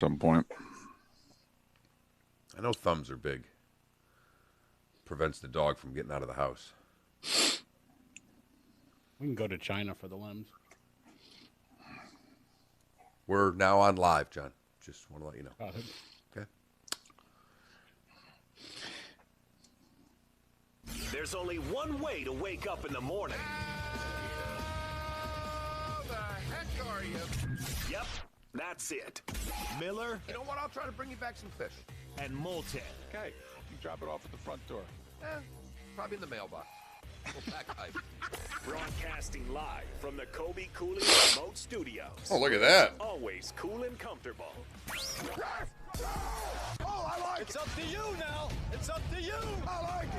some point. I know thumbs are big. Prevents the dog from getting out of the house. We can go to China for the limbs. We're now on live, John. Just want to let you know. Okay. There's only one way to wake up in the morning. How the heck are you? Yep, that's it. Miller You know what? I'll try to bring you back some fish. and Moulton. Okay. You drop it off at the front door. Probably in the mailbox. We'll pack ice. Broadcasting live from the Kobe Cooling Remote Studios. Oh, look at that. Always cool and comfortable. Oh, I like It's up to you now. It's up to you. I like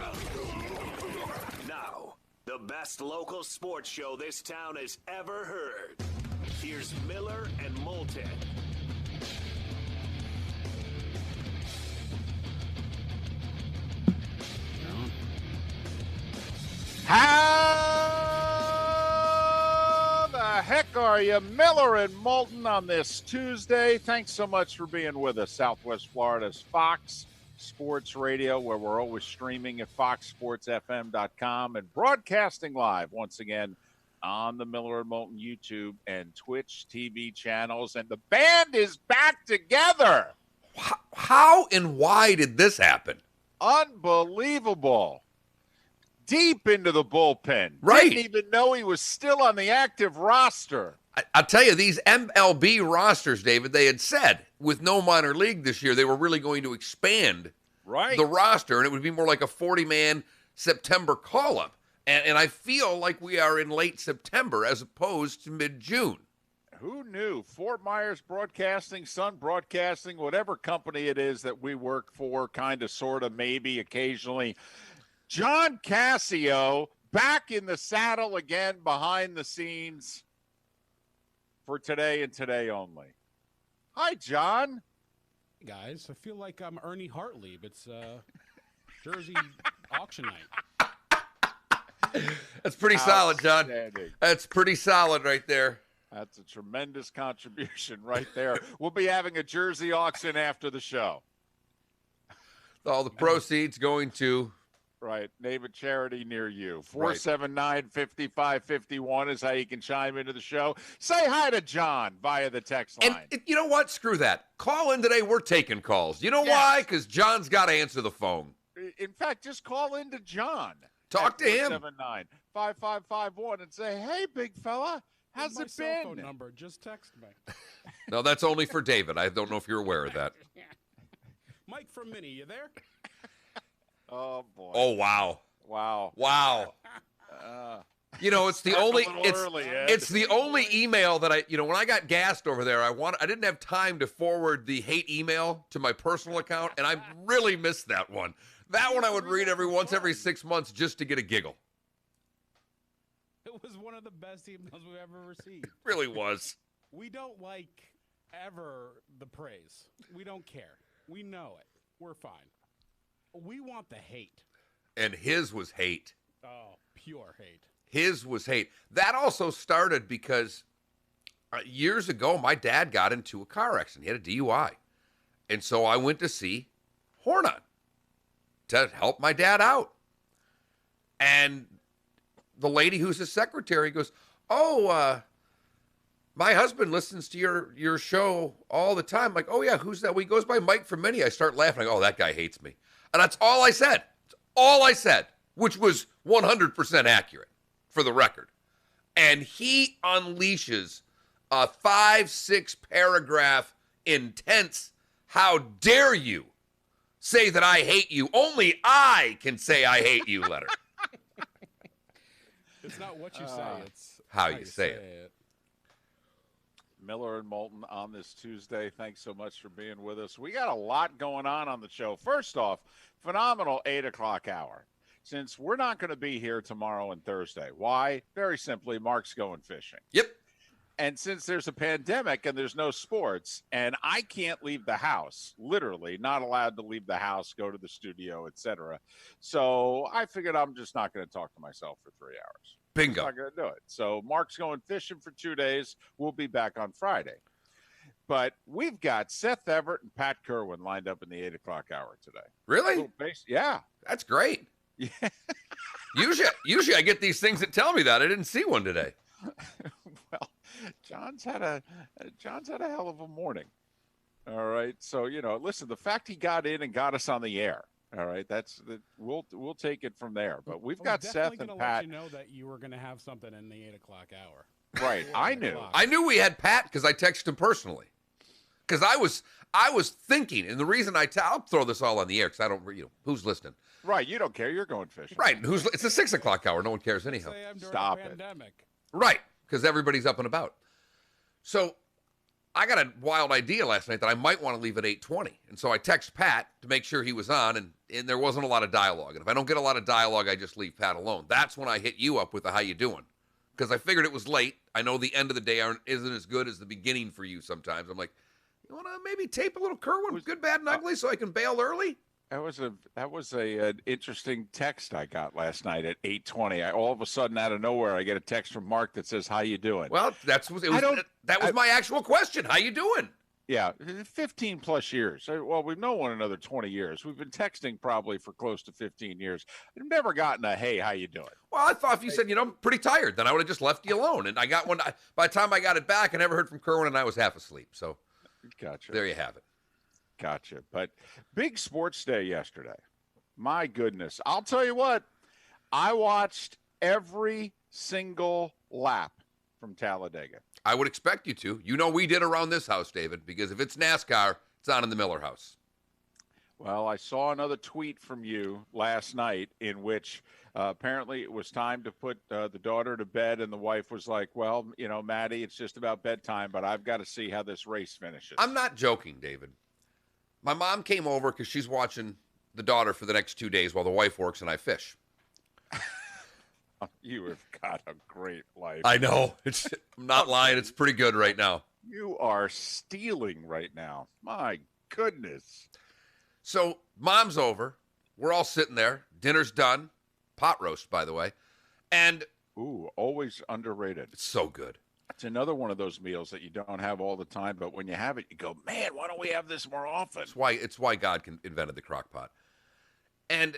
Now, the best local sports show this town has ever heard. Here's Miller and Moulton. How the heck are you? Miller and Moulton on this Tuesday. Thanks so much for being with us. Southwest Florida's Fox Sports Radio, where we're always streaming at foxsportsfm.com and broadcasting live once again on the Miller and Moulton YouTube and Twitch TV channels. And the band is back together. How and why did this happen? Unbelievable. Deep into the bullpen. Right. Didn't even know he was still on the active roster. I'll tell you, these MLB rosters, David, they had said with no minor league this year, they were really going to expand Right. the roster, and it would be more like a 40-man September call-up. And I feel like we are in late September as opposed to mid-June. Who knew? Fort Myers Broadcasting, Sun Broadcasting, whatever company it is that we work for, kind of, sort of, maybe, occasionally. John Cassio back in the saddle again behind the scenes for today and today only. Hi, John. Hey guys, I feel like I'm Ernie Hartlieb. It's Jersey auction night. That's pretty solid, John. Outstanding. That's pretty solid right there. That's a tremendous contribution right there. We'll be having a jersey auction after the show. All the proceeds going to... Right. Name a charity near you. 479-5551 is how you can chime into the show. Say hi to John via the text line. And you know what? Screw that. Call in today. We're taking calls. You know Yes. why? Because John's got to answer the phone. In fact, just call in to John. Talk to him. 479-5551 and say, hey, big fella, how's My it cell phone been? number. Just text me. No, that's only for David. I don't know if you're aware of that. Mike from Minnie, you there? Oh, boy. Oh, wow. Wow. Wow. You know, it's the Back a only little early, Ed. it's the only email that when I got gassed over there, I didn't have time to forward the hate email to my personal account, and I really missed that one. That one I would read every 6 months just to get a giggle. It was one of the best emails we've ever received. It really was. We don't like ever the praise. We don't care. We know it. We're fine. We want the hate. And his was hate. Oh, pure hate. His was hate. That also started because years ago, my dad got into a car accident. He had a DUI. And so I went to see Hornon to help my dad out. And the lady who's his secretary goes, my husband listens to your show all the time. I'm like, oh, yeah, who's that? Well, he goes by Mike from Minnie. I start laughing. I go, oh, that guy hates me. And that's all I said. That's all I said, which was 100% accurate for the record. And he unleashes a 5-6 paragraph intense, how dare you say that I hate you? Only I can say I hate you letter. It's not what you say. It's how you say it. Miller and Moulton on this Tuesday. Thanks so much for being with us. We got a lot going on the show. First off, phenomenal 8 o'clock hour. Since we're not going to be here tomorrow and Thursday. Why? Very simply, Mark's going fishing. Yep. And since there's a pandemic and there's no sports, and I can't leave the house, literally not allowed to leave the house, go to the studio, etc. So I figured I'm just not going to talk to myself for 3 hours. Bingo. I'm not going to do it. So Mark's going fishing for 2 days. We'll be back on Friday. But we've got Seth Everett and Pat Kerwin lined up in the 8 o'clock hour today. Really? Yeah. That's great. Yeah. Usually I get these things that tell me that. I didn't see one today. Well, John's had a hell of a morning. All right. So, listen, the fact he got in and got us on the air. All right. We'll take it from there. But we've got Seth and Pat. Let you know that you were going to have something in the 8 o'clock hour. Right. I knew we had Pat because I texted him personally. Because I was thinking, and the reason I'll throw this all on the air because I don't, who's listening? Right. You don't care. You're going fishing. Right. It's a 6 o'clock hour. No one cares anyhow. Stop it. Right. Because everybody's up and about. So I got a wild idea last night that I might want to leave at 8:20. And so I text Pat to make sure he was on, and there wasn't a lot of dialogue. And if I don't get a lot of dialogue, I just leave Pat alone. That's when I hit you up with the how you doing. Because I figured it was late. I know the end of the day isn't as good as the beginning for you sometimes. I'm like, you want to maybe tape a little Kerwin, good, bad, and ugly, so I can bail early? That was an interesting text I got last night at 8:20. All of a sudden, out of nowhere, I get a text from Mark that says, "How you doing?" Well, that was my actual question. How you doing? Yeah, 15 plus years. Well, we've known one another 20 years. We've been texting probably for close to 15 years. I've never gotten a "Hey, how you doing?" Well, I thought if you said, I'm pretty tired, then I would have just left you alone. And I got one. By the time I got it back, I never heard from Kerwin, and I was half asleep. So, gotcha. There you have it. Gotcha. But big sports day yesterday. My goodness. I'll tell you what, I watched every single lap from Talladega. I would expect you to. We did around this house, David, because if it's NASCAR, it's on in the Miller house. Well, I saw another tweet from you last night in which apparently it was time to put the daughter to bed, and the wife was like, well, Maddie, it's just about bedtime, but I've got to see how this race finishes. I'm not joking, David. My mom came over because she's watching the daughter for the next 2 days while the wife works and I fish. You have got a great life. I know. I'm not lying. It's pretty good right now. You are stealing right now. My goodness. So mom's over. We're all sitting there. Dinner's done. Pot roast, by the way. And ooh, always underrated. It's so good. It's another one of those meals that you don't have all the time, but when you have it, you go, man, why don't we have this more often? It's why God invented the crock pot. And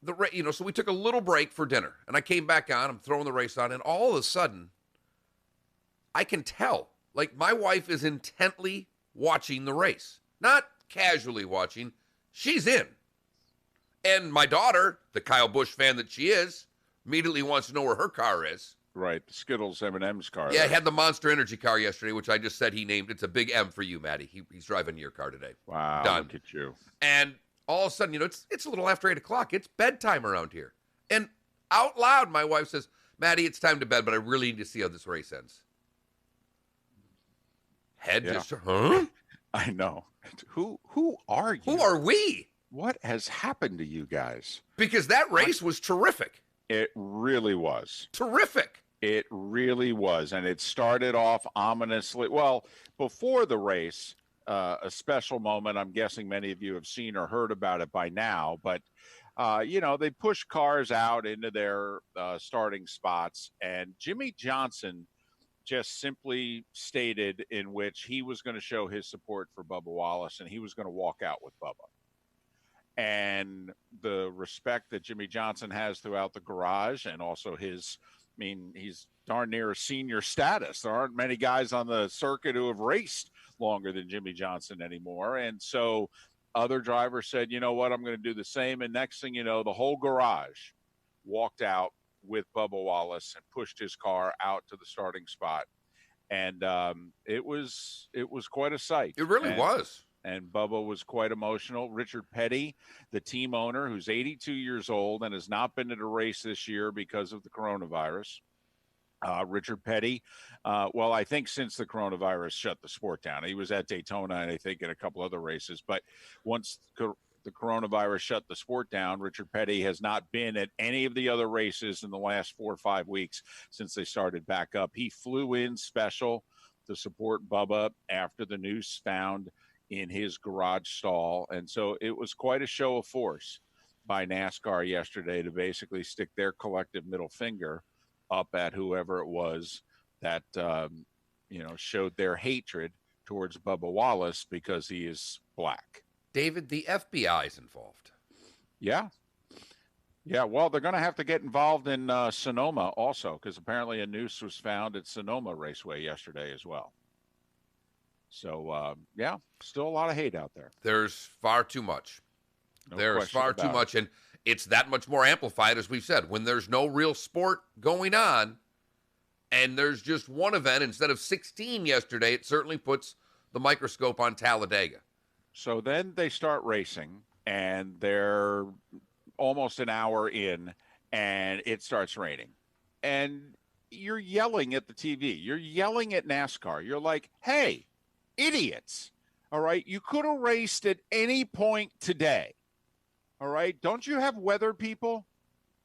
so we took a little break for dinner, and I came back on. I'm throwing the race on, and all of a sudden, I can tell, like my wife is intently watching the race, not casually watching. She's in. And my daughter, the Kyle Busch fan that she is, immediately wants to know where her car is. Right, the Skittles M&M's car. Yeah, I had the Monster Energy car yesterday, which I just said he named. It's a big M for you, Maddie. He's driving your car today. Wow, done. Look at you. And all of a sudden, it's a little after 8 o'clock. It's bedtime around here. And out loud, my wife says, Maddie, it's time to bed, but I really need to see how this race ends. Head just, huh? I know. Who are you? Who are we? What has happened to you guys? Because that race was terrific. It really was. Terrific. It really was. And it started off ominously. Well, before the race, a special moment. I'm guessing many of you have seen or heard about it by now. But, they push cars out into their starting spots. And Jimmy Johnson just simply stated in which he was going to show his support for Bubba Wallace, and he was going to walk out with Bubba. And the respect that Jimmy Johnson has throughout the garage, and also he's darn near a senior status. There aren't many guys on the circuit who have raced longer than Jimmy Johnson anymore. And so other drivers said, you know what, I'm going to do the same. And next thing you know, the whole garage walked out with Bubba Wallace and pushed his car out to the starting spot. And it was quite a sight. It really was. And Bubba was quite emotional. Richard Petty, the team owner, who's 82 years old and has not been at a race this year because of the coronavirus. Richard Petty, I think since the coronavirus shut the sport down. He was at Daytona and I think in a couple other races. But once the coronavirus shut the sport down, Richard Petty has not been at any of the other races in the last 4 or 5 weeks since they started back up. He flew in special to support Bubba after the news found in his garage stall. And so it was quite a show of force by NASCAR yesterday to basically stick their collective middle finger up at whoever it was that, showed their hatred towards Bubba Wallace because he is black. David, the FBI is involved. Yeah. Yeah, well, they're going to have to get involved in Sonoma also, because apparently a noose was found at Sonoma Raceway yesterday as well. So, yeah, still a lot of hate out there. There's far too much. No There's question far too about much, and it's that much more amplified, as we've said. When there's no real sport going on, and there's just one event instead of 16 yesterday, it certainly puts the microscope on Talladega. So then they start racing, and they're almost an hour in, and it starts raining. And you're yelling at the TV. You're yelling at NASCAR. You're like, hey, idiots. All right. You could have raced at any point today. All right. Don't you have weather people?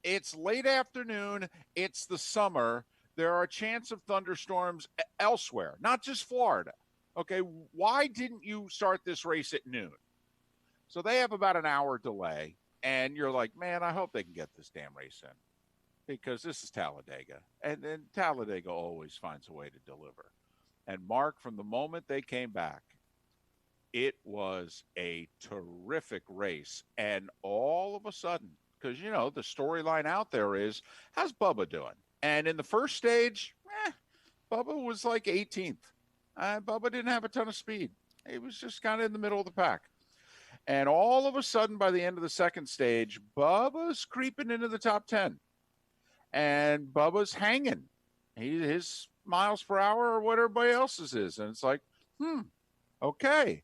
It's late afternoon. It's the summer. There are a chance of thunderstorms elsewhere, not just Florida. Okay. Why didn't you start this race at noon? So they have about an hour delay. And you're like, man, I hope they can get this damn race in, because this is Talladega. And then Talladega always finds a way to deliver. And Mark, from the moment they came back, it was a terrific race. And all of a sudden, because, you know, the storyline out there is, how's Bubba doing? And in the first stage, Bubba was like 18th. Bubba didn't have a ton of speed. He was just kind of in the middle of the pack. And all of a sudden, by the end of the second stage, Bubba's creeping into the top 10. And Bubba's hanging. His miles per hour or what everybody else's is. And it's like, okay.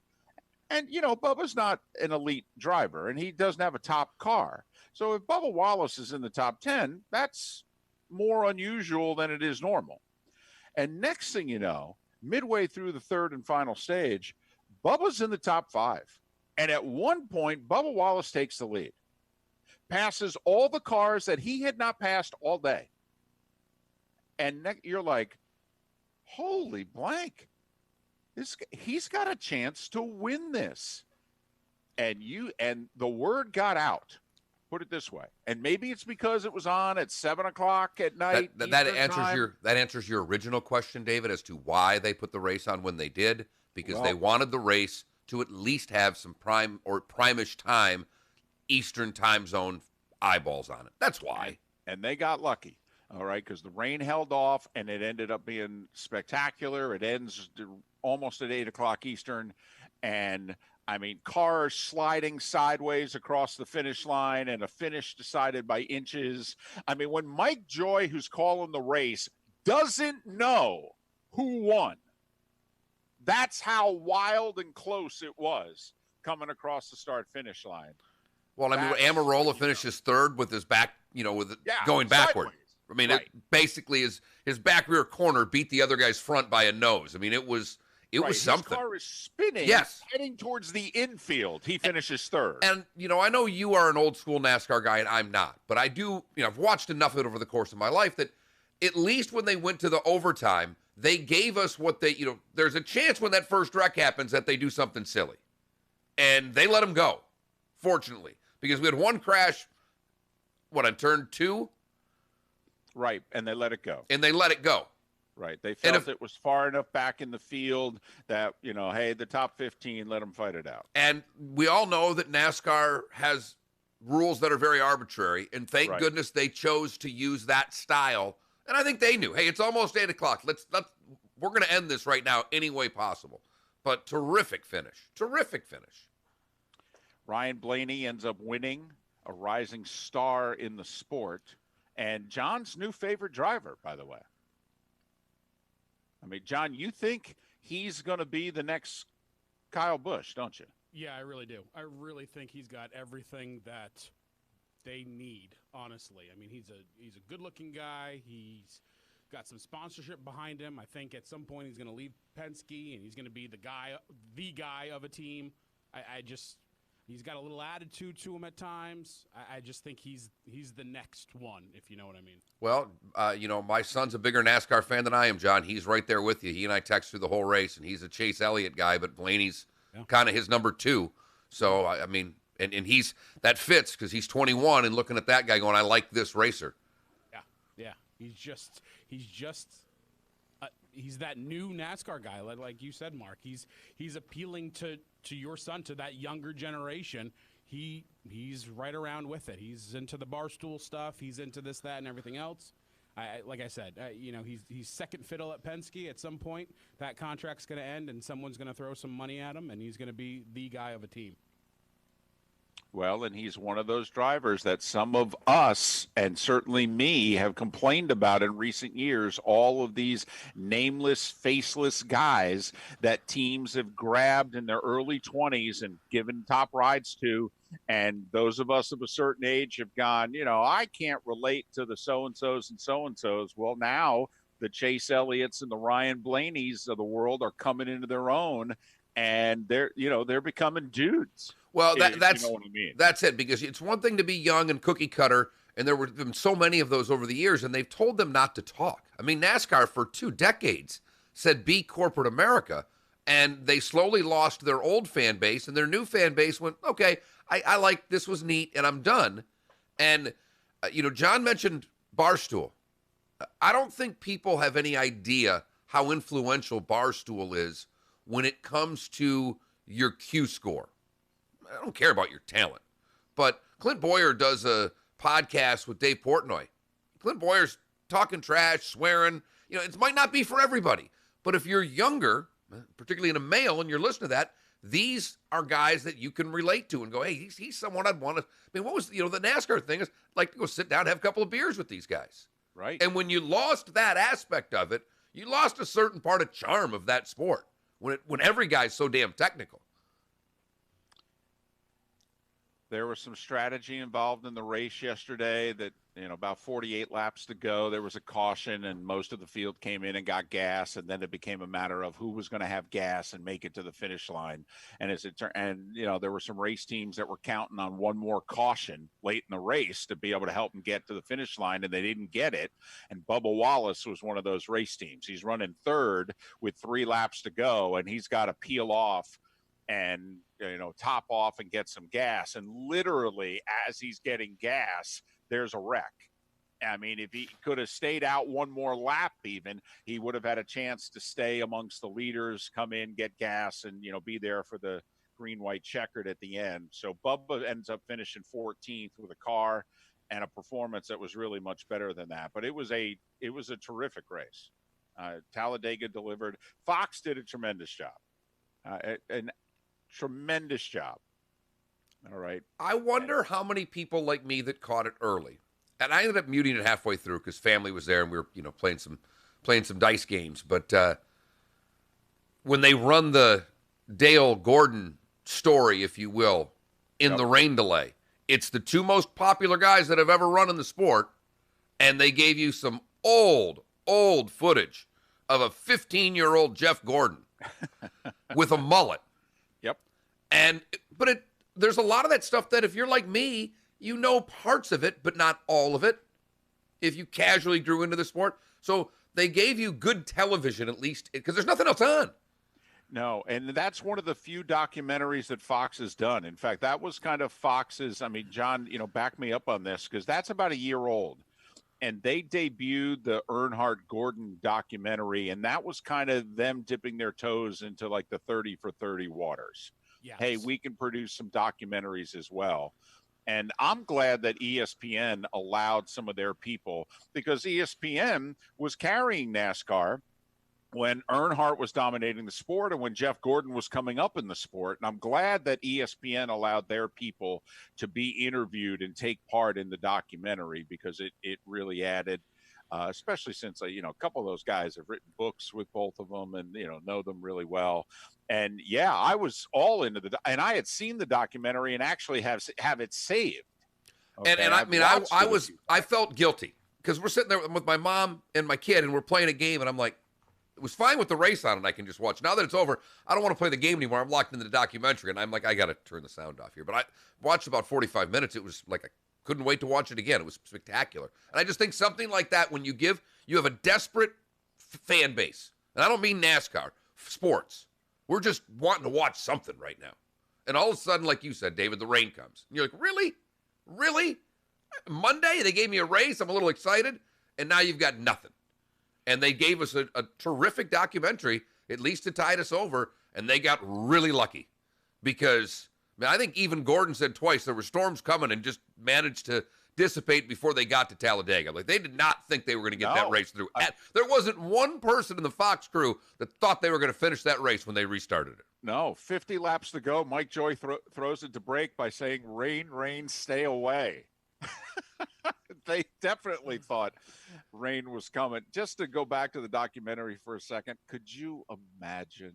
And, you know, Bubba's not an elite driver, and he doesn't have a top car. So if Bubba Wallace is in the top 10, that's more unusual than it is normal. And next thing you know, midway through the third and final stage, Bubba's in the top 5. And at one point, Bubba Wallace takes the lead, passes all the cars that he had not passed all day. And you're like, holy blank. He's got a chance to win this. And the word got out. Put it this way. And maybe it's because it was on at 7:00 at night. That answers your original question, David, as to why they put the race on when they did, because they wanted the race to at least have some prime or prime-ish time, Eastern time zone eyeballs on it. That's why. And they got lucky, all right, because the rain held off, and it ended up being spectacular. It ends almost at 8:00 Eastern, and, I mean, cars sliding sideways across the finish line, and a finish decided by inches. I mean, when Mike Joy, who's calling the race, doesn't know who won, that's how wild and close it was coming across the start-finish line. Well, I mean, Amarola finishes third with his back, going backward. Sideways. I mean, Right. it basically his back rear corner beat the other guy's front by a nose. I mean, it was something. His car is spinning, heading towards the infield. He finishes third. And, I know you are an old school NASCAR guy and I'm not, but I do, I've watched enough of it over the course of my life that at least when they went to the overtime, they gave us what they, there's a chance when that first wreck happens that they do something silly. And they let them go, fortunately, because we had one crash, on turn 2? Right, and they let it go. Right, they felt it was far enough back in the field that, hey, the top 15, let them fight it out. And we all know that NASCAR has rules that are very arbitrary, and thank goodness they chose to use that style. And I think they knew, hey, it's almost 8:00. We're going to end this right now any way possible. But terrific finish. Ryan Blaney ends up winning, a rising star in the sport, and John's new favorite driver, by the way. I mean, John, you think he's going to be the next Kyle Busch, don't you? Yeah, I really do. I really think he's got everything that they need, honestly. I mean, he's a good-looking guy. He's got some sponsorship behind him. I think at some point he's going to leave Penske, and he's going to be the guy of a team. He's got a little attitude to him at times. I just think he's the next one, if you know what I mean. Well, my son's a bigger NASCAR fan than I am, John. He's right there with you. He and I text through the whole race, and he's a Chase Elliott guy, but Blaney's kind of his number 2. So, I mean, and that fits because he's 21 and looking at that guy going, I like this racer. Yeah. He's just that new NASCAR guy, like you said, Mark. He's appealing to your son, to that younger generation. He's right around with it. He's into the barstool stuff. He's into this, that, and everything else. Like I said, he's second fiddle at Penske. At some point, that contract's going to end, and someone's going to throw some money at him, and he's going to be the guy of a team. Well, and he's one of those drivers that some of us, and certainly me, have complained about in recent years. All of these nameless, faceless guys that teams have grabbed in their early 20s and given top rides to. And those of us of a certain age have gone, I can't relate to the so-and-sos and so-and-sos. Well, now the Chase Elliott's and the Ryan Blaney's of the world are coming into their own, and they're becoming dudes. Well, that's you know what I mean. That's it, because it's one thing to be young and cookie cutter, and there were been so many of those over the years, and they've told them not to talk. I mean, NASCAR for 2 decades said be corporate America, and they slowly lost their old fan base, and their new fan base went, okay, I like, this was neat, and I'm done. And, John mentioned Barstool. I don't think people have any idea how influential Barstool is when it comes to your Q score. I don't care about your talent. But Clint Boyer does a podcast with Dave Portnoy. Clint Boyer's talking trash, swearing. It might not be for everybody. But if you're younger, particularly in a male, and you're listening to that, these are guys that you can relate to and go, hey, he's someone I'd want to. I mean, what was, the NASCAR thing is, I'd like to go sit down and have a couple of beers with these guys. Right. And when you lost that aspect of it, you lost a certain part of charm of that sport when every guy's so damn technical. There was some strategy involved in the race yesterday that, about 48 laps to go, there was a caution and most of the field came in and got gas. And then it became a matter of who was going to have gas and make it to the finish line. And there were some race teams that were counting on one more caution late in the race to be able to help them get to the finish line, and they didn't get it. And Bubba Wallace was one of those race teams. He's running third with 3 laps to go, and he's got to peel off and top off and get some gas. And literally as he's getting gas, there's a wreck. I mean, if he could have stayed out one more lap, even, he would have had a chance to stay amongst the leaders, come in, get gas, and be there for the green-white checkered at the end. So Bubba ends up finishing 14th with a car and a performance that was really much better than that. But it was a terrific race. Talladega delivered. Fox did a tremendous job. Tremendous job. All right. I wonder how many people like me that caught it early. And I ended up muting it halfway through because family was there and we were, playing some dice games. But when they run the Dale Gordon story, if you will, in the rain delay, it's the 2 most popular guys that have ever run in the sport. And they gave you some old footage of a 15-year-old Jeff Gordon with a mullet. Yep. But there's a lot of that stuff that if you're like me, parts of it, but not all of it, if you casually grew into the sport. So they gave you good television, at least, because there's nothing else on. No, and that's one of the few documentaries that Fox has done. In fact, that was kind of Fox's, John, back me up on this, because that's about a year old. And they debuted the Earnhardt Gordon documentary, and that was kind of them dipping their toes into like the 30 for 30 waters. Yes. Hey, we can produce some documentaries as well. And I'm glad that ESPN allowed some of their people, because ESPN was carrying NASCAR when Earnhardt was dominating the sport and when Jeff Gordon was coming up in the sport. And I'm glad that ESPN allowed their people to be interviewed and take part in the documentary, because it really added, especially since, a couple of those guys have written books with both of them and, know them really well. And yeah, I was all into and I had seen the documentary and actually have it saved. Okay? And I felt guilty because we're sitting there with my mom and my kid and we're playing a game and I'm like, it was fine with the race on and I can just watch. Now that it's over, I don't want to play the game anymore. I'm locked into the documentary and I'm like, I got to turn the sound off here. But I watched about 45 minutes. It was like I couldn't wait to watch it again. It was spectacular. And I just think something like that, when you have a desperate fan base. And I don't mean NASCAR, sports. We're just wanting to watch something right now. And all of a sudden, like you said, David, the rain comes. And you're like, really? Really? Monday, they gave me a race. I'm a little excited. And now you've got nothing. And they gave us a terrific documentary, at least to tide us over, and they got really lucky. Because, I think even Gordon said twice there were storms coming and just managed to dissipate before they got to Talladega. Like, they did not think they were going to get that race through. There wasn't one person in the Fox crew that thought they were going to finish that race when they restarted it. No, 50 laps to go. Mike Joy throws it to break by saying, rain, rain, stay away. They definitely thought rain was coming. Just to go back to the documentary for a second, could you imagine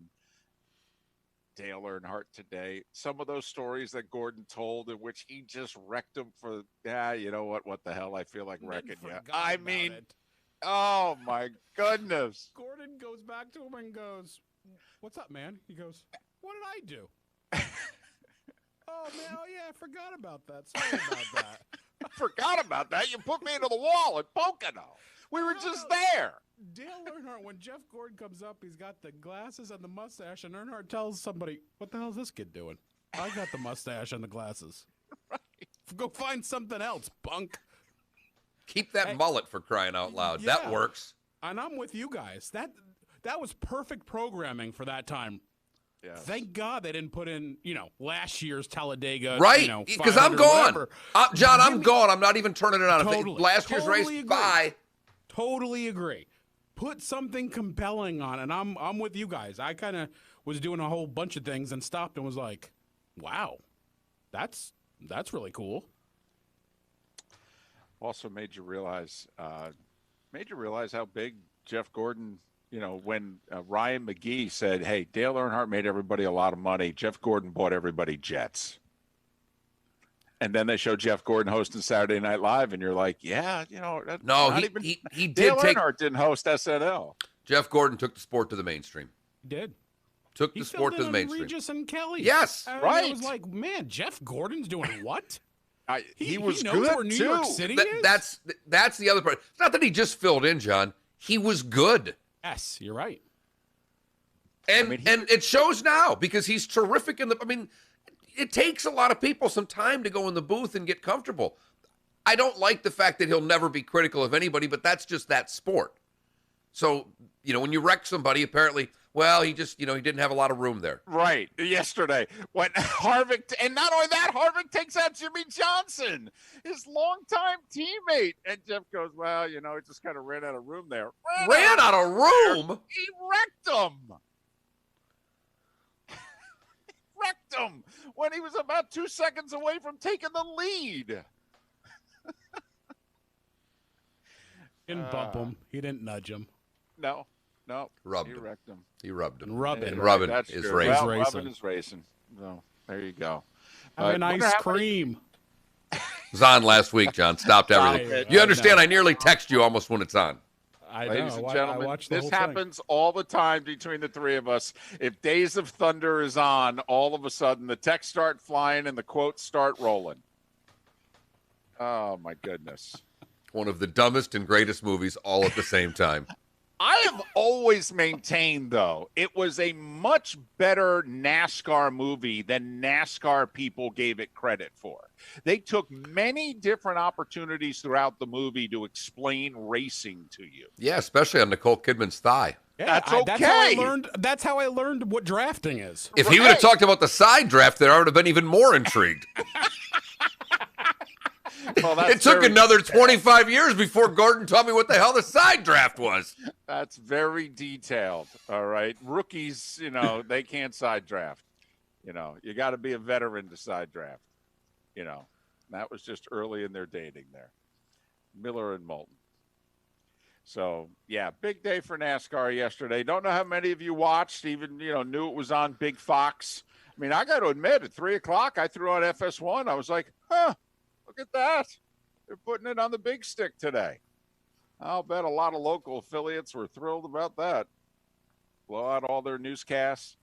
Dale Earnhardt today? Some of those stories that Gordon told in which he just wrecked him for, you know what the hell, I feel like wrecking you. I mean, oh my goodness. Gordon goes back to him and goes, "What's up, man?" He goes, "What did I do?" "Oh, man, I forgot about that. Sorry about that." I forgot about that. You put me into the wall at Pocono. We were just there. Dale Earnhardt, when Jeff Gordon comes up, he's got the glasses and the mustache, and Earnhardt tells somebody, "What the hell is this kid doing? I got the mustache and the glasses. Right. Go find something else, punk." Keep that mullet, for crying out loud. Yeah. That works. And I'm with you guys. That was perfect programming for that time. Yes. Thank God they didn't put in, last year's Talladega. Right, because I'm gone. John, I'm gone. I'm not even turning it on. Totally, last year's race, agree. Bye. Totally agree. Put something compelling on, and I'm with you guys. I kind of was doing a whole bunch of things and stopped and was like, wow, that's really cool. Also made you realize how big Jeff Gordon, when Ryan McGee said, "Hey, Dale Earnhardt made everybody a lot of money. Jeff Gordon bought everybody jets." And then they showed Jeff Gordon hosting Saturday Night Live, and you're like, "Yeah, no, he did. Earnhardt didn't host SNL. Jeff Gordon took the sport to the mainstream. He did. Took the sport to the mainstream. Regis and Kelly. Yes, right. I was like, man, Jeff Gordon's doing what? He was knows good where New too. York City is? That's the other part. It's not that he just filled in, John. He was good. Yes, you're right. And it shows now because he's terrific it takes a lot of people some time to go in the booth and get comfortable. I don't like the fact that he'll never be critical of anybody, but that's just that sport. So, when you wreck somebody, apparently, well, he just, he didn't have a lot of room there. Right. Yesterday, when Harvick, and not only that, Harvick takes out Jimmy Johnson, his longtime teammate. And Jeff goes, well, he just kind of ran out of room there. Ran out of room? He wrecked him. Wrecked him when he was about 2 seconds away from taking the lead. Didn't bump him. He didn't nudge him. No. Rubbed he him. wrecked him. He rubbed him. Rubbing is racing. Well, rubbing is racing. So there you go. Have an ice cream. It was on last week, John. Stopped everything. You understand? I nearly text you almost when it's on. Ladies and gentlemen, this happens all the time between the three of us. If Days of Thunder is on, all of a sudden the texts start flying and the quotes start rolling. Oh, my goodness. One of the dumbest and greatest movies all at the same time. I have always maintained, though, it was a much better NASCAR movie than NASCAR people gave it credit for. They took many different opportunities throughout the movie to explain racing to you. Yeah, especially on Nicole Kidman's thigh. Yeah, that's okay. That's how I learned what drafting is. If he would have talked about the side draft there, I would have been even more intrigued. Well, it took another 25 years before Gordon taught me what the hell the side draft was. That's very detailed, all right? Rookies, they can't side draft. You got to be a veteran to side draft. That was just early in their dating there. Miller and Moulton. So, yeah, big day for NASCAR yesterday. Don't know how many of you watched, even, knew it was on Big Fox. I got to admit, at 3 o'clock, I threw on FS1. I was like, look at that. They're putting it on the big stick today. I'll bet a lot of local affiliates were thrilled about that. Blow out all their newscasts.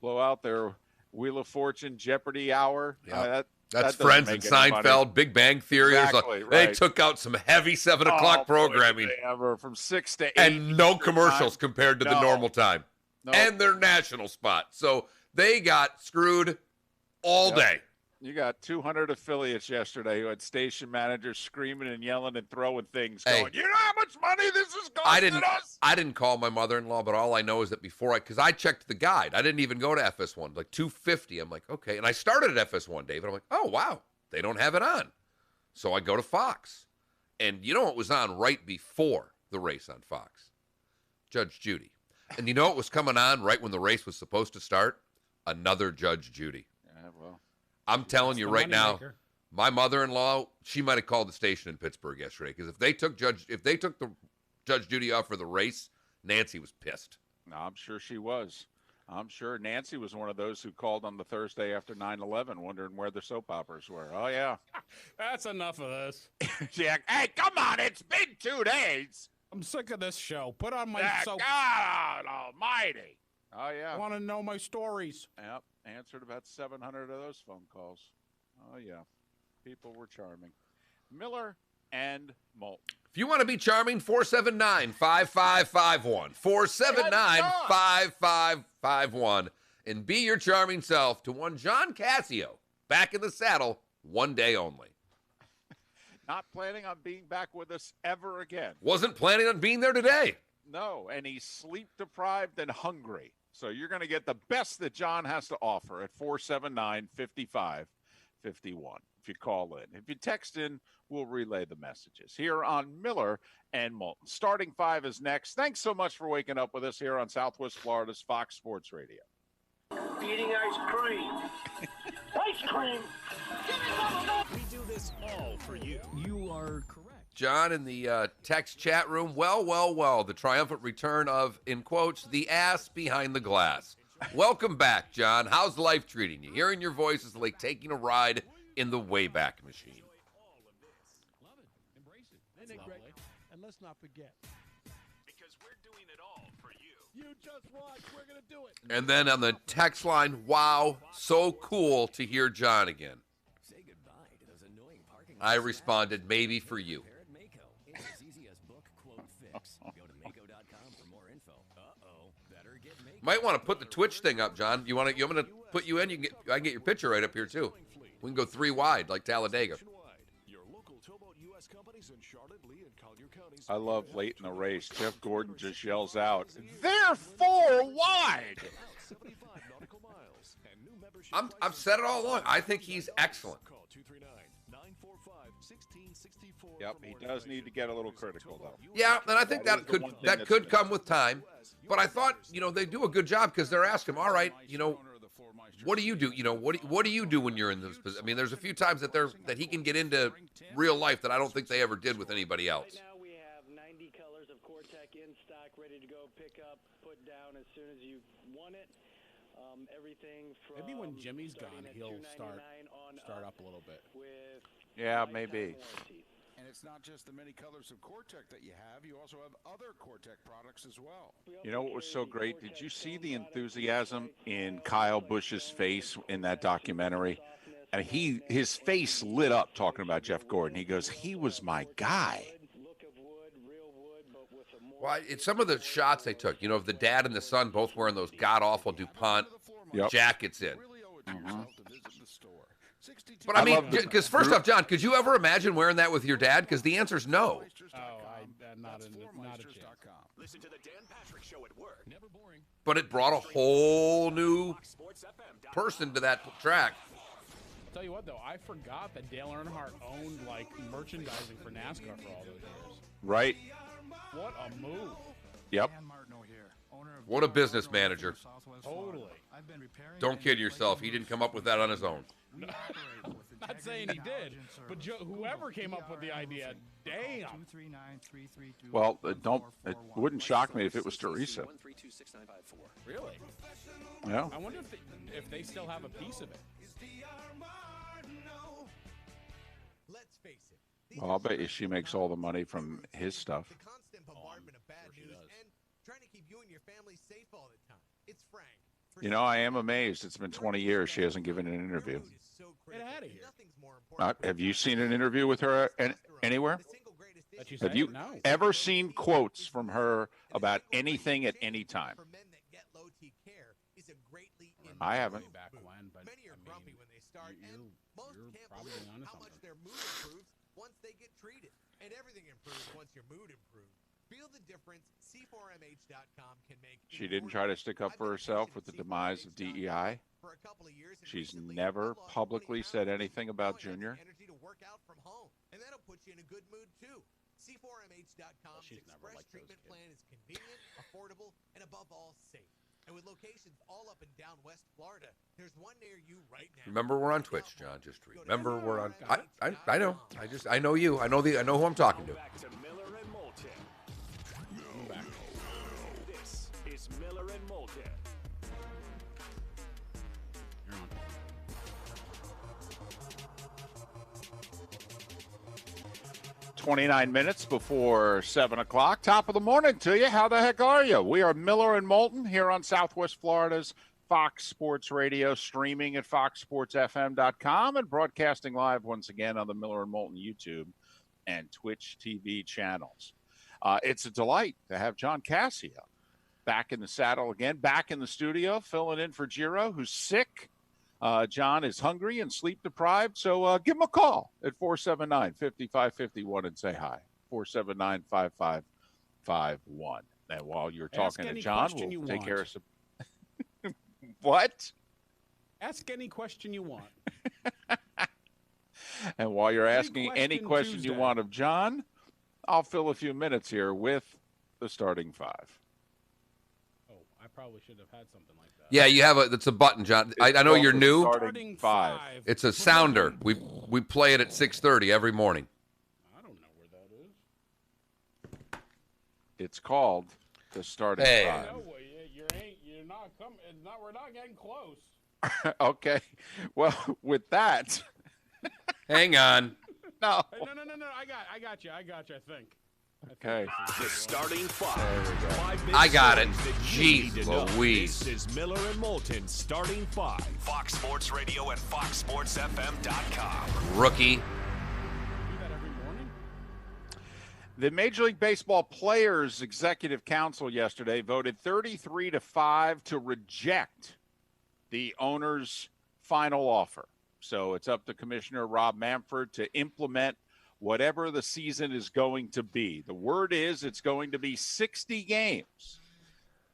Blow out their Wheel of Fortune Jeopardy hour. Yeah. That's Friends and Seinfeld, Big Bang Theory. Exactly, They took out some heavy 7 o'clock programming. Ever from 6 to 8. And no commercials compared to the normal time. No. And their national spot. So they got screwed all day. You got 200 affiliates yesterday who had station managers screaming and yelling and throwing things, Hey. going, you know how much money this is costing us? I didn't call my mother-in-law, but all I know is that because I checked the guide. I didn't even go to FS1, like 250. I'm like, okay. And I started at FS1, David. I'm like, oh, wow, they don't have it on. So I go to Fox. And you know what was on right before the race on Fox? Judge Judy. And you know what was coming on right when the race was supposed to start? Another Judge Judy. Yeah, well. I'm telling you right now, moneymaker. my mother-in-law, she might have called the station in Pittsburgh yesterday because if they took the Judge Judy off for the race, Nancy was pissed. No, I'm sure she was. I'm sure Nancy was one of those who called on the Thursday after 9/11 wondering where the soap operas were. Oh, yeah. That's enough of this. Yeah. Hey, come on. It's been 2 days. I'm sick of this show. Put on my soap. God almighty. Oh, yeah. I want to know my stories. Yep. Answered about 700 of those phone calls. Oh, yeah. People were charming. Miller and Moulton. If you want to be charming, 479-5551. 479-5551. And be your charming self to one John Cassio. Back in the saddle, one day only. Not planning on being back with us ever again. Wasn't planning on being there today. No, and he's sleep-deprived and hungry. So you're going to get the best that John has to offer at 479-5551 if you call in. If you text in, we'll relay the messages here on Miller and Moulton. Starting Five is next. Thanks so much for waking up with us here on Southwest Florida's Fox Sports Radio. Eating ice cream. Ice cream. We do this all for you. You are correct. John in the text chat room. Well, the triumphant return of, in quotes, the ass behind the glass. Welcome back, John. How's life treating you? Hearing your voice is like taking a ride in the Wayback Machine. Love it. Embrace it. That's Nick, lovely. Greg, and let's not forget. Because we're doing it all for you. You just watch. We're going to do it. And then on the text line, wow, so cool to hear John again. Say goodbye to those annoying parking I lots. responded, maybe for you. Repair at Mako. It's as easy as book, quote, fix. Go to Mako.com for more info. Better get Mako. Might want to put the Twitch thing up, John. You want me to put you in? I can get your picture right up here too. We can go 3 wide like Talladega. Your local towboat U.S. companies in Charlotte, Lee, and Collier counties. I love late in the race. Jeff Gordon just yells out, they're 4 wide. 75 nautical miles and new membership I've said it all along. I think he's excellent. Call 239-945-1664. Yep, he does need to get a little critical, though. Yeah, and I think That that is the one thing that that's could missing. come with time. But I thought, they do a good job because they're asking him, all right, what do you do? What do you do when you're in this position? I mean, there's a few times that he can get into real life that I don't think they ever did with anybody else. Right now we have 90 colors of Core-Tech in stock, ready to go, pick up, put down as soon as you want it. Everything from Maybe when Jimmy's starting gone, at he'll $299 start up a little bit. With Yeah, lifetime maybe. warranty. And it's not just the many colors of Core-Tech that you have. You also have other Core-Tech products as well. We You know also what was carry so the great? Core-Tech Did you see foam the product enthusiasm with in light Kyle foam, Busch's face in that softness, documentary? And his face lit up talking about Jeff Gordon. He goes, he was my guy. look of wood, real wood, but with a more Well, it's some of the shots they took. Of the dad and the son both wearing those god-awful DuPont Yep. jackets in. Really owe it to yourself to visit the store. 62 But I mean, love the- because first off, John, could you ever imagine wearing that with your dad? Because the answer's no. Not a chance. Listen to the Dan Patrick Show at work. Never boring. But it brought a whole new FoxSportsFM.com. person to that track. I'll tell you what, though, I forgot that Dale Earnhardt owned, merchandising for NASCAR for all those years. Right? What a move. Yep. What a business manager. Totally. Don't kid yourself. He didn't come up with that on his own. Not saying he did, but whoever came up with the idea, damn. Well, it wouldn't shock me if it was Teresa. 1326954. Really? Yeah. I wonder if they still have a piece of it. Let's face it. Well, I'll bet you she makes all the money from his stuff. The constant bombardment of bad news and trying to keep you and your family safe all the time. It's Frank. I am amazed. It's been 20 years she hasn't given an interview. Get out of here. Have you seen an interview with her anywhere? That you Have say? you No. ever seen quotes from her about anything at any time? I haven't. Back when, but Many are grumpy when they start, and most can't probably believe onto how much something. their mood improves once they get treated. And everything improves once your mood improves. Feel the difference. C4MH.com can make. She didn't try to stick up for herself with the demise of DEI. For a couple of years, and She's recently, never I've lost 20 publicly pounds said and anything about now I have the Junior. energy to work out from home, and that'll put you in a good mood too. C4MH.com's express treatment plan is convenient, affordable, and above all safe. And with locations all up and down West Florida, there's one near you right now. Remember, we're on Twitch, John. Just remember, we're on. I know. I know you. I know who I'm talking to. Back to Miller and Moulton. This is Miller and Moulton. 29 minutes before 7 o'clock. Top of the morning to you. How the heck are you? We are Miller and Moulton here on Southwest Florida's Fox Sports Radio, streaming at foxsportsfm.com and broadcasting live once again on the Miller and Moulton YouTube and Twitch TV channels. It's a delight to have John Cassio back in the saddle again, back in the studio, filling in for Giro, who's sick. John is hungry and sleep deprived, so give him a call at 479-5551 and say hi. 479-5551. And while you're talking to John, we'll take care of some. What? Ask any question you want. And while you're asking any question you want of John, I'll fill a few minutes here with the starting five. Oh, I probably should have had something like that. Yeah, you have it's a button, John. I know you're new. Starting five. It's a sounder. We play it at 6:30 every morning. I don't know where that is. It's called the starting five. No, you're not coming. We're not getting close. Okay. Well, with that. Hang on. No. No. I got you. I think. Okay. The starting five. I got it. Jeez Louise. This is Miller and Moulton starting five. Fox Sports Radio and foxsportsfm.com. Rookie. Do that every morning? The Major League Baseball Players Executive Council yesterday voted 33-5 to reject the owner's final offer. So it's up to Commissioner Rob Manfred to implement whatever the season is going to be. The word is it's going to be 60 games.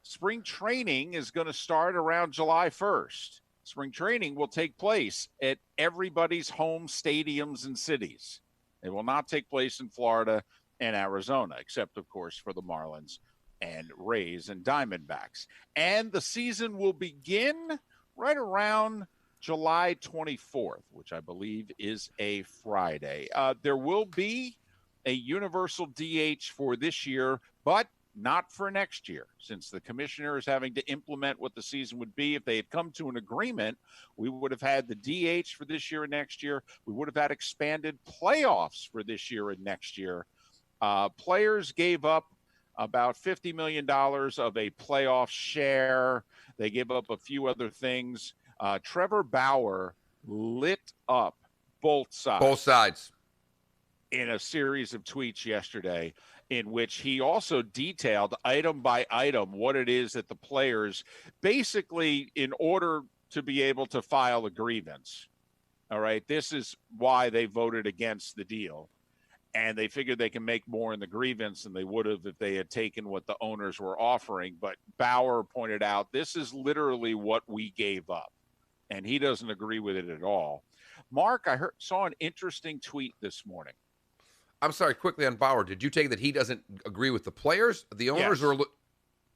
Spring training is going to start around July 1st. Spring training will take place at everybody's home stadiums and cities. It will not take place in Florida and Arizona, except, of course, for the Marlins and Rays and Diamondbacks. And the season will begin right around July 24th, which I believe is a Friday. There will be a universal DH for this year, but not for next year, since the commissioner is having to implement what the season would be. If they had come to an agreement, we would have had the DH for this year and next year. We would have had expanded playoffs for this year and next year. Players gave up about $50 million of a playoff share. They gave up a few other things. Trevor Bauer lit up both sides. Both sides. In a series of tweets yesterday, in which he also detailed item by item what it is that the players basically, in order to be able to file a grievance. All right. This is why they voted against the deal. And they figured they can make more in the grievance than they would have if they had taken what the owners were offering. But Bauer pointed out, this is literally what we gave up. And he doesn't agree with it at all. Mark, I saw an interesting tweet this morning. I'm sorry, quickly on Bauer. Did you take that he doesn't agree with the players, the owners, Yes. or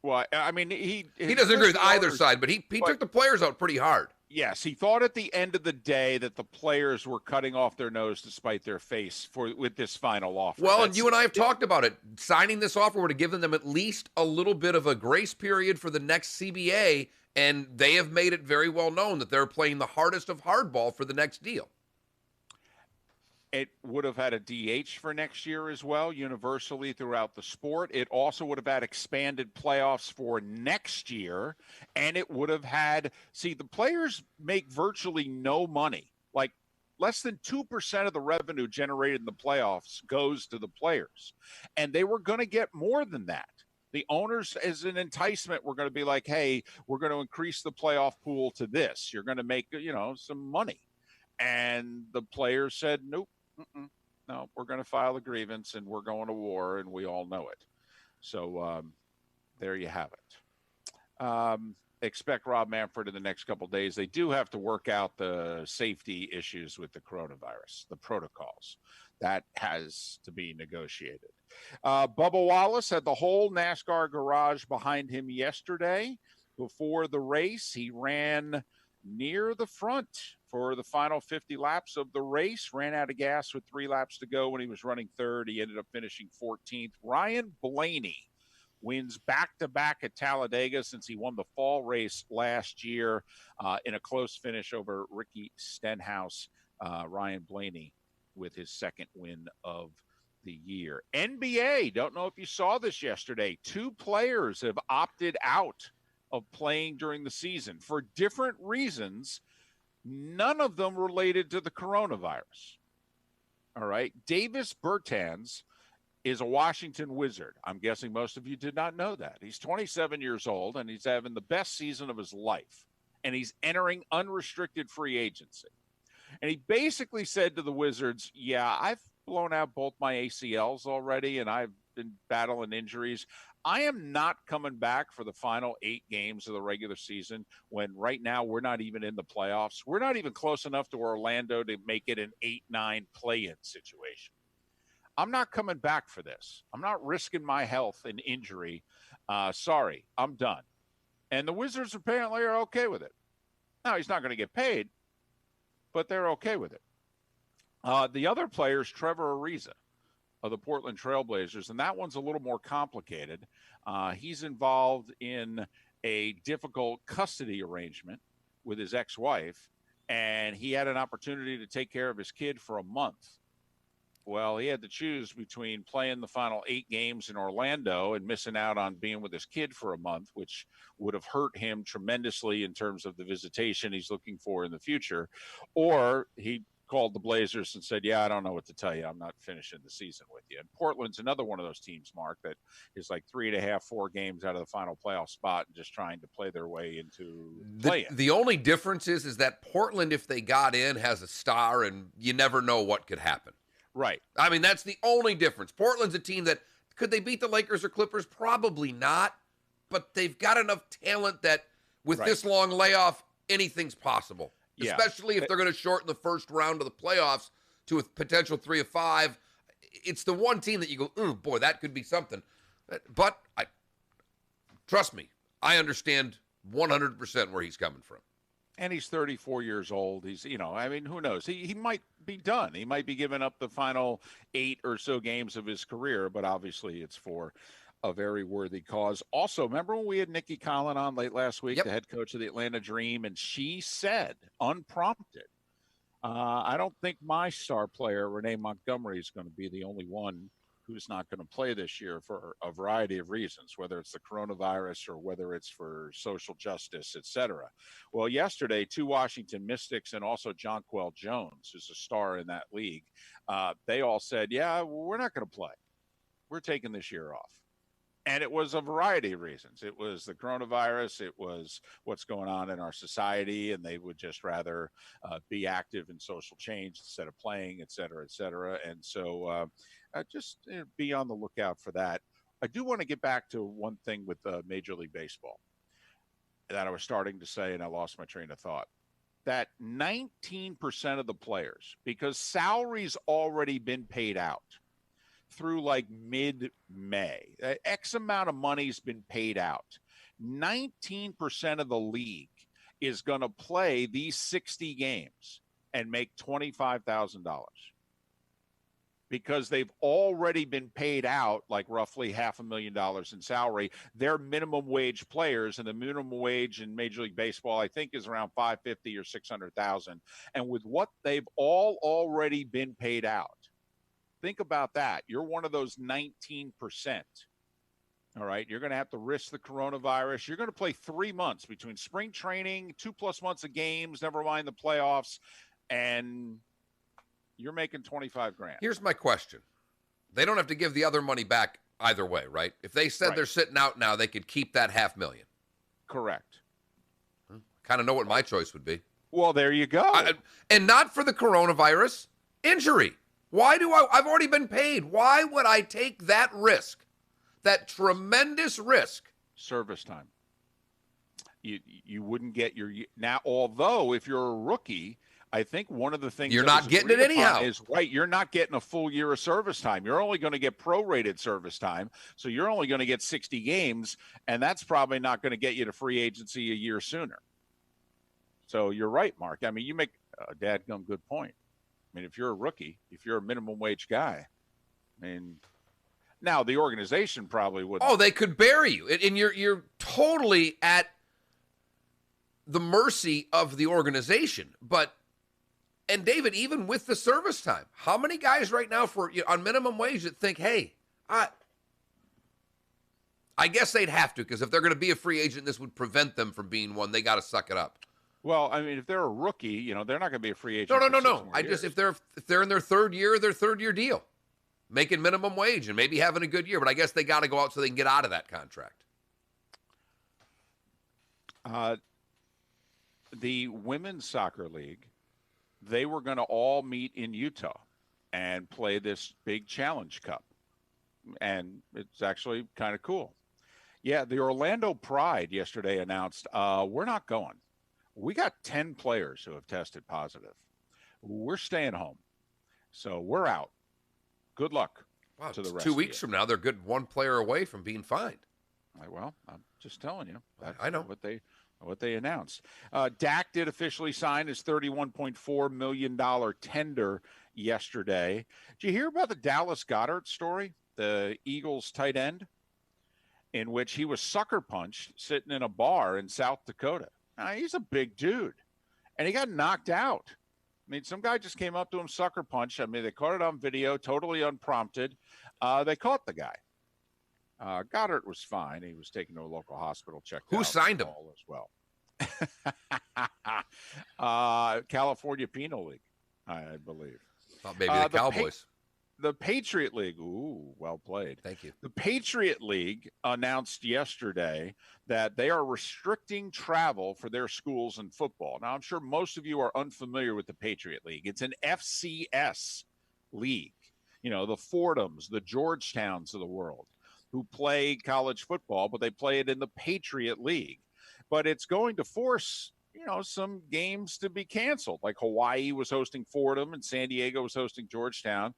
Well, I mean, he doesn't agree with either owners, side, but he took the players out pretty hard. Yes, he thought at the end of the day that the players were cutting off their nose to spite their face with this final offer. Well, and you and I have talked about it. Signing this offer would have given them at least a little bit of a grace period for the next CBA, and they have made it very well known that they're playing the hardest of hardball for the next deal. It would have had a DH for next year as well, universally throughout the sport. It also would have had expanded playoffs for next year, and it would have had, the players make virtually no money. Like less than 2% of the revenue generated in the playoffs goes to the players, and they were going to get more than that. The owners, as an enticement, were going to be like, hey, we're going to increase the playoff pool to this. You're going to make, some money. And the players said, nope, no, we're going to file a grievance and we're going to war, and we all know it. So there you have it. Expect Rob Manfred in the next couple of days. They do have to work out the safety issues with the coronavirus, the protocols. That has to be negotiated. Bubba Wallace had the whole NASCAR garage behind him yesterday. Before the race, he ran near the front for the final 50 laps of the race, ran out of gas with 3 laps to go when he was running third. He ended up finishing 14th. Ryan Blaney wins back-to-back at Talladega since he won the fall race last year in a close finish over Ricky Stenhouse. Ryan Blaney with his second win of the year. NBA, don't know if you saw this yesterday. 2 players have opted out of playing during the season for different reasons, none of them related to the coronavirus. All right. Davis Bertans is a Washington Wizard. I'm guessing most of you did not know that. He's 27 years old, and he's having the best season of his life, and he's entering unrestricted free agency. And he basically said to the Wizards, yeah, I've blown out both my ACLs already, and I've been battling injuries. I am not coming back for the final 8 games of the regular season when right now we're not even in the playoffs. We're not even close enough to Orlando to make it an 8-9 play-in situation. I'm not coming back for this. I'm not risking my health and injury. Sorry, I'm done. And the Wizards apparently are okay with it. Now, he's not going to get paid, but they're okay with it. The other player is Trevor Ariza of the Portland Trailblazers, and that one's a little more complicated. He's involved in a difficult custody arrangement with his ex-wife, and he had an opportunity to take care of his kid for a month. Well, he had to choose between playing the final 8 games in Orlando and missing out on being with his kid for a month, which would have hurt him tremendously in terms of the visitation he's looking for in the future, or he called the Blazers and said, yeah, I don't know what to tell you. I'm not finishing the season with you. And Portland's another one of those teams, Mark, that is like 3.5, 4 games out of the final playoff spot and just trying to play their way into play-in. The only difference is that Portland, if they got in, has a star, and you never know what could happen. Right. I mean, that's the only difference. Portland's a team that, could they beat the Lakers or Clippers? Probably not, but they've got enough talent that with this long layoff, anything's possible. Yeah. Especially if they're going to shorten the first round of the playoffs to a potential 3 of 5. It's the one team that you go, oh, boy, that could be something. But trust me, I understand 100% where he's coming from. And he's 34 years old. He's, who knows? He might be done. He might be giving up the final 8 or so games of his career, but obviously it's for a very worthy cause. Also, remember when we had Nikki Collin on late last week, the head coach of the Atlanta Dream, and she said, unprompted, I don't think my star player, Renee Montgomery, is going to be the only one who's not going to play this year for a variety of reasons, whether it's the coronavirus or whether it's for social justice, et cetera. Well, yesterday, 2 Washington Mystics and also Jonquel Jones, who's a star in that league, they all said, yeah, we're not going to play. We're taking this year off. And it was a variety of reasons. It was the coronavirus. It was what's going on in our society, and they would just rather be active in social change instead of playing, et cetera, et cetera. And so just be on the lookout for that. I do want to get back to one thing with Major League Baseball that I was starting to say, and I lost my train of thought. That 19% of the players, because salary's already been paid out through like mid-May. X amount of money's been paid out. 19% of the league is going to play these 60 games and make $25,000 because they've already been paid out like roughly $500,000 in salary. They're minimum wage players, and the minimum wage in Major League Baseball, I think, is around $550,000 or $600,000. And with what they've all already been paid out, think about that. You're one of those 19%. All right. You're going to have to risk the coronavirus. You're going to play 3 months between spring training, 2+ months of games, never mind the playoffs, and you're making $25,000. Here's my question. They don't have to give the other money back either way, right? If they said Right. they're sitting out now, they could keep that $500,000. Correct. Kind of know what my choice would be. Well, there you go. And not for the coronavirus, injury. Why do I've already been paid. Why would I take that risk? That tremendous risk. Service time. You wouldn't get your now. Although if you're a rookie, I think one of the things You're that not was getting it agreed upon anyhow. is right. You're not getting a full year of service time. You're only going to get prorated service time, so you're only going to get 60 games, and that's probably not going to get you to free agency a year sooner. So you're right, Mark. I mean, you make a dadgum good point. I mean, if you're a rookie, if you're a minimum wage guy, I mean, now the organization probably would. Oh, they could bury you, and you're totally at the mercy of the organization. And David, even with the service time, how many guys right now on minimum wage that think, hey, I guess they'd have to, because if they're going to be a free agent, this would prevent them from being one. They got to suck it up. Well, I mean, if they're a rookie, they're not going to be a free agent. No. for 6 more I years. just if they're in their third year deal, making minimum wage and maybe having a good year, but I guess they got to go out so they can get out of that contract. The women's soccer league, they were going to all meet in Utah and play this big challenge cup. And it's actually kind of cool. Yeah, the Orlando Pride yesterday announced, we're not going. We got 10 players who have tested positive. We're staying home. So we're out. Good luck to the rest 2 of weeks you. from now, they're good one player away from being fined. Well, I'm just telling you. That's I know what they announced. Dak did officially sign his $31.4 million tender yesterday. Did you hear about the Dallas Goedert story, the Eagles tight end, in which he was sucker punched sitting in a bar in South Dakota? Now, he's a big dude, and he got knocked out. I mean, some guy just came up to him, sucker punched. I mean, they caught it on video, totally unprompted. They caught the guy. Goddard was fine. He was taken to a local hospital, checked out. Who signed him? All as well. California Penal League, I believe. Thought maybe the Cowboys. The Patriot League. Ooh, well played. Thank you. The Patriot League announced yesterday that they are restricting travel for their schools in football. Now, I'm sure most of you are unfamiliar with the Patriot League. It's an FCS league. The Fordhams, the Georgetowns of the world, who play college football, but they play it in the Patriot League. But it's going to force, some games to be canceled. Like Hawaii was hosting Fordham and San Diego was hosting Georgetown.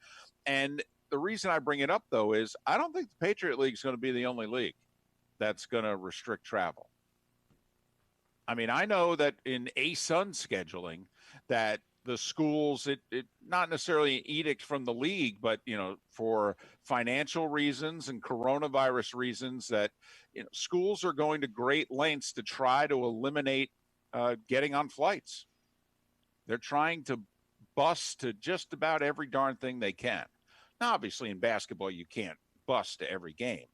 And the reason I bring it up, though, is I don't think the Patriot League is going to be the only league that's going to restrict travel. I mean, I know that in ASUN scheduling that the schools, it not necessarily an edict from the league, but, for financial reasons and coronavirus reasons that, schools are going to great lengths to try to eliminate getting on flights. They're trying to bus to just about every darn thing they can. Now, obviously, in basketball, you can't bus to every game.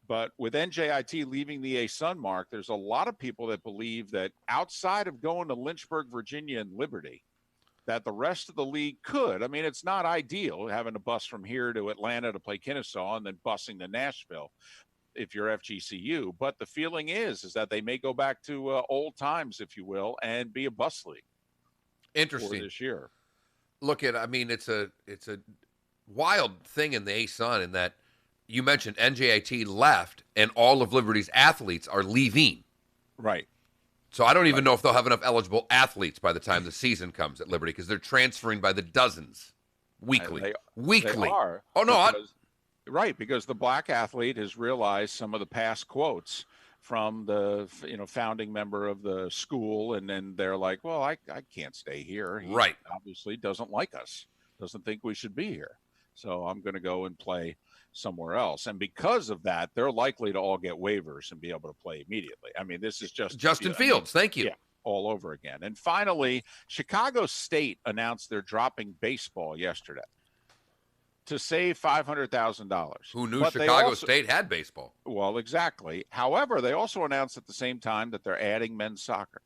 But with NJIT leaving the ASUN mark, there's a lot of people that believe that outside of going to Lynchburg, Virginia, and Liberty, that the rest of the league could. I mean, it's not ideal having to bus from here to Atlanta to play Kennesaw and then busing to Nashville if you're FGCU. But the feeling is that they may go back to old times, if you will, and be a bus league. Interesting. For this year. It's a wild thing in the ASUN in that you mentioned NJIT left and all of Liberty's athletes are leaving. Right. So I don't even know if they'll have enough eligible athletes by the time the season comes at Liberty because they're transferring by the dozens weekly. They are. Oh, no. Because the black athlete has realized some of the past quotes from the founding member of the school, and then they're like, well, I can't stay here. He obviously doesn't like us, doesn't think we should be here. So I'm going to go and play somewhere else. And because of that, they're likely to all get waivers and be able to play immediately. I mean, this is just Justin Fields. Thank you. Yeah, all over again. And finally, Chicago State announced they're dropping baseball yesterday to save $500,000. Who knew Chicago State had baseball? Well, exactly. However, they also announced at the same time that they're adding men's soccer.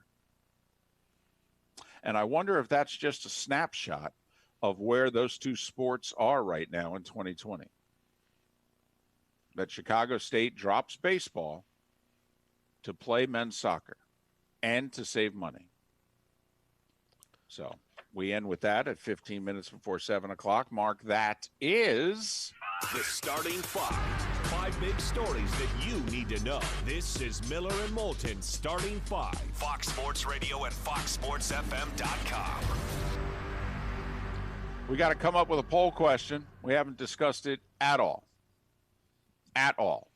And I wonder if that's just a snapshot of where those two sports are right now in 2020. that Chicago State drops baseball to play men's soccer and to save money. So we end with that at 15 minutes before 7 o'clock. Mark, that is the starting five. 5 big stories that you need to know. This is Miller and Moulton starting five. Fox Sports Radio and FoxSportsFM.com. we got to come up with a poll question. We haven't discussed it at all. At all.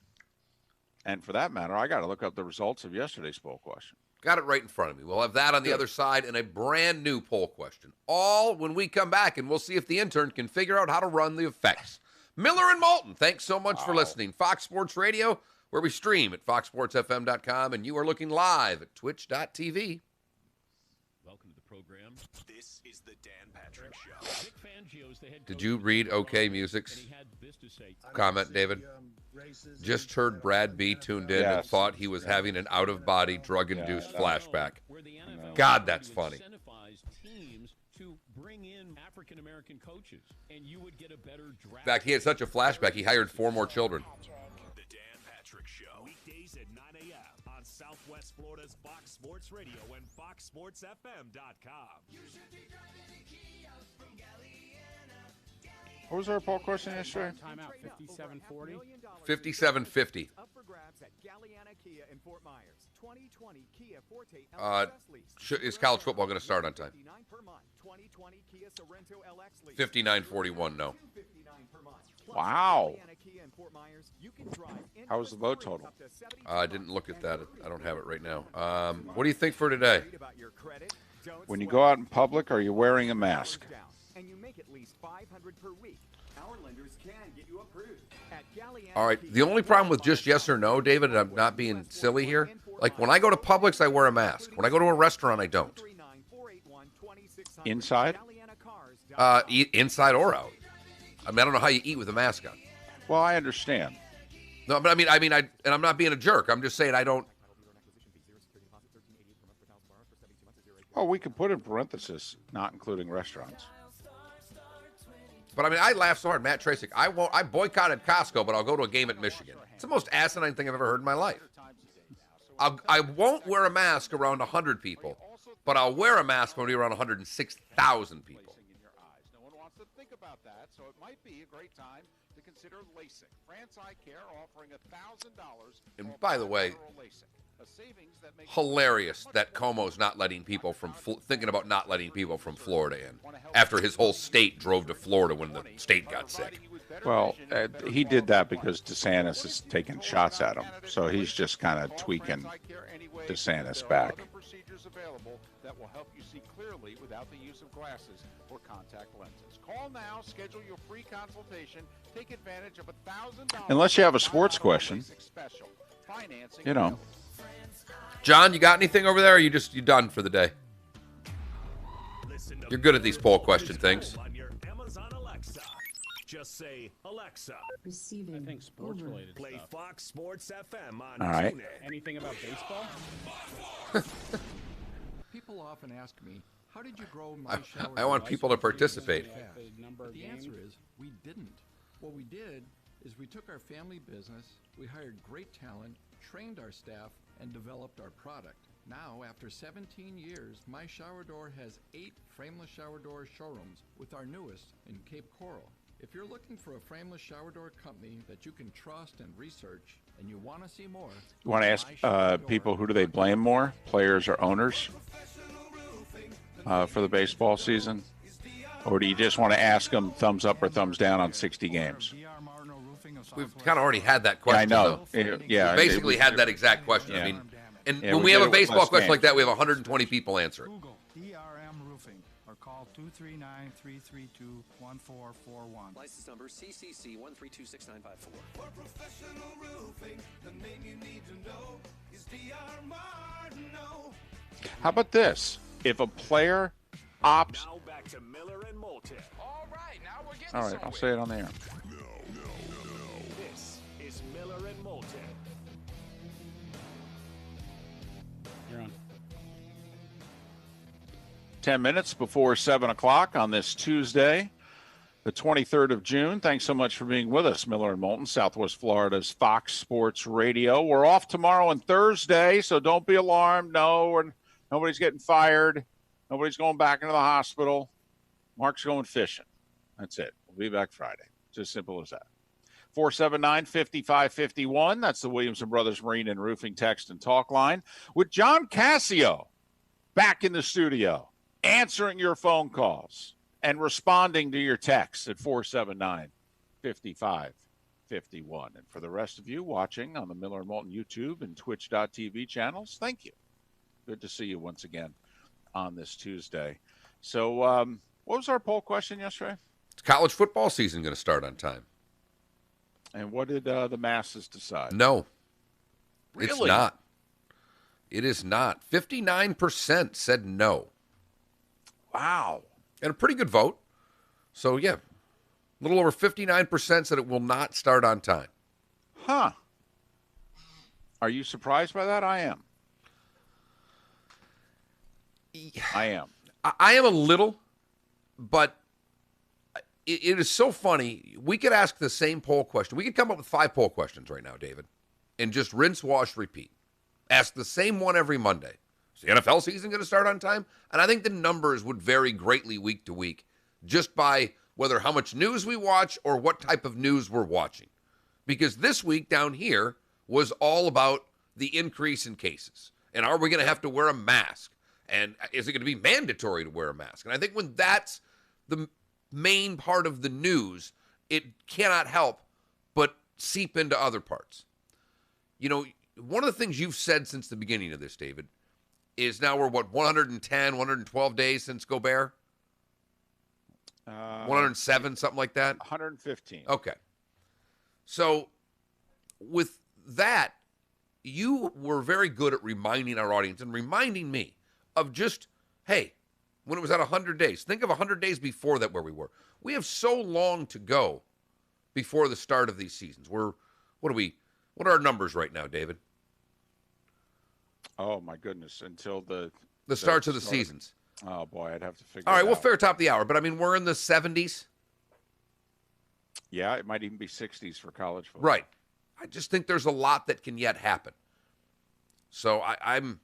And for that matter, I got to look up the results of yesterday's poll question. Got it right in front of me. We'll have that on the other side and a brand new poll question. All when we come back, and we'll see if the intern can figure out how to run the effects. Miller and Moulton, thanks so much for listening. Fox Sports Radio, where we stream at FoxSportsFM.com, and you are looking live at Twitch.tv. Welcome to the program. This is the Dan Patrick Show. Vic Fangio's the head Did coach you of read the OK and Music's he had this to say. comment, David? Just heard Brad B. tuned in and thought he was having an out-of-body, drug-induced flashback. God, that's funny. Teams to bring in African-American coaches, and you would get a better draft. In fact, he had such a flashback, he hired 4 more children. The Dan Patrick Show. Weekdays at 9 a.m. on Southwest Florida's Fox Sports Radio and FoxSportsFM.com. What was our poll question yesterday? Timeout, 57-40. 57-50. Up for grabs at Galliana Kia in Fort Myers. 2020 Kia Forte Is college football going to start on time? 2020 Kia Sorrento LX lease. 59-41, no. Wow. How was the vote total? I didn't look at that. I don't have it right now. What do you think for today? When you go out in public, are you wearing a mask? And you make at least $500 per week. Our lenders can get you approved. At Galliana All right. The only problem with just yes or no, David, and I'm not being silly here, like when I go to Publix, I wear a mask. When I go to a restaurant, I don't. Inside? Inside or out. I mean, I don't know how you eat with a mask on. Well, I understand. No, but and I'm not being a jerk. I'm just saying I don't. Oh, we could put in parenthesis, not including restaurants. But I mean, I laugh so hard. Matt Tracek, I boycotted Costco, but I'll go to a game at Michigan. It's the most asinine thing I've ever heard in my life. I won't wear a mask around 100 people, but I'll wear a mask when we're around 106,000 people. No one wants to think about that, so it might be a great time to consider LASIK. France Eye Care offering $1,000. And by the way, hilarious that Como's not letting people from thinking about not letting people from Florida in after his whole state drove to Florida when the state got sick. Well, he did that because DeSantis is taking shots at him, so he's just kind of tweaking DeSantis back. That will help you see clearly without the use of glasses or contact lenses. Call now, schedule your free consultation, take advantage of $1,000. Unless you have a sports question, you know. John, you got anything over there, or you done for the day? You're good at these poll question things. On your Amazon Alexa. Just say, Alexa. I think sports-related Play stuff. Fox Sports FM on All right. TuneIn. Anything about baseball? People often ask me, how did you grow my shower? I want people to participate. But the answer is, we didn't. What we did is we took our family business, we hired great talent, trained our staff, and developed our product. Now, after 17 years, My Shower Door has 8 frameless shower door showrooms, with our newest in Cape Coral. If you're looking for a frameless shower door company that you can trust and research, and you want to see more, You want to ask people who do they blame more, players or owners, for the baseball season? Or do you just want to ask them thumbs up or thumbs down on 60 games? We've kind of already had that question. Yeah, I know. Though. Yeah, we basically had that exact question. Yeah. I mean, and Yeah, when we have a baseball question like that, we have 120 people answer it. Google DRM Roofing or call 239-332-1441. License number CCC 1326954. For professional roofing, the name you need to know is DR Martineau. How about this? If a player opts... Now back to Miller and Moulton. All right, now we're getting All right, I'll say it on the air. This is Miller and Moulton. You're on. 10 minutes before 7 o'clock on this Tuesday. the 23rd of June. Thanks so much for being with us, Miller and Moulton, Southwest Florida's Fox Sports Radio. We're off tomorrow and Thursday, so don't be alarmed. No, nobody's getting fired. Nobody's going back into the hospital. Mark's going fishing. That's it. We'll be back Friday. It's as simple as that. 479-5551. That's the Williamson Brothers Marine and Roofing text and talk line. With John Cassio back in the studio, answering your phone calls and responding to your texts at 479-5551. And for the rest of you watching on the Miller and Moulton YouTube and Twitch.tv channels, thank you. Good to see you once again on this Tuesday. So what was our poll question yesterday? Is college football season going to start on time? And what did the masses decide? No. Really? It's not. It is not. 59% said no. Wow. And a pretty good vote. So, yeah, a little over 59% said it will not start on time. Huh. Are you surprised by that? I am. I am. I am a little, but it is so funny. We could ask the same poll question. We could come up with 5 poll questions right now, David, and just rinse, wash, repeat. Ask the same one every Monday. Is the NFL season going to start on time? And I think the numbers would vary greatly week to week just by whether how much news we watch or what type of news we're watching. Because this week down here was all about the increase in cases. And are we going to have to wear a mask? And is it going to be mandatory to wear a mask? And I think when that's the main part of the news, it cannot help but seep into other parts. You know, one of the things you've said since the beginning of this, David, is now we're, 110, 112 days since Gobert? 107, something like that? 115. Okay. So with that, you were very good at reminding our audience and reminding me of just, hey, when it was at 100 days, think of 100 days before that where we were. We have so long to go before the start of these seasons. What are our numbers right now, David? Oh, my goodness, until the starts of the seasons. Oh, boy, I'd have to figure All right, it we'll out. fair top the hour, but I mean, we're in the 70s. Yeah, it might even be 60s for college football. Right. I just think there's a lot that can yet happen. So I'm...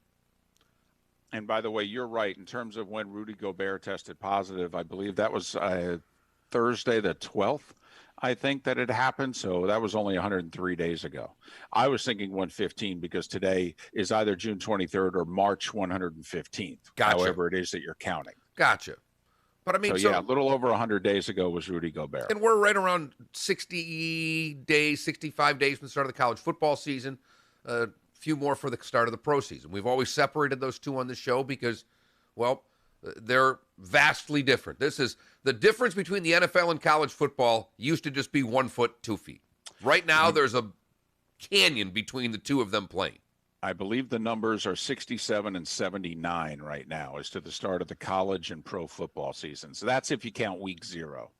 And by the way, you're right. In terms of when Rudy Gobert tested positive, I believe that was Thursday the 12th, I think that it happened. So that was only 103 days ago. I was thinking 115 because today is either June 23rd or March 115th. Gotcha. However it is that you're counting. Gotcha. But I mean, yeah, a little over 100 days ago was Rudy Gobert. And we're right around 60 days, 65 days from the start of the college football season. Few more for the start of the pro season. We've always separated those two on the show because, well, they're vastly different. This is the difference between the NFL and college football used to just be 1 foot, 2 feet. Right now, there's a canyon between the two of them playing. I believe the numbers are 67 and 79 right now as to the start of the college and pro football season. So that's if you count week 0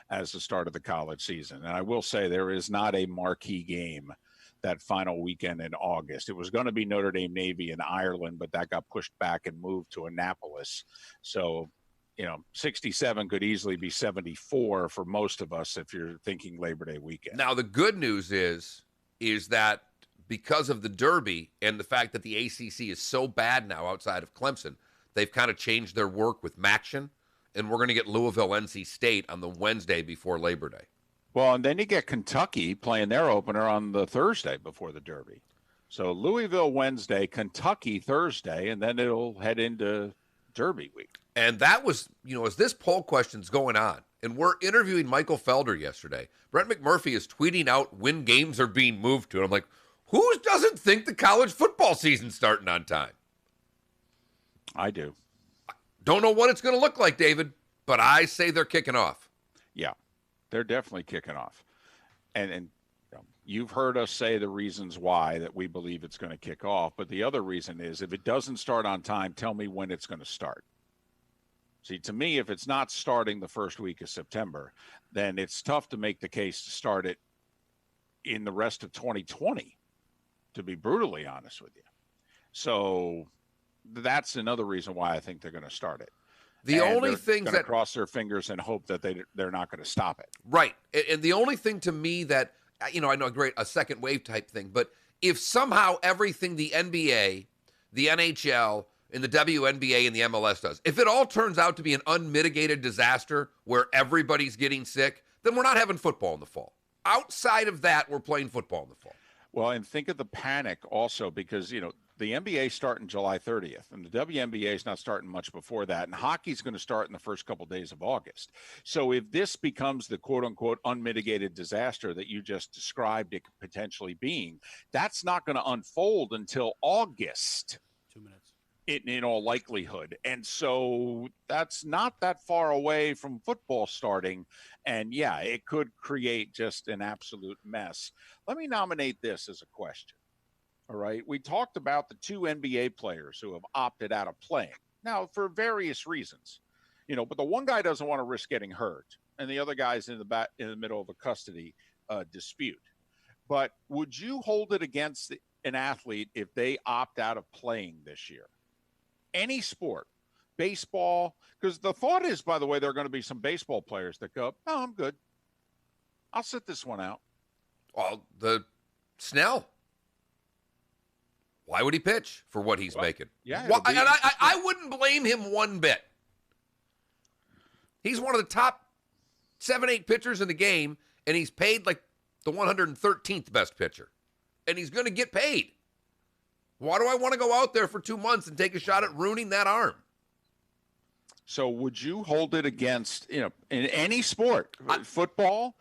as the start of the college season. And I will say there is not a marquee game that final weekend in August. It was going to be Notre Dame Navy in Ireland, but that got pushed back and moved to Annapolis. So, 67 could easily be 74 for most of us if you're thinking Labor Day weekend. Now, the good news is that because of the Derby and the fact that the ACC is so bad now outside of Clemson, they've kind of changed their work with Maction, and we're going to get Louisville, NC State on the Wednesday before Labor Day. Well, and then you get Kentucky playing their opener on the Thursday before the Derby. So Louisville Wednesday, Kentucky Thursday, and then it'll head into Derby week. And that was, as this poll question's going on, and we're interviewing Michael Felder yesterday, Brent McMurphy is tweeting out when games are being moved to. And I'm like, who doesn't think the college football season's starting on time? I do. Don't know what it's going to look like, David, but I say they're kicking off. Yeah. They're definitely kicking off. And you've heard us say the reasons why that we believe it's going to kick off. But the other reason is if it doesn't start on time, tell me when it's going to start. See, to me, if it's not starting the first week of September, then it's tough to make the case to start it in the rest of 2020, to be brutally honest with you. So that's another reason why I think they're going to start it. The only things that cross their fingers and hope that they're not going to stop it. Right. And the only thing to me that, I know a second wave type thing, but if somehow everything the NBA, the NHL, and the WNBA and the MLS does, if it all turns out to be an unmitigated disaster where everybody's getting sick, then we're not having football in the fall. Outside of that, we're playing football in the fall. Well, and think of the panic also because, the NBA starting July 30th, and the WNBA is not starting much before that, and hockey's going to start in the first couple of days of August. So if this becomes the quote-unquote unmitigated disaster that you just described it potentially being, that's not going to unfold until August. 2 minutes. In all likelihood. And so that's not that far away from football starting. And yeah, it could create just an absolute mess. Let me nominate this as a question. All right. We talked about the 2 NBA players who have opted out of playing now for various reasons, but the one guy doesn't want to risk getting hurt and the other guy's in the middle of a custody dispute. But would you hold it against an athlete if they opt out of playing this year? Any sport, baseball, because the thought is, by the way, there are going to be some baseball players that go, no, I'm good. I'll sit this one out. Well, the Snell. Why would he pitch for what he's making? Yeah. Well, and I wouldn't blame him one bit. He's one of the top 7-8 pitchers in the game, and he's paid like the 113th best pitcher. And he's going to get paid. Why do I want to go out there for 2 months and take a shot at ruining that arm? So would you hold it against, in any sport, football,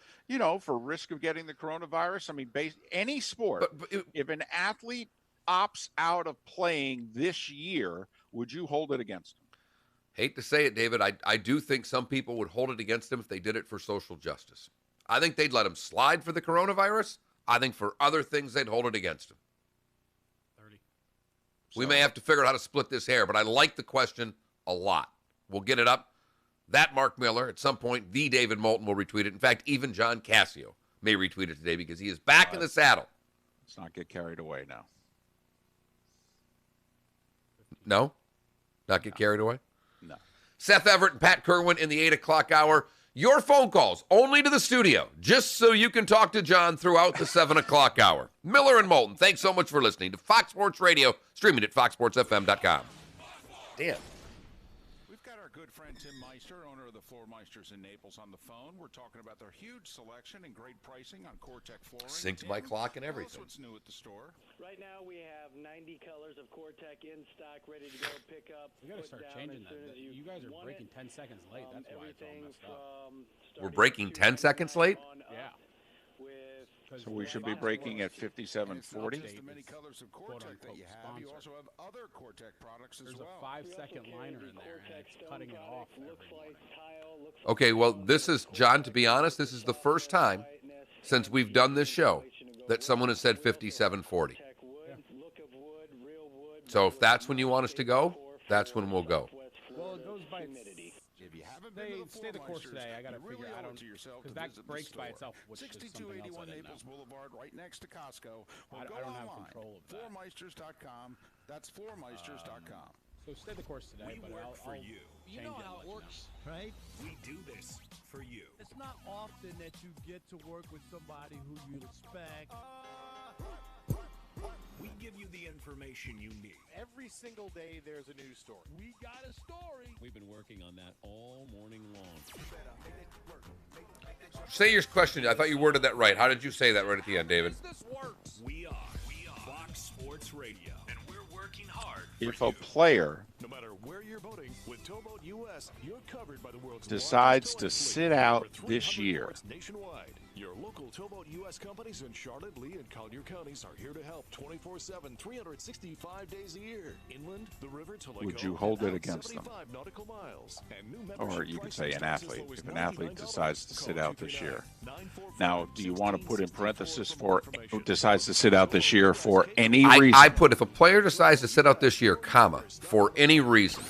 for risk of getting the coronavirus? I mean, any sport, if an athlete opts out of playing this year, would you hold it against him? Hate to say it, David. I do think some people would hold it against him if they did it for social justice. I think they'd let him slide for the coronavirus. I think for other things, they'd hold it against him. We may have to figure out how to split this hair, but I like the question a lot. We'll get it up. That Mark Miller, at some point, the David Moulton will retweet it. In fact, even John Cassio may retweet it today because he is back in the saddle. Let's not get carried away now. No? Not get carried away? No. Seth Everett and Pat Kerwin in the 8 o'clock hour. Your phone calls only to the studio, just so you can talk to John throughout the 7 o'clock hour. Miller and Moulton, thanks so much for listening to Fox Sports Radio, streaming at foxsportsfm.com. Dan. We've got our good friend Tim Meister, owner of the Floor Meisters in Naples, on the phone. We're talking about their huge selection and great pricing on Core-Tech flooring. Synced my clock and everything. Tell us what's new at the store. Right now we have 90 colors of Core-Tech in stock, ready to go pick up. We got to start changing that. You guys are breaking 10 seconds late. That's why it's all messed up. We're breaking 10 seconds late? Yeah. So we should be breaking at 57:40. Just the many colors of Core-Tech that you have. You also have other Core-Tech products as well. There's a 5-second liner in there, and it's cutting it off. Okay, well, this is, John, to be honest, this is the first time since we've done this show that someone has said 57:40. So if that's when you want us to go, that's when we'll go. Well, it goes by stay the course today. I got to figure out because that breaks by itself. 6281 Naples Boulevard, right next to Costco. I don't have control of that. Floormeisters.com. That's floormeisters.com. So stay the course today, but I'll for you. You know how it works, right? We do this for you. It's not often that you get to work with somebody who you respect. We give you the information you need. Every single day there's a news story. We got a story. We've been working on that all morning long. Say your question. I thought you worded that right. How did you say that right at the end, David? This works. We are Fox Sports Radio, and we're working hard. If a player No matter where you're boating, with Towboat US, you're covered by the world's decides largest to towing sit fleet, out over this 300 year, ports nationwide. Your local Towboat US companies in Charlotte, Lee, and Collier counties are here to help 24/7, 365 days a year. Inland, the river to Lake would you Hope, hold it and against them? 75 nautical miles. And new Or membership you could prices say an start as athlete. low as If an athlete $99, decides to sit call out this year. 239-945-1664 Now, do you want to put in parenthesis for information. decides to sit out this year for any reason? I put if a player decides to sit out this year, comma, for any reason,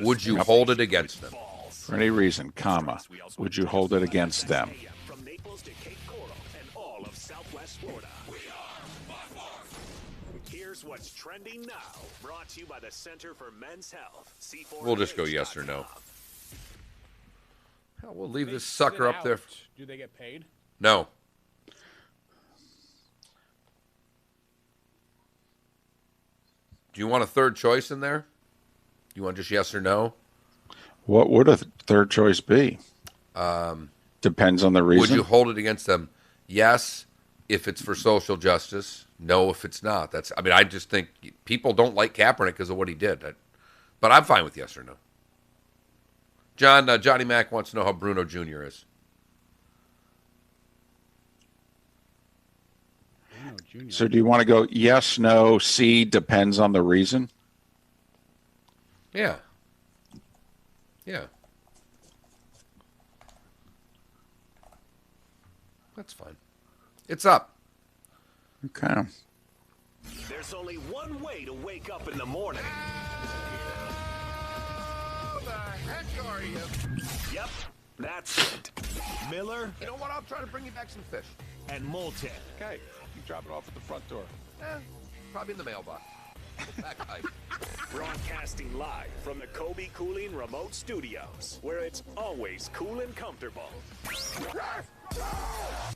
would you hold it against them? For any reason, comma, would you hold it against them? From Naples to Cape Coral and all of Southwest Florida. Here's what's trending now. Brought to you by the Center for Men's Health. We'll just go yes or no. Hell, we'll leave They this sucker sit up there. out. Do they get paid? No. Do you want a third choice in there? You want just yes or no? What would a third choice be? Depends on the reason. Would you hold it against them? Yes, if it's for social justice. No, if it's not. I just think people don't like Kaepernick because of what he did. But I'm fine with yes or no. Johnny Mac wants to know how Bruno Jr. is. Bruno Jr. So do you want to go yes, no, C, depends on the reason? Yeah. Yeah. That's fine. It's up. Okay. There's only one way to wake up in the morning. How the heck are you? Yep, that's it. Miller. You know what? I'll try to bring you back some fish. And Moulton. Okay, you drop it off at the front door. Probably in the mailbox. Back hike. Broadcasting live from the Kobe Cooling Remote Studios, where it's always cool and comfortable.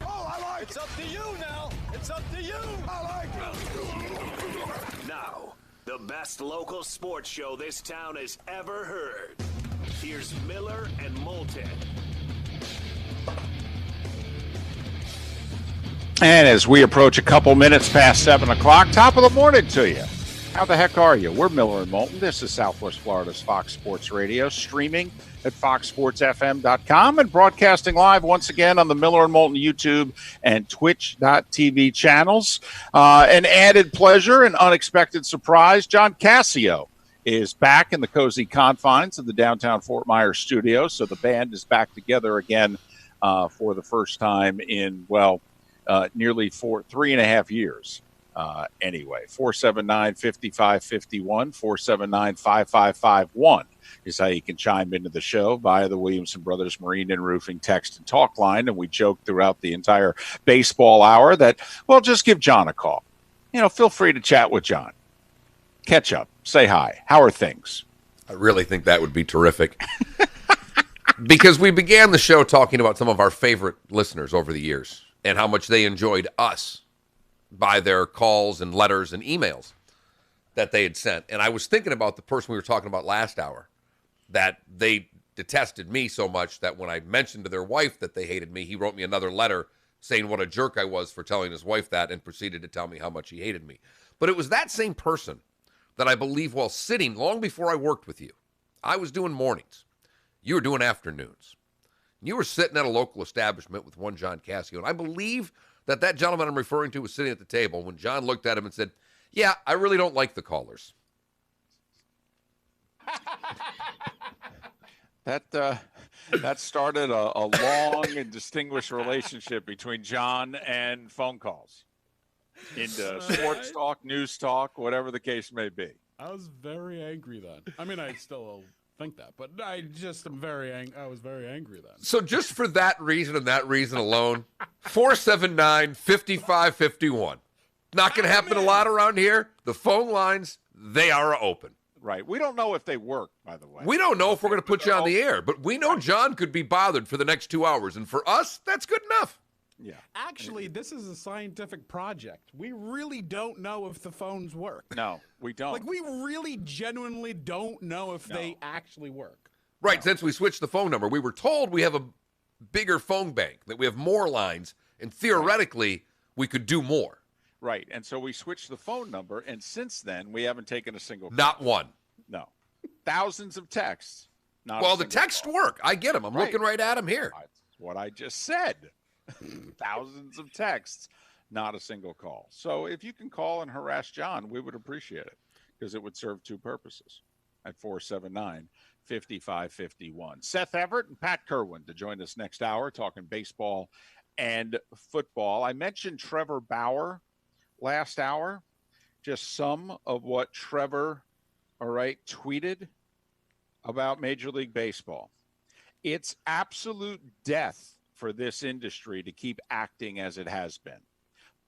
Oh, I like it. It's up to you now. It's up to you. I like it. Now, the best local sports show this town has ever heard. Here's Miller and Moulton. And as we approach a couple minutes past 7 o'clock, top of the morning to you. How the heck are you? We're Miller and Moulton. This is Southwest Florida's Fox Sports Radio, streaming at foxsportsfm.com and broadcasting live once again on the Miller and Moulton YouTube and Twitch.tv channels. An added pleasure and unexpected surprise, John Cassio is back in the cozy confines of the downtown Fort Myers studio. So the band is back together again for the first time in, nearly 3.5 years. Anyway, 479-5551, 479-5551 is how you can chime into the show via the Williamson Brothers Marine and Roofing text and talk line. And we joked throughout the entire baseball hour that, just give John a call. Feel free to chat with John. Catch up. Say hi. How are things? I really think that would be terrific. Because we began the show talking about some of our favorite listeners over the years and how much they enjoyed us by their calls and letters and emails that they had sent. And I was thinking about the person we were talking about last hour, that they detested me so much that when I mentioned to their wife that they hated me, he wrote me another letter saying what a jerk I was for telling his wife that and proceeded to tell me how much he hated me. But it was that same person that I believe while sitting long before I worked with you, I was doing mornings. You were doing afternoons. You were sitting at a local establishment with one John Cassio, and I believe that gentleman I'm referring to was sitting at the table when John looked at him and said, "Yeah, I really don't like the callers." That started a long and distinguished relationship between John and phone calls into sports talk, news talk, whatever the case may be. I was very angry then. I mean, I still think that, but I just am very angry. I was very angry then. So just for that reason and that reason alone, 479-5551. Not going to happen a lot around here. The phone lines, they are open. Right. We don't know if they work, by the way. We don't know if we're going to put you on the air, but we know John could be bothered for the next 2 hours. And for us, that's good enough. Yeah. Actually, this is a scientific project. We really don't know if the phones work. No, we don't. Like, we really genuinely don't know if they actually work. Right. Since we switched the phone number, we were told we have a bigger phone bank, that we have more lines, and theoretically, we could do more. Right. And so we switched the phone number, and since then, we haven't taken a single call. Not one. No. Thousands of texts. Well, the texts work. I get them. I'm looking right at them here. That's what I just said. Thousands of texts, not a single call. So if you can call and harass John, we would appreciate it because it would serve two purposes at 479-5551. Seth Everett and Pat Kerwin to join us next hour talking baseball and football. I mentioned Trevor Bauer last hour. Just some of what Trevor, tweeted about Major League Baseball. It's absolute death for this industry to keep acting as it has been.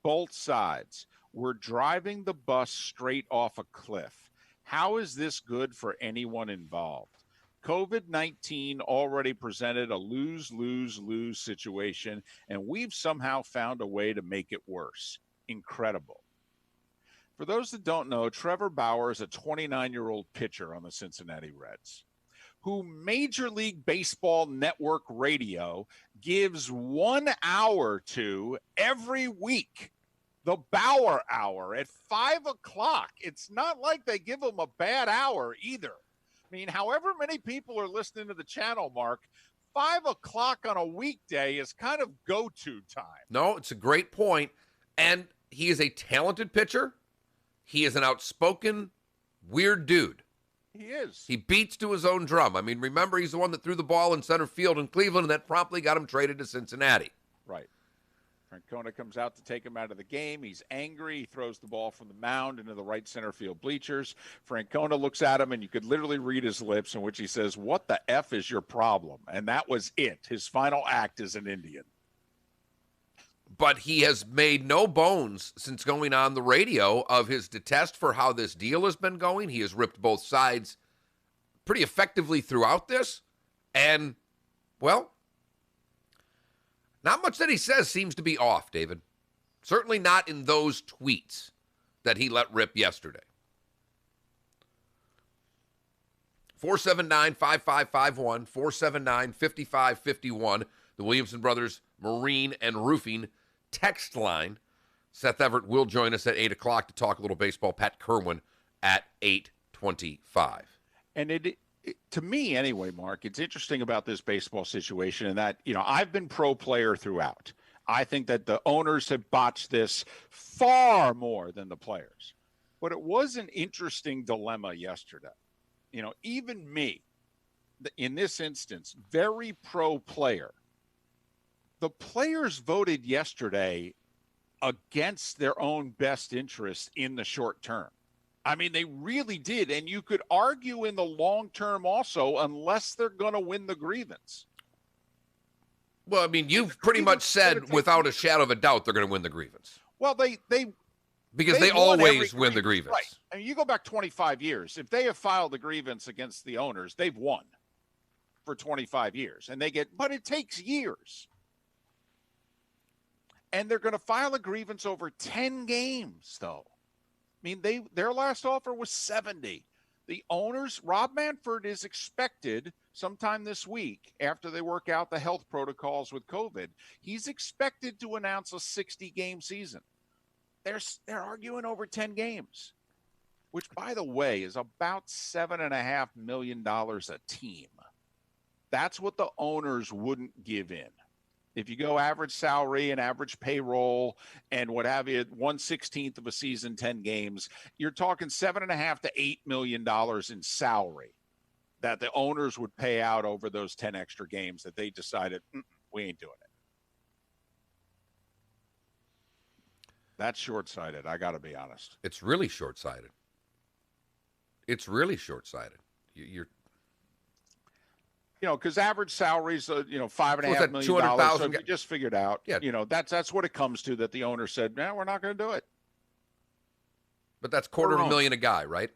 Both sides. We're driving the bus straight off a cliff. How is this good for anyone involved? COVID-19 already presented a lose-lose-lose situation, and we've somehow found a way to make it worse. Incredible. For those that don't know, Trevor Bauer is a 29-year-old pitcher on the Cincinnati Reds, who Major League Baseball Network Radio gives 1 hour to every week. The Bauer Hour at 5 o'clock. It's not like they give him a bad hour either. I mean, however many people are listening to the channel, Mark, 5 o'clock on a weekday is kind of go-to time. No, it's a great point. And he is a talented pitcher. He is an outspoken, weird dude. He is. He beats to his own drum. I mean, remember, he's the one that threw the ball in center field in Cleveland, and that promptly got him traded to Cincinnati. Right. Francona comes out to take him out of the game. He's angry. He throws the ball from the mound into the right center field bleachers. Francona looks at him, and you could literally read his lips in which he says, "What the F is your problem?" And that was it. His final act as an Indian. But he has made no bones since going on the radio of his detest for how this deal has been going. He has ripped both sides pretty effectively throughout this. And, well, not much that he says seems to be off, David. Certainly not in those tweets that he let rip yesterday. 479-5551, 479-5551, the Williamson Brothers Marine and Roofing text line. Seth Everett will join us at 8 o'clock to talk a little baseball. Pat Kerwin at 8:25. And to me anyway, Mark, it's interesting about this baseball situation and that, I've been pro player throughout. I think that the owners have botched this far more than the players. But it was an interesting dilemma yesterday. Even me, in this instance, very pro player. The players voted yesterday against their own best interest in the short term. I mean, they really did. And you could argue in the long term also, unless they're going to win the grievance. Well, I mean, you've pretty much said without a shadow of a doubt they're going to win the grievance. Well, because they always win the grievance. Right. I mean, you go back 25 years. If they have filed a grievance against the owners, they've won for 25 years. But it takes years. And they're going to file a grievance over 10 games, though. I mean, their last offer was 70. The owners, Rob Manfred is expected sometime this week after they work out the health protocols with COVID. He's expected to announce a 60-game season. They're arguing over 10 games, which, by the way, is about $7.5 million a team. That's what the owners wouldn't give in. If you go average salary and average payroll and what have you, 1/16 of a season, 10 games, you're talking $7.5 to $8 million in salary that the owners would pay out over those 10 extra games that they decided, we ain't doing it. That's short-sighted. I got to be honest. It's really short-sighted. You're because average salaries, $5.5 million. $200,000. So we just figured out, yeah. That's what it comes to. That the owner said, we're not going to do it. But that's $250,000 a guy, right?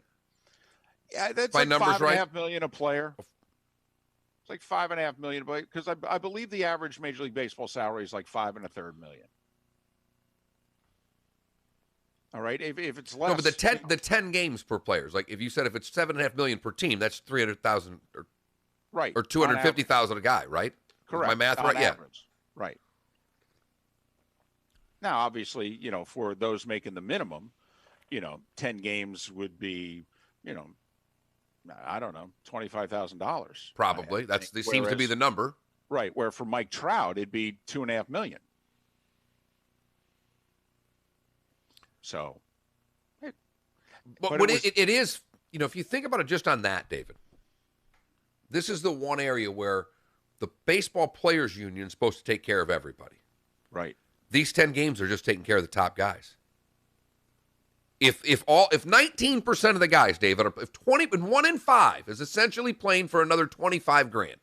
Yeah, that's my like numbers $5.5 million a player. It's like $5.5 million, because I believe the average Major League Baseball salary is like $5 1/3 million. All right, if it's less, no, but the 10 games per player is like if you said if it's $7.5 million per team, that's $300,000 right, or $250,000 a guy, right? Correct. Is my math right? Average. Yeah, right. Now, obviously, for those making the minimum, 10 games would be, I don't know, $25,000. Probably. Seems to be the number. Right. Where for Mike Trout, it'd be $2.5 million. So, but it is, if you think about it just on that, David, this is the one area where the baseball players union is supposed to take care of everybody. Right. These 10 games are just taking care of the top guys. If 19% of the guys, David, if 1 in 5 is essentially playing for another $25,000.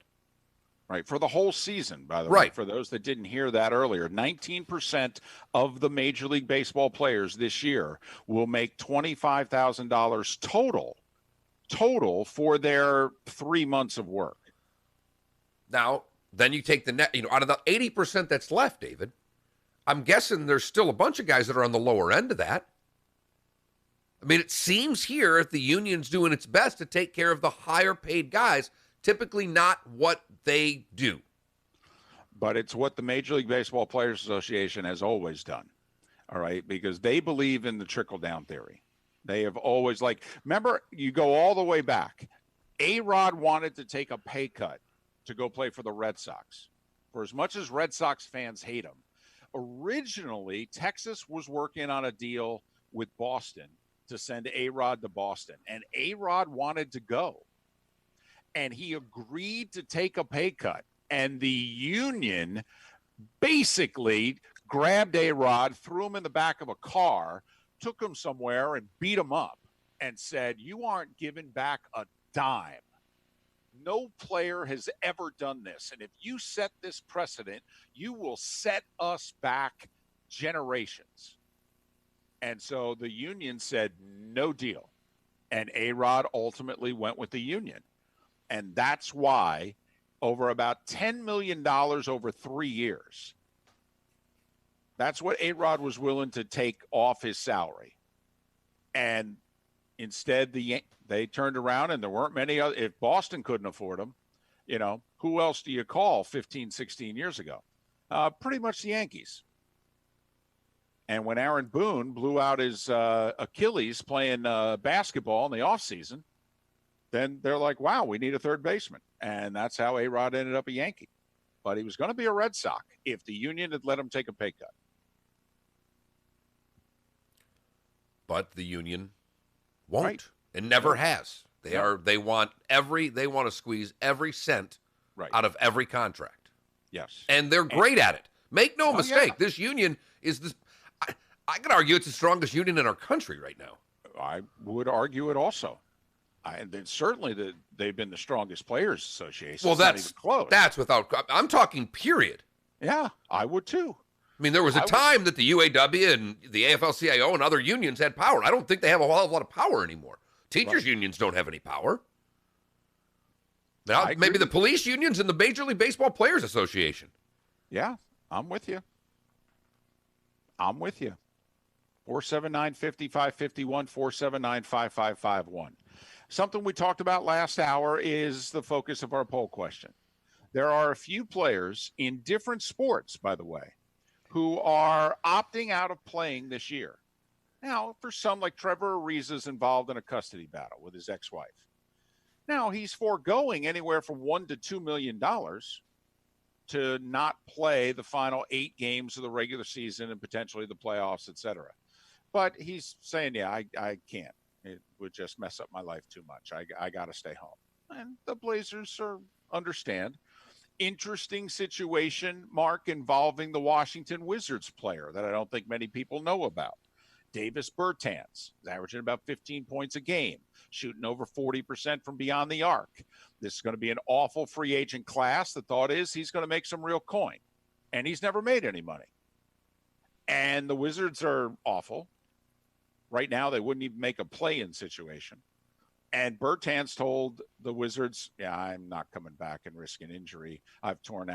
Right, for the whole season, by the way. For those that didn't hear that earlier, 19% of the Major League Baseball players this year will make $25,000 total. total for their 3 months of work. Now, then you take the net, out of the 80% that's left, David, I'm guessing there's still a bunch of guys that are on the lower end of that. I mean, it seems here the union's doing its best to take care of the higher paid guys, typically not what they do. But it's what the Major League Baseball Players Association has always done, all right, because they believe in the trickle-down theory. They have always, remember, you go all the way back. A-Rod wanted to take a pay cut to go play for the Red Sox. For as much as Red Sox fans hate him, originally Texas was working on a deal with Boston to send A-Rod to Boston, and A-Rod wanted to go. And he agreed to take a pay cut, and the union basically grabbed A-Rod, threw him in the back of a car, took him somewhere and beat him up and said, you aren't giving back a dime. No player has ever done this. And if you set this precedent, you will set us back generations. And so the union said, no deal. And A-Rod ultimately went with the union. And that's why over about $10 million over 3 years, that's what A-Rod was willing to take off his salary. And instead, they turned around, and there weren't many other. If Boston couldn't afford him, who else do you call 15, 16 years ago? Pretty much the Yankees. And when Aaron Boone blew out his Achilles playing basketball in the offseason, then they're like, wow, we need a third baseman. And that's how A-Rod ended up a Yankee. But he was going to be a Red Sox if the union had let him take a pay cut. But the union won't. Right. It never has. They want to squeeze every cent out of every contract. Yes. And they're great at it. Make no mistake. Yeah. This union is this. I could argue it's the strongest union in our country right now. I would argue it also. And then certainly they've been the strongest players association. Well, that's close. That's without. I'm talking period. Yeah, I would too. I mean, there was a time that the UAW and the AFL-CIO and other unions had power. I don't think they have a whole lot of power anymore. Teachers' unions don't have any power. Now, maybe the police unions and the Major League Baseball Players Association. Yeah, I'm with you. 479-5551, 479-5551. Something we talked about last hour is the focus of our poll question. There are a few players in different sports, by the way, who are opting out of playing this year. Now, for some, like Trevor Ariza is involved in a custody battle with his ex-wife. Now, he's foregoing anywhere from $1 to $2 million to not play the final 8 games of the regular season and potentially the playoffs, et cetera. But he's saying, yeah, I can't. It would just mess up my life too much. I got to stay home. And the Blazers understand. Interesting situation, Mark, involving the Washington Wizards player that I don't think many people know about. Davis Bertans is averaging about 15 points a game, shooting over 40% from beyond the arc. This is going to be an awful free agent class. The thought is he's going to make some real coin, and he's never made any money. And the Wizards are awful. Right now, they wouldn't even make a play-in situation. And Bertans told the Wizards, yeah, I'm not coming back and risking injury. I've torn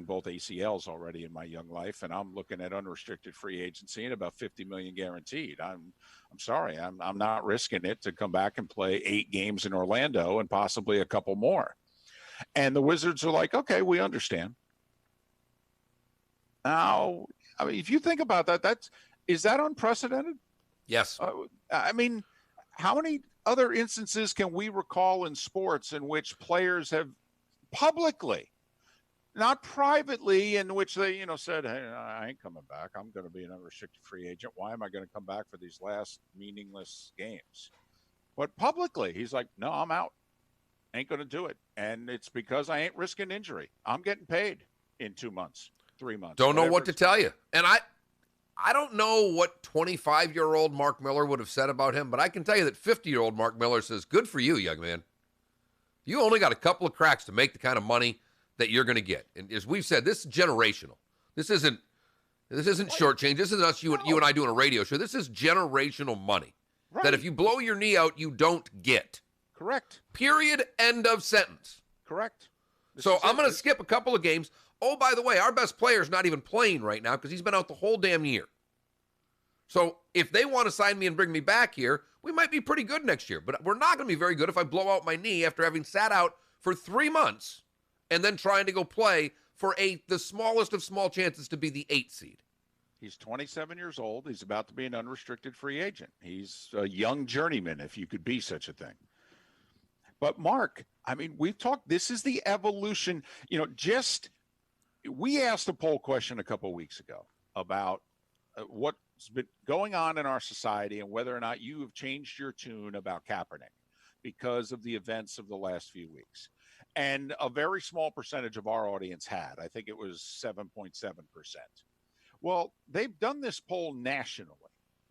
both ACLs already in my young life, and I'm looking at unrestricted free agency and about $50 million guaranteed. I'm sorry, I'm not risking it to come back and play 8 games in Orlando and possibly a couple more. And the Wizards are like, okay, we understand. Now, I mean, if you think about that, is that unprecedented? Yes. I mean, how many other instances can we recall in sports in which players have publicly, not privately, in which they, said, hey, I ain't coming back. I'm going to be an unrestricted free agent. Why am I going to come back for these last meaningless games? But publicly, he's like, no, I'm out. Ain't going to do it. And it's because I ain't risking injury. I'm getting paid in 2 months, 3 months. Don't know what to tell you. And I don't know what 25-year-old Mark Miller would have said about him, but I can tell you that 50-year-old Mark Miller says, good for you, young man. You only got a couple of cracks to make the kind of money that you're going to get. And as we've said, this is generational. This isn't short change. This isn't us, you and I doing a radio show. This is generational money. that if you blow your knee out, you don't get. Correct. Period. End of sentence. Correct. So I'm going to skip a couple of games. Oh, by the way, our best player's not even playing right now because he's been out the whole damn year. So if they want to sign me and bring me back here, we might be pretty good next year. But we're not going to be very good if I blow out my knee after having sat out for 3 months and then trying to go play for the smallest of small chances to be the 8th seed. He's 27 years old. He's about to be an unrestricted free agent. He's a young journeyman, if you could be such a thing. But, Mark, I mean, we've talked, this is the evolution. You know, we asked a poll question a couple of weeks ago about what's been going on in our society and whether or not you have changed your tune about Kaepernick because of the events of the last few weeks. And a very small percentage of our audience had. I think it was 7.7%. Well, they've done this poll nationally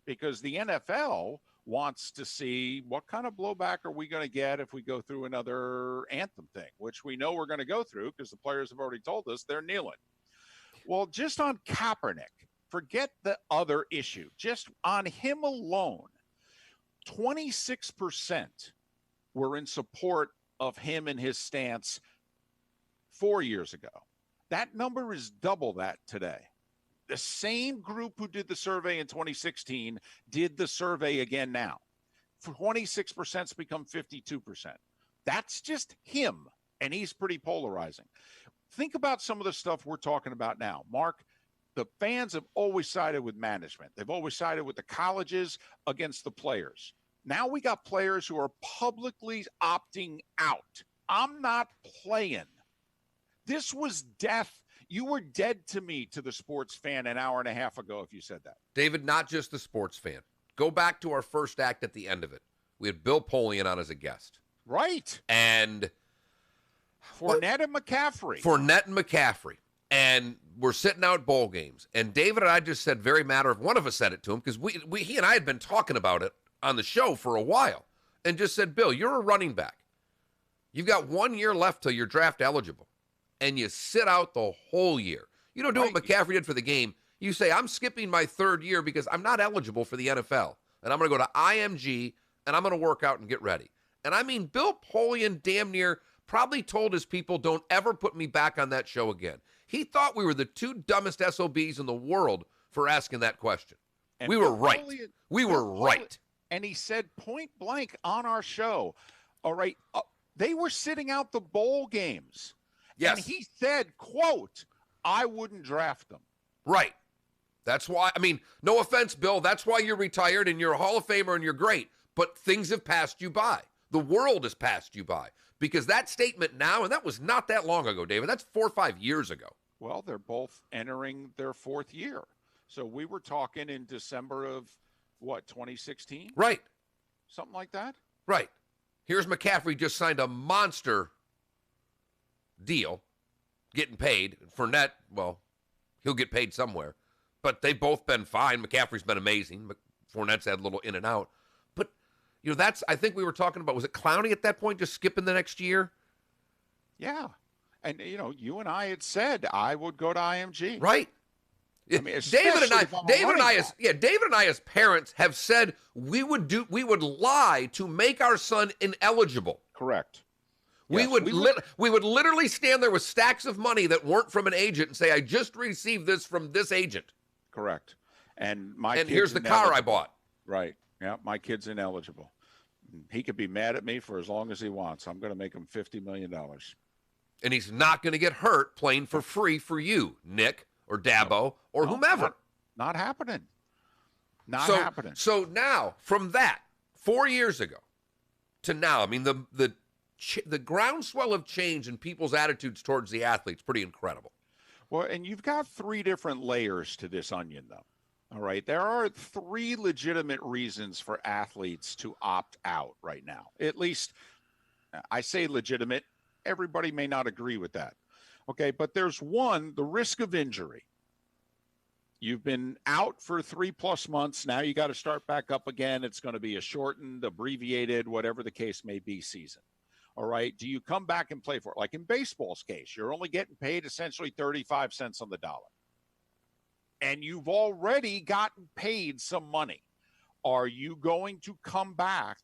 because the NFL wants to see what kind of blowback are we going to get if we go through another anthem thing, which we know we're going to go through because the players have already told us they're kneeling. Well, just on Kaepernick, forget the other issue. Just on him alone, 26% were in support of him and his stance 4 years ago. That number is double that today. The same group who did the survey in 2016 did the survey again now. 26%'s become 52%. That's just him, and he's pretty polarizing. Think about some of the stuff we're talking about now. Mark, the fans have always sided with management. They've always sided with the colleges against the players. Now we got players who are publicly opting out. I'm not playing. This was death. You were dead to me, to the sports fan, an hour and a half ago if you said that. David, not just the sports fan. Go back to our first act at the end of it. We had Bill Polian on as a guest. Right. And Fournette and McCaffrey. And we're sitting out bowl games. And David and I just said, very matter of, one of us said it to him because he and I had been talking about it on the show for a while. And just said, Bill, you're a running back. You've got 1 year left till you're draft eligible. And you sit out the whole year. You don't do what McCaffrey did for the game. You say, I'm skipping my 3rd year because I'm not eligible for the NFL. And I'm going to go to IMG, and I'm going to work out and get ready. And I mean, Bill Polian damn near probably told his people, don't ever put me back on that show again. He thought we were the 2 dumbest SOBs in the world for asking that question. And we were right. We were right. And he said point blank on our show, all right, they were sitting out the bowl games. Yes. And he said, quote, I wouldn't draft them. Right. That's why, I mean, no offense, Bill, that's why you're retired and you're a Hall of Famer and you're great. But things have passed you by. The world has passed you by. Because that statement now, and that was not that long ago, David, that's 4 or 5 years ago. Well, they're both entering their 4th year. So we were talking in December of, 2016? Right. Something like that? Right. Here's McCaffrey just signed a monster deal, getting paid. Fournette, well, he'll get paid somewhere. But they've both been fine. McCaffrey's been amazing. Fournette's had a little in and out. But, that's, I think we were talking about, was it Clowney at that point, just skipping the next year? Yeah. And, you and I had said I would go to IMG. Right. I mean, David and I as parents have said we would lie to make our son ineligible. Correct. We would literally stand there with stacks of money that weren't from an agent and say, I just received this from this agent. Correct. And here's the car I bought. Right. Yeah, my kid's ineligible. He could be mad at me for as long as he wants. I'm going to make him $50 million. And he's not going to get hurt playing for free for you, Nick, or Dabo, or whomever. Not happening. Not happening. So now, from that, 4 years ago to now, I mean, the groundswell of change in people's attitudes towards the athletes, pretty incredible. Well, and you've got 3 different layers to this onion, though. All right. There are 3 legitimate reasons for athletes to opt out right now. At least I say legitimate. Everybody may not agree with that. Okay. But there's one, the risk of injury. You've been out for 3+ months. Now you got to start back up again. It's going to be a shortened, abbreviated, whatever the case may be, season. All right. Do you come back and play for it? Like in baseball's case, you're only getting paid essentially 35 cents on the dollar. And you've already gotten paid some money. are you going to come back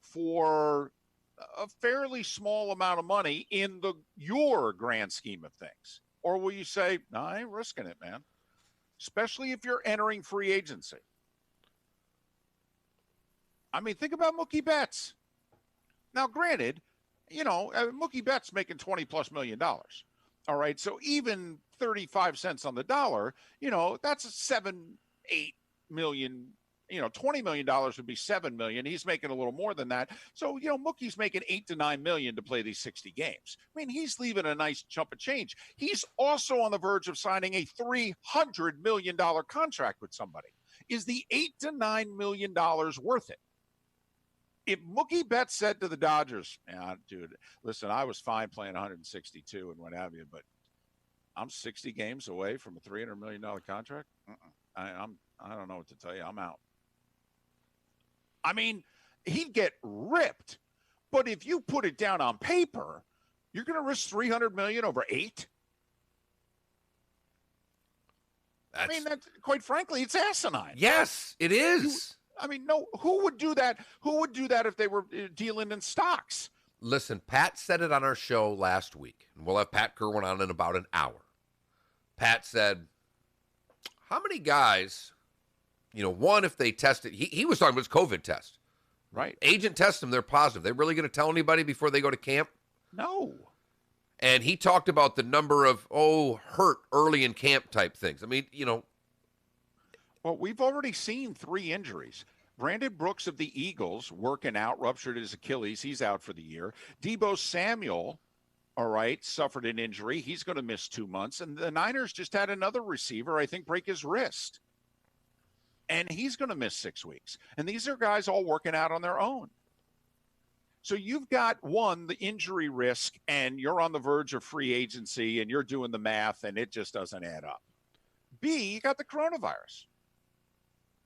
for a fairly small amount of money in your grand scheme of things? Or will you say, no, I ain't risking it, man? Especially if you're entering free agency. I mean, think about Mookie Betts. Now, granted, Mookie Betts making $20+ million. All right, so even 35 cents on the dollar, that's $7-8 million. $20 million would be $7 million. He's making a little more than that. So, Mookie's making $8 to $9 million to play these 60 games. I mean, he's leaving a nice chunk of change. He's also on the verge of signing a $300 million contract with somebody. Is the $8 to $9 million worth it? If Mookie Betts said to the Dodgers, yeah, dude, listen, I was fine playing 162 and what have you, but I'm 60 games away from a $300 million contract. I don't know what to tell you. I'm out. I mean, he'd get ripped, but if you put it down on paper, you're going to risk $300 million over 8. I mean, that's, quite frankly, it's asinine. Yes, it is. No, who would do that? Who would do that if they were dealing in stocks? Listen, Pat said it on our show last week, and we'll have Pat Kerwin on in about an hour. Pat said, how many guys, one, if they tested, he was talking about his COVID test. Right. Agent tests them, they're positive. They really going to tell anybody before they go to camp? No. And he talked about the number of, hurt early in camp type things. I mean, Well, we've already seen 3 injuries. Brandon Brooks of the Eagles working out, ruptured his Achilles. He's out for the year. Deebo Samuel, suffered an injury. He's going to miss 2 months. And the Niners just had another receiver, I think, break his wrist. And he's going to miss 6 weeks. And these are guys all working out on their own. So you've got, one, the injury risk, and you're on the verge of free agency, and you're doing the math, and it just doesn't add up. B, you got the coronavirus.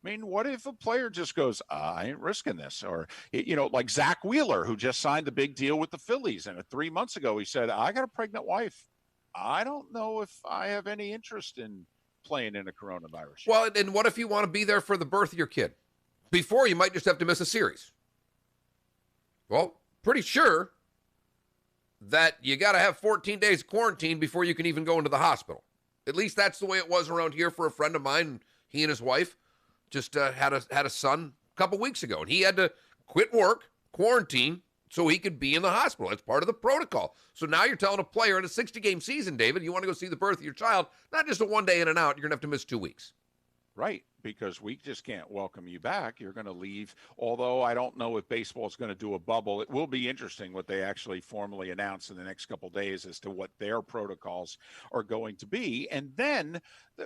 I mean, what if a player just goes, I ain't risking this? Or, like Zach Wheeler, who just signed the big deal with the Phillies. And 3 months ago, he said, I got a pregnant wife. I don't know if I have any interest in playing in a coronavirus. Well, and what if you want to be there for the birth of your kid? Before, you might just have to miss a series. Well, pretty sure that you got to have 14 days of quarantine before you can even go into the hospital. At least that's the way it was around here for a friend of mine. He and his wife just had a son a couple weeks ago, and he had to quit work, quarantine, so he could be in the hospital. It's part of the protocol. So now you're telling a player in a 60-game season, David, you want to go see the birth of your child, not just a one-day in and out, you're going to have to miss 2 weeks. Right, because we just can't welcome you back. You're going to leave, although I don't know if baseball is going to do a bubble. It will be interesting what they actually formally announce in the next couple of days as to what their protocols are going to be. And then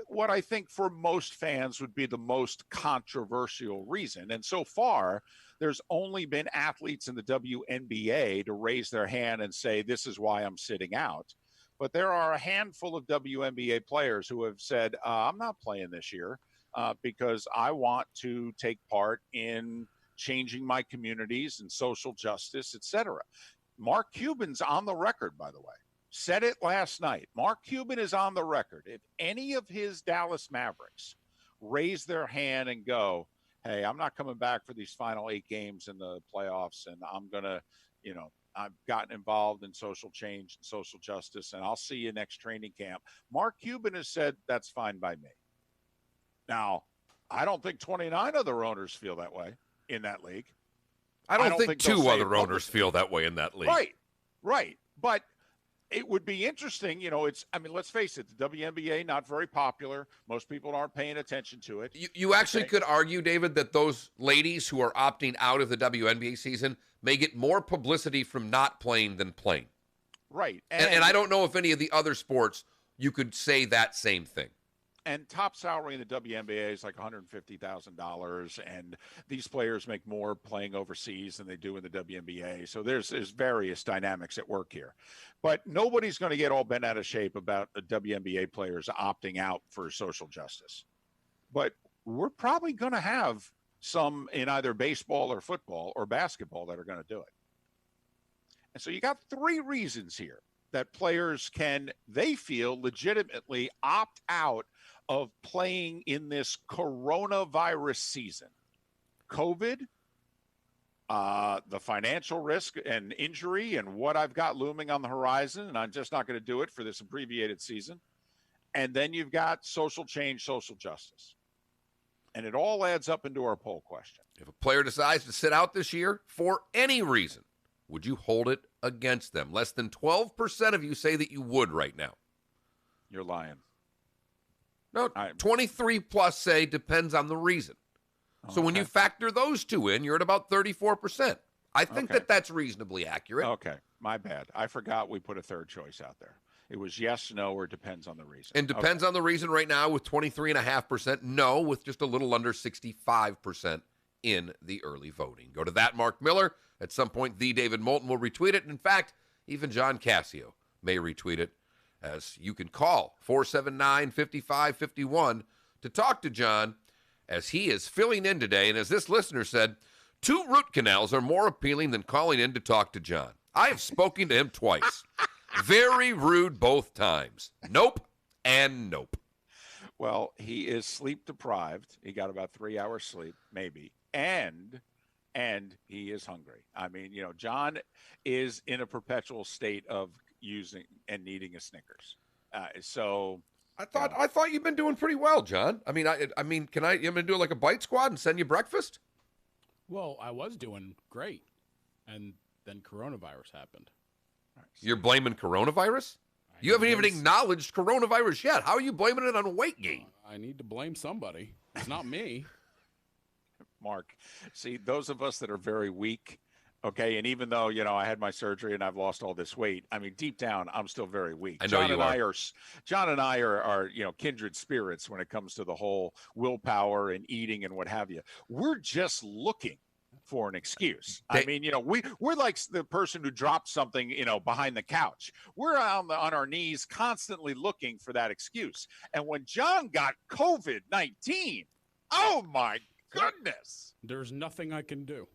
what I think for most fans would be the most controversial reason. And so far, there's only been athletes in the WNBA to raise their hand and say, this is why I'm sitting out. But there are a handful of WNBA players who have said, I'm not playing this year. Because I want to take part in changing my communities and social justice, etc. Mark Cuban's on the record, by the way. Said it last night. Mark Cuban is on the record. If any of his Dallas Mavericks raise their hand and go, hey, I'm not coming back for these final 8 games in the playoffs, and I'm going to, I've gotten involved in social change and social justice, and I'll see you next training camp. Mark Cuban has said that's fine by me. Now, I don't think 29 other owners feel that way in that league. I don't think 2 other owners feel that way in that league. Right. But it would be interesting. Let's face it, the WNBA, not very popular. Most people aren't paying attention to it. You actually could argue, David, that those ladies who are opting out of the WNBA season may get more publicity from not playing than playing. Right. And I don't know if any of the other sports you could say that same thing. And top salary in the WNBA is like $150,000, and these players make more playing overseas than they do in the WNBA. So there's various dynamics at work here. But nobody's going to get all bent out of shape about the WNBA players opting out for social justice. But we're probably going to have some in either baseball or football or basketball that are going to do it. And so you got 3 reasons here that players can, they feel, legitimately opt out of playing in this coronavirus season. COVID, the financial risk and injury and what I've got looming on the horizon, and I'm just not going to do it for this abbreviated season. And then you've got social change, social justice. And it all adds up into our poll question. If a player decides to sit out this year for any reason, would you hold it against them? Less than 12% of you say that you would right now. You're lying. No, 23 plus say depends on the reason. So when you factor those two in, you're at about 34%. I think that that's reasonably accurate. Okay, my bad. I forgot we put a third choice out there. It was yes, no, or depends on the reason. And depends on the reason right now with 23.5%. No, with just a little under 65% in the early voting. Go to that Mark Miller. At some point, the David Moulton will retweet it. In fact, even John Cassio may retweet it, as you can call 479-5551 to talk to John, as he is filling in today. And as this listener said, 2 root canals are more appealing than calling in to talk to John. I have spoken to him twice. Very rude both times. Nope and nope. Well, he is sleep deprived. He got about 3 hours sleep, maybe. And he is hungry. I mean, John is in a perpetual state of using and needing a Snickers. So I thought you've been doing pretty well, John. I mean, you want me to do like a bite squad and send you breakfast? Well, I was doing great, and then coronavirus happened. You're blaming coronavirus? You haven't even acknowledged coronavirus yet. How are you blaming it on weight gain? I need to blame somebody. It's not me. Mark, see, those of us that are very weak, okay, and even though, I had my surgery and I've lost all this weight, I mean, deep down, I'm still very weak. I know you are. John and I are kindred spirits when it comes to the whole willpower and eating and what have you. We're just looking for an excuse. I mean, we're like the person who dropped something, behind the couch. We're on our knees constantly looking for that excuse. And when John got COVID-19, oh my goodness. There's nothing I can do.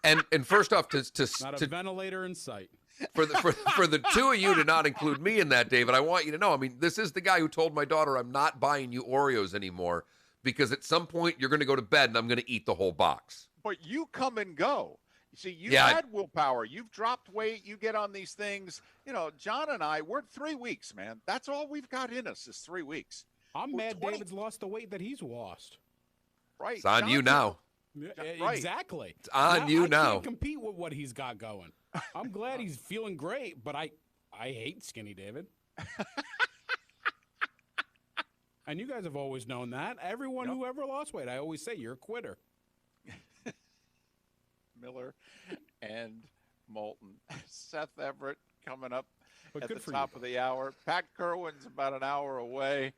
And first off, not a ventilator in sight. For the two of you to not include me in that, David, I want you to know, I mean, this is the guy who told my daughter I'm not buying you Oreos anymore because at some point you're going to go to bed and I'm going to eat the whole box. But you come and go. You see, you had willpower. You've dropped weight. You get on these things. John and I, we're 3 weeks, man. That's all we've got in us is 3 weeks. I'm mad David's lost the weight that he's lost. Right. It's on you now. Right. Exactly. It's on you now. I can't compete with what he's got going. I'm glad he's feeling great, but I hate Skinny David. And you guys have always known that. Everyone who ever lost weight, I always say you're a quitter. Miller and Moulton. Seth Everett coming up at the top of the hour. Pat Kerwin's about an hour away.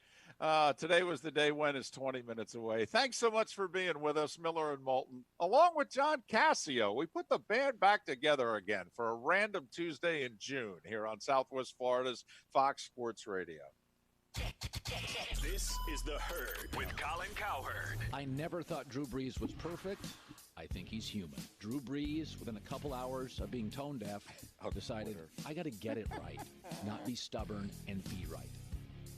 Today was the day when is 20 minutes away. Thanks so much for being with us, Miller and Moulton. Along with John Cassio, we put the band back together again for a random Tuesday in June here on Southwest Florida's Fox Sports Radio. This is The Herd with Colin Cowherd. I never thought Drew Brees was perfect. I think he's human. Drew Brees, within a couple hours of being tone deaf, decided, I got to get it right, not be stubborn and be right.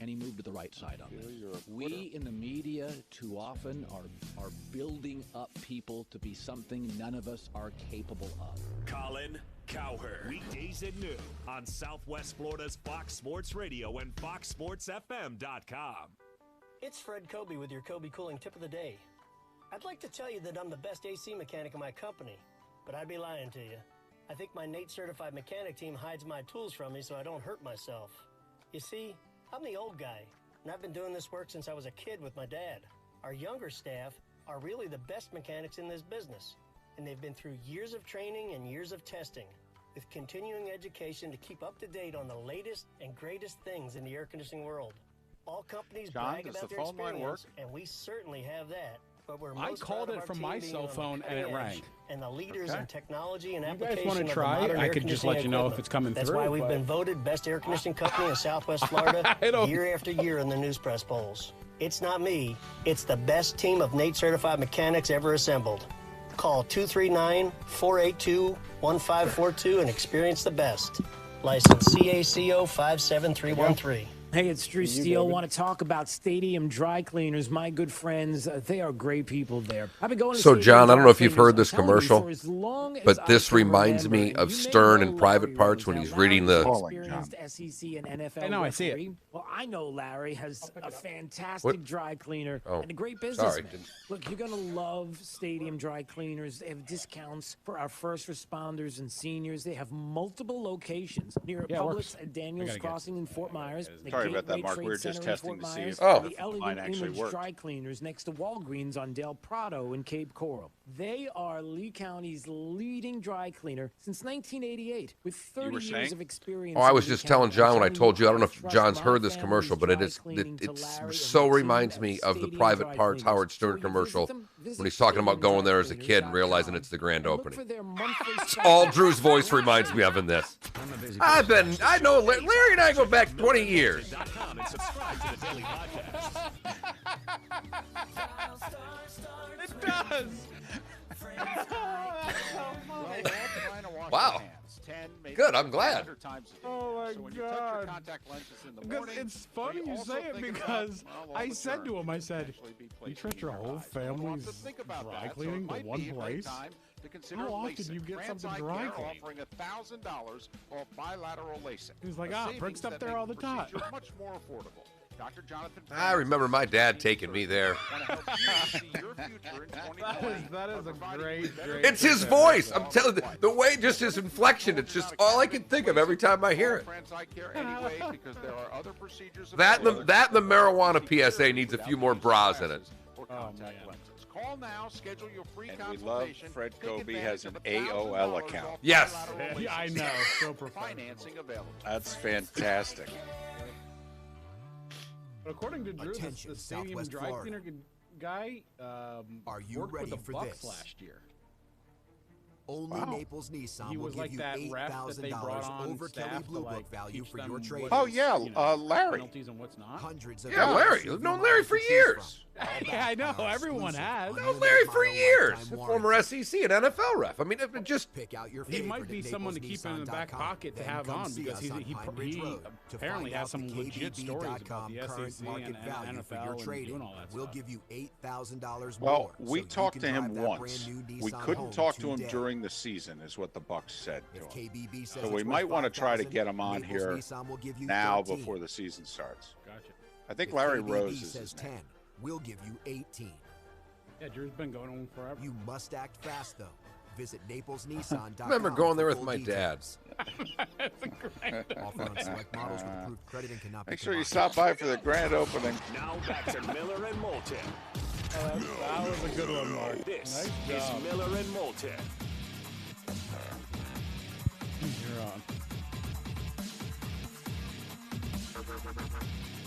And he moved to the right side on this. We in the media too often are building up people to be something none of us are capable of. Colin Cowherd. Weekdays at noon on Southwest Florida's Fox Sports Radio and FoxSportsFM.com. It's Fred Kobe with your Kobe Cooling Tip of the Day. I'd like to tell you that I'm the best AC mechanic in my company, but I'd be lying to you. I think my NATE certified mechanic team hides my tools from me so I don't hurt myself. You see, I'm the old guy, and I've been doing this work since I was a kid with my dad. Our younger staff are really the best mechanics in this business, and they've been through years of training and years of testing, with continuing education to keep up to date on the latest and greatest things in the air conditioning world. All companies brag about their experience, and we certainly have that. But we're most called it from my cell phone and it rang. And the leaders in technology and you application guys want to try? I could just let you know if it's coming That's through. That's why we've been voted best air conditioning company in Southwest Florida year after year in the news press polls. It's not me. It's the best team of NATE certified mechanics ever assembled. Call 239-482-1542 and experience the best. License CACO 57313. Hey, it's Drew Steele. Want to talk about Stadium Dry Cleaners, my good friends. They are great people there. I've been going to So, Stadium John, I Dry don't know if you've Cleaners, heard this I'm telling you, commercial, for as long as but I this can reminds remember, me and of you may Stern know in Private Larry Parts Rose. when Now, he's reading Larry's the. an experienced SEC and NFL I know, I see it. referee. Well, I know Larry has a fantastic dry cleaner and a great sorry, businessman. didn't- Look, you're going to love Stadium Dry Cleaners. They have discounts for our first responders and seniors. They have multiple locations near Yeah, it Publix works. at Daniels Crossing in Fort Myers. the Sorry about that, Gateway Mark. Trade We were just Center in testing Fort to see Myers, if and the the Elegant line actually Image worked. Dry Cleaners next to Walgreens on Del Prado in Cape Coral. They are Lee County's leading dry cleaner since 1988 with 30 years saying? of experience. Oh, I in was Lee just telling County. John when I I'm told you. I don't know if trust John's my heard this family's commercial, but dry cleaning to it Larry and so the team reminds at me of the Stadium Private Dry Parts Cleaners. Howard So Stern when you commercial visit when he's talking about going there as a kid and realizing it's the grand opening. That's all Drew's voice reminds me of in this. I know Larry and I go back 20 years. And subscribe to the daily podcast. It does. Wow. Good, I'm glad. Oh my God! It's funny you say it because I said to him, I said, "You trust your whole family's dry cleaning to one place? How often do you get something dry cleaned?" Offering $1,000 off bilateral LASIK. He's like, bring stuff there all the time. Much more affordable. Dr. Jonathan. I remember my dad taking me there. That is a great. It's his voice. I'm telling you, the way, just his inflection. It's just all I can think of every time I hear it. That and the marijuana PSA needs a few more bras in it. Call now, schedule your free And we love Fred Kobe has an AOL account. Yes. Yeah, I know. So Financing available. That's fantastic. But according to Drew, the Stadium Dry Cleaner guy Are you worked ready with the for Bucks this? last year. Only Naples Nissan He will was give like you that ref that they brought $8,000 on over staff Kelly to, Blue like, Book value teach for them your what trade. Oh, yeah, Larry. Penalties and what's not. Hundreds of Yeah, Larry. I've known Larry for years. Yeah, I know. Everyone has. I've known Larry for years. A former SEC and NFL ref. I mean, it just pick out your He might be someone to keep in the back pocket to have on because he apparently has some legit stories about the SEC and NFL and doing all that We'll stuff. give you $8,000 more. Well, we so you talked to can him drive that once. brand new We Nissan couldn't home talk to him today. during the season, is what the Bucks said to him. KBB says So we it's might worth want to try to $5,000, get him on Naples here Nissan will give you now 13. before the season starts. Gotcha. I think If Larry KBB Rose is says his 10. name. We'll give you 18. Yeah, Drew's been going on forever. You must act fast though. Visit NaplesNissan.com. I remember going there for with full my dad. details. Offer on select models with approved credit and cannot be Make sure you combined. stop by for the grand opening. Now back to Miller and Moulton. That was a good one, Mark. This Nice is job. Miller and Moulton. You're on.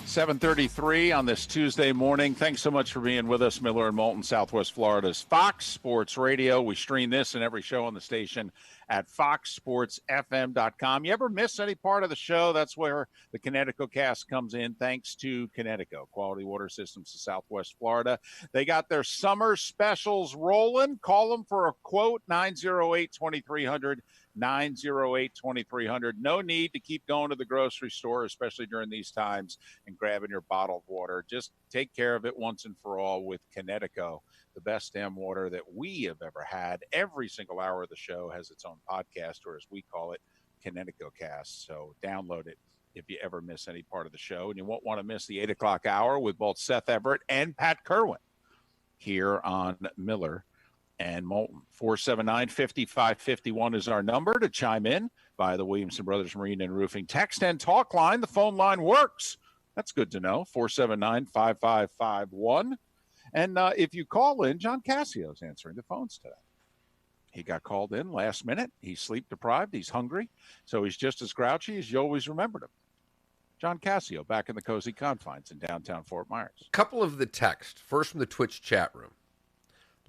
7:33 on this Tuesday morning. Thanks so much for being with us, Miller and Moulton, Southwest Florida's Fox Sports Radio. We stream this and every show on the station at foxsportsfm.com. You ever miss any part of the show? That's where the Connecticut cast comes in, thanks to Connecticut Quality Water Systems to Southwest Florida. They got their summer specials rolling. Call them for a quote, 908-2300. 908-2300. No need to keep going to the grocery store, especially during these times, and grabbing your bottled water. Just take care of it once and for all with Connecticut, the best damn water that we have ever had. Every single hour of the show has its own podcast, or as we call it, Connecticut Cast. So download it if you ever miss any part of the show. And you won't want to miss the 8 o'clock hour with both Seth Everett and Pat Kerwin here on Miller and Moulton. 479-5551 is our number to chime in via the Williamson Brothers Marine and Roofing text and talk line. The phone line works. That's good to know. 479-5551. And if you call in, John Cassio's answering the phones today. He got called in last minute. He's sleep deprived. He's hungry. So he's just as grouchy as you always remembered him. John Cassio back in the cozy confines in downtown Fort Myers. Couple of the text. First from the Twitch chat room.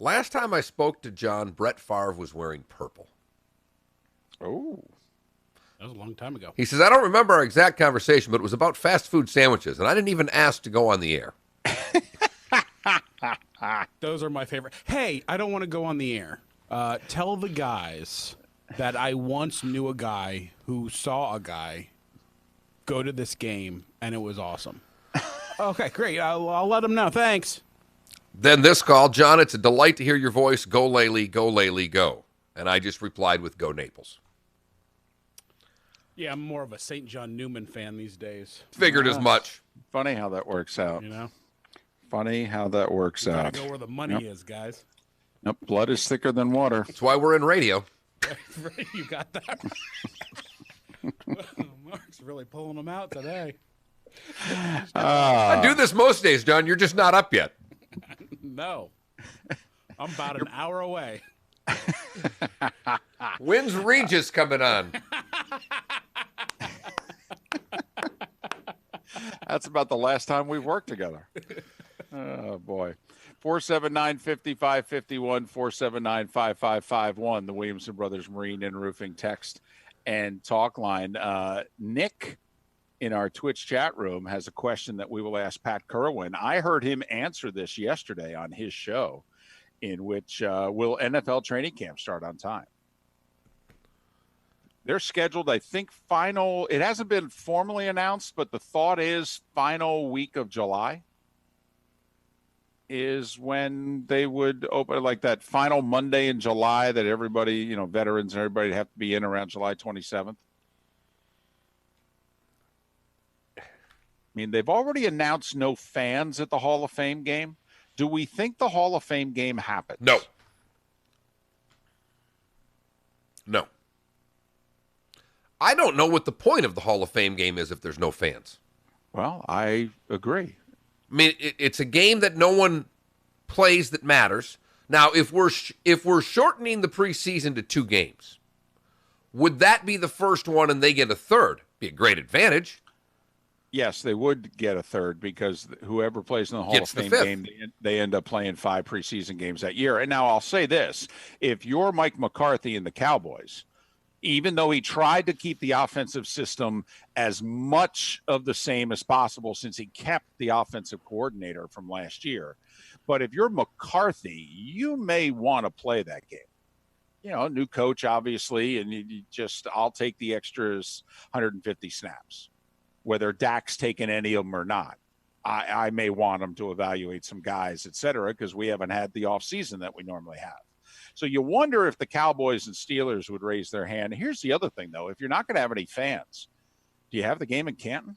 Last time I spoke to John, Brett Favre was wearing purple. Oh. That was a long time ago. He says, I don't remember our exact conversation, but it was about fast food sandwiches, and I didn't even ask to go on the air. Those are my favorite. Hey, I don't want to go on the air. Tell the guys that I once knew a guy who saw a guy go to this game, and it was awesome. Okay, great. I'll let him know. Thanks. Then this call, John, it's a delight to hear your voice. Go Laley, go Laley, go. And I just replied with go Naples. Yeah, I'm more of a St. John Newman fan these days. Figured as much. Funny how that works out. You know? Funny how that works You out. gotta go where the money is, guys. Yep, blood is thicker than water. That's why we're in radio. You got that? Mark's really pulling them out today. I do this most days, John. You're just not up yet. No. I'm about an hour away. When's Regis coming on? That's about the last time we worked together. Oh, boy. 479-5551, 479-5551, the Williamson Brothers Marine and Roofing text and talk line. Nick in our Twitch chat room has a question that we will ask Pat Kerwin. I heard him answer this yesterday on his show, in which will NFL training camp start on time? They're scheduled, I think, final. It hasn't been formally announced, but the thought is final week of July is when they would open, like that final Monday in July that everybody, veterans and everybody have to be in around July 27th. I mean, they've already announced no fans at the Hall of Fame game. Do we think the Hall of Fame game happens? No. No. I don't know what the point of the Hall of Fame game is if there's no fans. Well, I agree. I mean, it's a game that no one plays that matters. Now, if we're shortening the preseason to 2 games, would that be the first one and they get a third? Be a great advantage. Yes, they would get a third because whoever plays in the Hall of Fame game, they end up playing 5 preseason games that year. And now I'll say this. If you're Mike McCarthy and the Cowboys, even though he tried to keep the offensive system as much of the same as possible since he kept the offensive coordinator from last year, but if you're McCarthy, you may want to play that game. New coach, obviously, and I'll take the extras 150 snaps. Whether Dak's taken any of them or not. I may want him to evaluate some guys, et cetera, because we haven't had the offseason that we normally have. So you wonder if the Cowboys and Steelers would raise their hand. Here's the other thing, though. If you're not going to have any fans, do you have the game in Canton?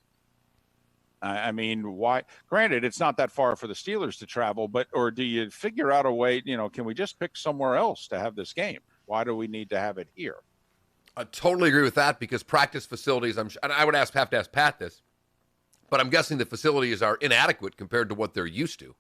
I mean, why? Granted, it's not that far for the Steelers to travel, or do you figure out a way, can we just pick somewhere else to have this game? Why do we need to have it here? I totally agree with that because practice facilities, and I would have to ask Pat this, but I'm guessing the facilities are inadequate compared to what they're used to.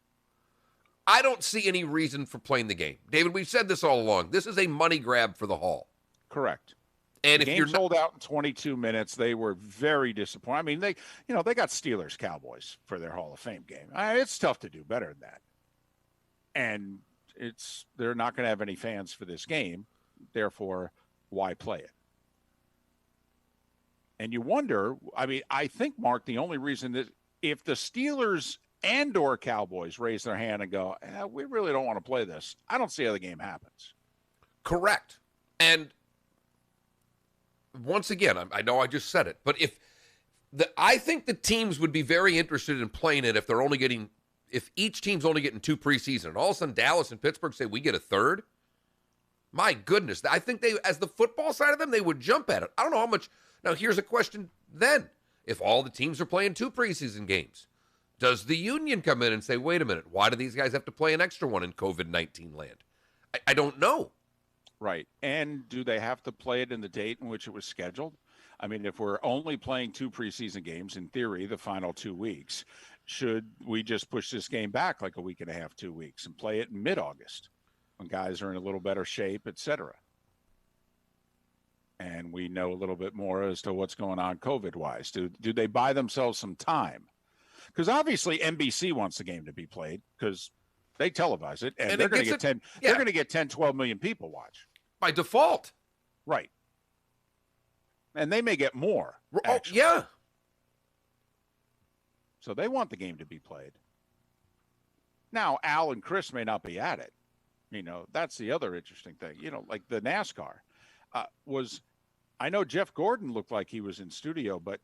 I don't see any reason for playing the game. David, we've said this all along. This is a money grab for the Hall. Correct. And the if you're sold out in 22 minutes, they were very disappointed. I mean, they got Steelers Cowboys for their Hall of Fame game. It's tough to do better than that. And they're not going to have any fans for this game. Therefore, why play it? And you wonder, I think, Mark, the only reason that if the Steelers and or Cowboys raise their hand and go, we really don't want to play this, I don't see how the game happens. Correct. And once again, I know I just said it, but I think the teams would be very interested in playing it if each team's only getting 2 preseason, and all of a sudden Dallas and Pittsburgh say we get a third. My goodness, I think they, as the football side of them, they would jump at it. I don't know how much. Now, here's a question then. If all the teams are playing 2 preseason games, does the union come in and say, wait a minute, why do these guys have to play an extra one in COVID-19 land? I don't know. Right. And do they have to play it in the date in which it was scheduled? I mean, if we're only playing 2 preseason games, in theory, the final 2 weeks, should we just push this game back like a week and a half, 2 weeks, and play it in mid-August when guys are in a little better shape, et cetera? And we know a little bit more as to what's going on COVID-wise. Do they buy themselves some time? Because obviously NBC wants the game to be played because they televise it, and they're going to get 10. Yeah. They're going to get 10, 12 million people watch by default. Right. And they may get more. Oh, yeah. So they want the game to be played. Now, Al and Chris may not be at it. That's the other interesting thing. Like the NASCAR I know Jeff Gordon looked like he was in studio, but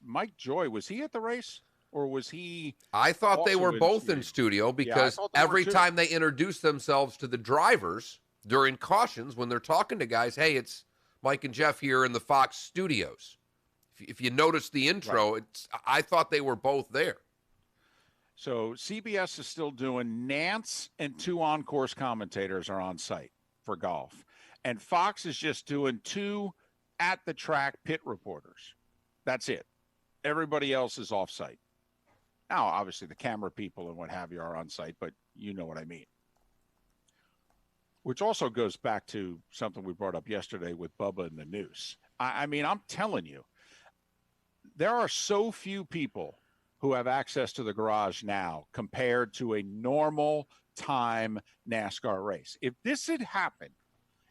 Mike Joy, was he at the race? Or was he? I thought they were both in studio because every time they introduce themselves to the drivers during cautions, when they're talking to guys, hey, it's Mike and Jeff here in the Fox studios. If you notice the intro, I thought they were both there. So CBS is still doing Nance and 2 on-course commentators are on site for golf. And Fox is just doing 2 at-the-track pit reporters. That's it. Everybody else is off-site. Now, obviously, the camera people and what have you are on site, but you know what I mean. Which also goes back to something we brought up yesterday with Bubba and the Noose. I mean, I'm telling you, there are so few people who have access to the garage now compared to a normal time NASCAR race. If this had happened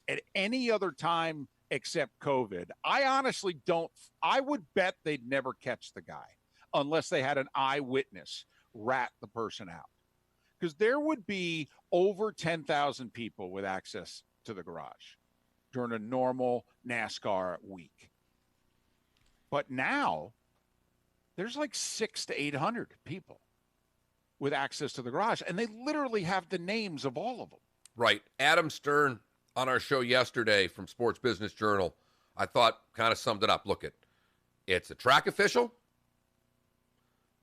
at any other time except COVID, I honestly I would bet they'd never catch the guy unless they had an eyewitness rat the person out. Because there would be over 10,000 people with access to the garage during a normal NASCAR week. But now there's like 600 to 800 people with access to the garage, and they literally have the names of all of them. Right. Adam Stern on our show yesterday from Sports Business Journal, I thought kind of summed it up. Look, it's a track official.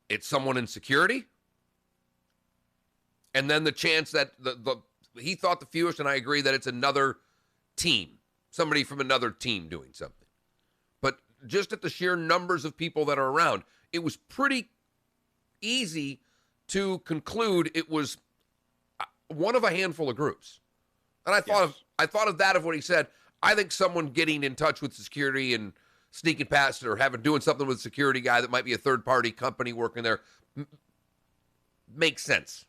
It's someone in security. And then the chance that he thought the fewest, and I agree that it's another team, somebody from another team doing something. But just at the sheer numbers of people that are around, it was pretty easy to conclude it was one of a handful of groups. And I thought of that of what he said. I think someone getting in touch with security and sneaking past it or doing something with a security guy that might be a third-party company working there makes sense.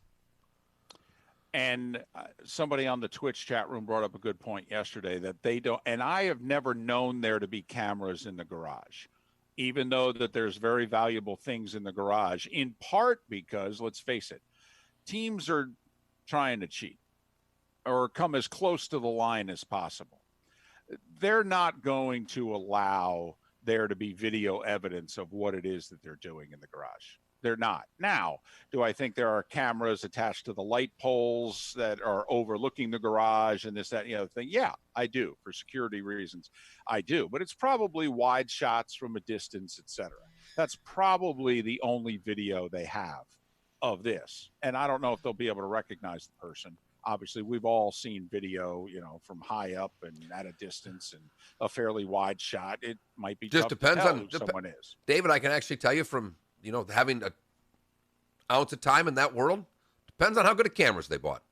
And somebody on the Twitch chat room brought up a good point yesterday that they don't, and I have never known there to be cameras in the garage, even though that there's very valuable things in the garage, in part because, let's face it, teams are trying to cheat or come as close to the line as possible. They're not going to allow there to be video evidence of what it is that they're doing in the garage. They're not. Now, do I think there are cameras attached to the light poles that are overlooking the garage and this, that, and the other thing? Yeah, I do. For security reasons, I do. But it's probably wide shots from a distance, et cetera. That's probably the only video they have of this. And I don't know if they'll be able to recognize the person. Obviously, we've all seen video, from high up and at a distance and a fairly wide shot. It might be just tough depends to tell on who someone is. David, I can actually tell you from having an ounce of time in that world, depends on how good of cameras they bought.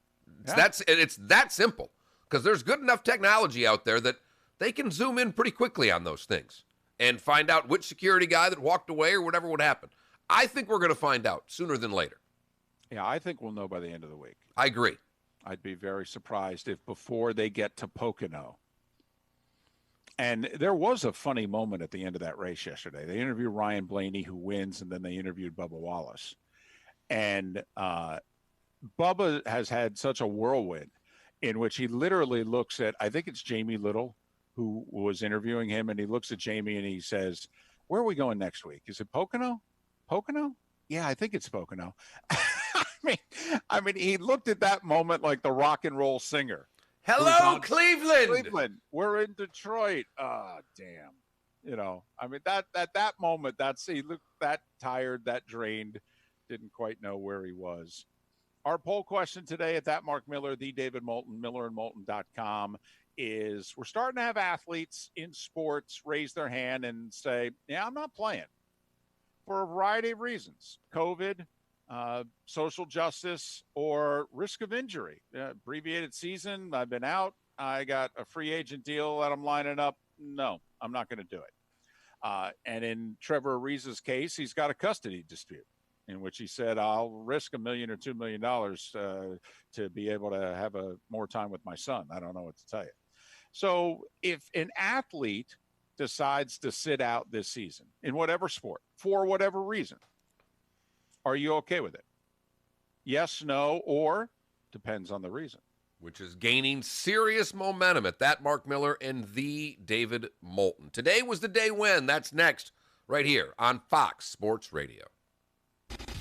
It's that simple because there's good enough technology out there that they can zoom in pretty quickly on those things and find out which security guy that walked away or whatever would happen. I think we're going to find out sooner than later. Yeah, I think we'll know by the end of the week. I agree. I'd be very surprised if before they get to Pocono. And there was a funny moment at the end of that race yesterday. They interviewed Ryan Blaney, who wins, and then they interviewed Bubba Wallace. And Bubba has had such a whirlwind in which he literally looks at, I think it's Jamie Little who was interviewing him, and he looks at Jamie and he says, "Where are we going next week? Is it Pocono? Pocono? Yeah, I think it's Pocono." I mean, he looked at that moment like the rock and roll singer. Hello, Cleveland. Cleveland. We're in Detroit. Oh, damn. That moment, he looked that tired, that drained, didn't quite know where he was. Our poll question today at that Mark Miller, the David Moulton, millerandmoulton.com, is we're starting to have athletes in sports raise their hand and say, yeah, I'm not playing for a variety of reasons. COVID, social justice, or risk of injury. Abbreviated season, I've been out. I got a free agent deal that I'm lining up. No, I'm not going to do it. And in Trevor Ariza's case, he's got a custody dispute in which he said, I'll risk $1 million or $2 million to be able to have more time with my son. I don't know what to tell you. So if an athlete decides to sit out this season in whatever sport, for whatever reason, are you okay with it? Yes, no, or depends on the reason. Which is gaining serious momentum at that Mark Miller and the David Moulton. Today was the day when. That's next right here on Fox Sports Radio.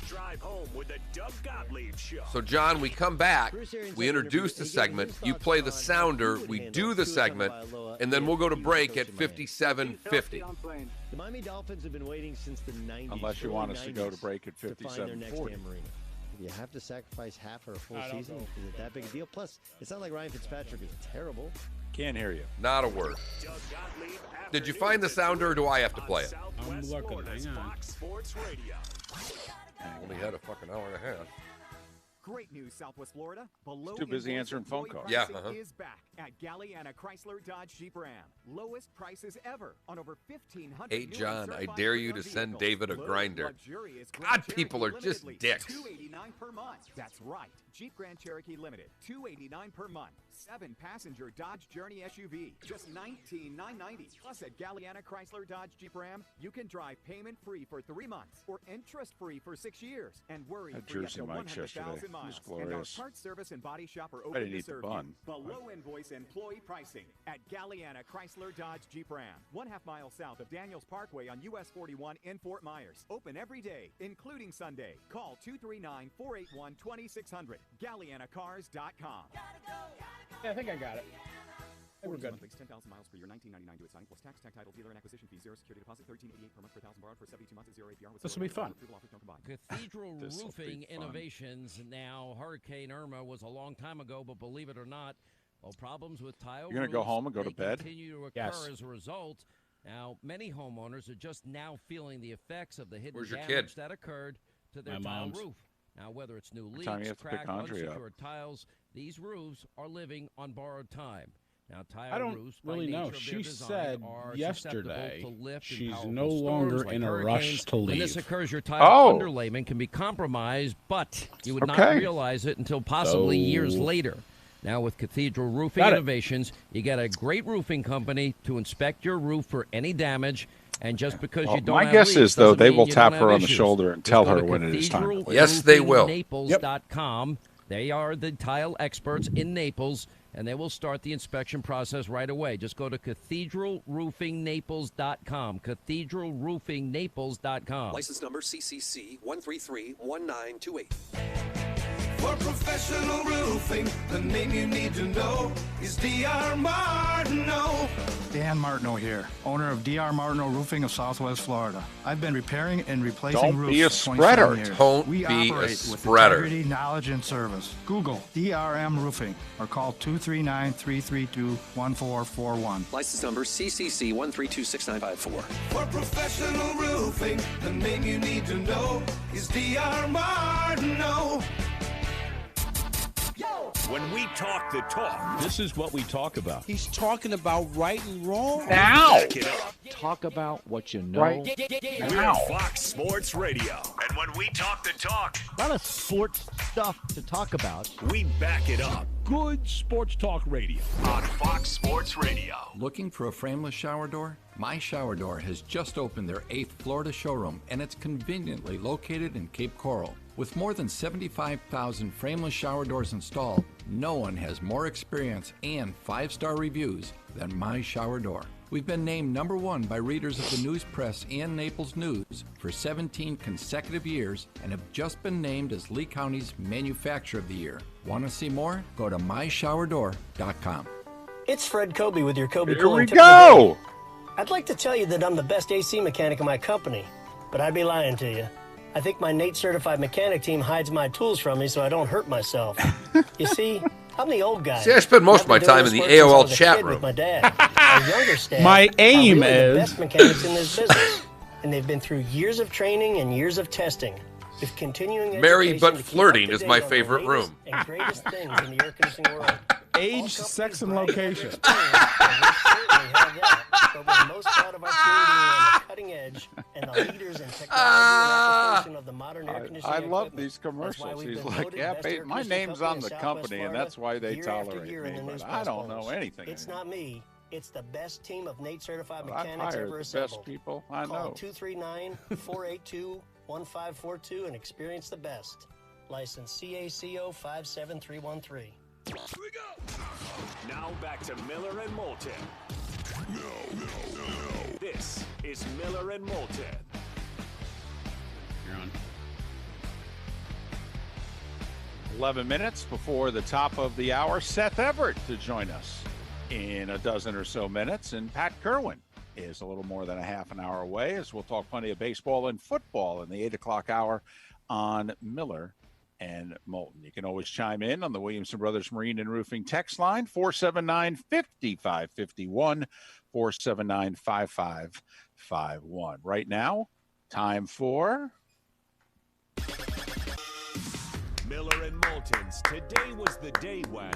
Drive home with the Doug Gottlieb Show. So, John, we come back, we introduce the segment, you play the sounder, we do the segment, and then we'll go to break at 57:50. The Miami Dolphins have been waiting since the 90s. Unless you want us to go to break at 57:40. You have to sacrifice half or a full season. Is it that big a deal? Plus, it's not like Ryan Fitzpatrick is terrible. Can't hear you. Not a word. Did you find the sounder, or do I have to play it? I'm looking. Hang on. Fox Sports Radio. Only had a fucking hour and a half. Great news, Southwest Florida. Below Too busy invoice answering phone employee calls. Yeah, pricing is back at Galliana Chrysler Dodge Jeep Ram. Lowest prices ever on over 1,500 Hey, new John, and I certified dare you to pre-owned send vehicles. David a Low grinder. luxurious God, Grand people Cherokee are just Limitedly, dicks. $289 per month. That's right. Jeep Grand Cherokee Limited, $289 per month. 7-passenger Dodge Journey SUV, just $19,990. Plus at Galliana Chrysler Dodge Jeep Ram, you can drive payment-free for 3 months or interest-free for 6 years and worry-free up Jersey to Mike's 100,000 yesterday. miles. It was And our glorious. parts service and body shop are I open didn't to eat the serve bun. you. Below invoice employee pricing at Galliana Chrysler Dodge Jeep Ram, 1/2 mile south of Daniels Parkway on US 41 in Fort Myers. Open every day, including Sunday. Call 239-481-2600. GallianaCars.com. Yeah, I think I got it. We're good. Monthly, 10,000 miles per year, $19.99 to sign plus tax, tag title, dealer and acquisition fee, 0 security deposit, $13.88 per month per thousand borrowed for 72 months at 0 APR. This will be fun. Cathedral This'll Roofing be fun. Innovations. Now, Hurricane Irma was a long time ago, but believe it or not, problems with tile You're gonna go roofs, home and go to they bed? continue to occur Yes. as a result. Now, many homeowners are just now feeling the effects of the hidden Where's your damage kid? that occurred to their My tile mom's. roof. Now, whether it's new Every time you leaks, have to pick cracked, Andre up. unsecured tiles, these roofs are living on borrowed time. Now, tile I don't roofs, by really know. nature of She their design, said are yesterday susceptible to lift and she's powerful no storms longer like in a rush hurricanes. to When this leave. occurs, your tile Oh. underlayment can be compromised, but you would not Okay. realize it until possibly years So- later. Now, with Cathedral Roofing Got it. Innovations, you get a great roofing company to inspect your roof for any damage. And just because Well, you don't my have guess leaks is, though, doesn't they mean will you tap don't her have on the issues. shoulder and Just tell go her to when it is time to leave. Yes, they will. Naples.com. They are the tile experts in Naples, and they will start the inspection process right away. Just go to cathedralroofingnaples.com. Cathedralroofingnaples.com. License number CCC 1331928. For professional roofing, the name you need to know is D.R. Martineau. Dan Martineau here, owner of D.R. Martineau Roofing of Southwest Florida. I've been repairing and replacing Don't roofs be a for 27 spreader. years. Don't we be a operate with spreader. integrity, knowledge, and service. Google DRM Roofing or call 239-332-1441. License number CCC 1326954. For professional roofing, the name you need to know is D.R. Martineau. When we talk the talk, This is what we talk about. He's talking about right and wrong. back it up. Talk about what you know. Right. We're Fox Sports Radio. And when we talk the talk, A lot of sports stuff to talk about. we back it up Good sports talk radio. on Fox Sports Radio. Looking for a frameless shower door? My Shower Door has just opened their 8th Florida showroom, and it's conveniently located in Cape Coral. With more than 75,000 frameless shower doors installed, no one has more experience and 5-star reviews than My Shower Door. We've been named #1 by readers of the News Press and Naples News for 17 consecutive years and have just been named as Lee County's Manufacturer of the Year. Want to see more? Go to myshowerdor.com. It's Fred Kobe with your Kobe Here Cooling we Tip of the Day. go. I'd like to tell you that I'm the best AC mechanic in my company, but I'd be lying to you. I think my NATE certified mechanic team hides my tools from me so I don't hurt myself. You see, I'm the old guy. See, I spend most of my I've been doing time in this the work since I AOL was a chat kid room. with my dad. Our younger staff My are aim really the is- best mechanics in this business, and they've been through years of training and years of testing. With continuing Merry education but to keep flirting up to is date my on the favorite latest room. and greatest things in the air conditioning world. Age, sex, and location. But we're most proud of our team being on the cutting edge and the leaders in technology and application of the modern air conditioning I love equipment. these That's why commercials. we've He's been like, voted yeah, best air my conditioning name's company on in the Southwest company, and Florida that's why they year after tolerate year in me. the But News I Press don't know polls. anything. It's not me. It's the best team of NATE certified I've mechanics hired ever the assembled. best people I Call know. 239-482-1542 and experience the best. License CACO 57313. Now back to Miller and Moulton. This is Miller and Moulton. You're on. 11 minutes before the top of the hour, Seth Everett to join us in a dozen or so minutes, and Pat Kerwin is a little more than a half an hour away as we'll talk plenty of baseball and football in the 8 o'clock hour on Miller and Moulton. You can always chime in on the Williamson Brothers Marine and Roofing text line, 479-5551, 479-5551. Right now, time for... Miller and Moulton's Today Was the Day When,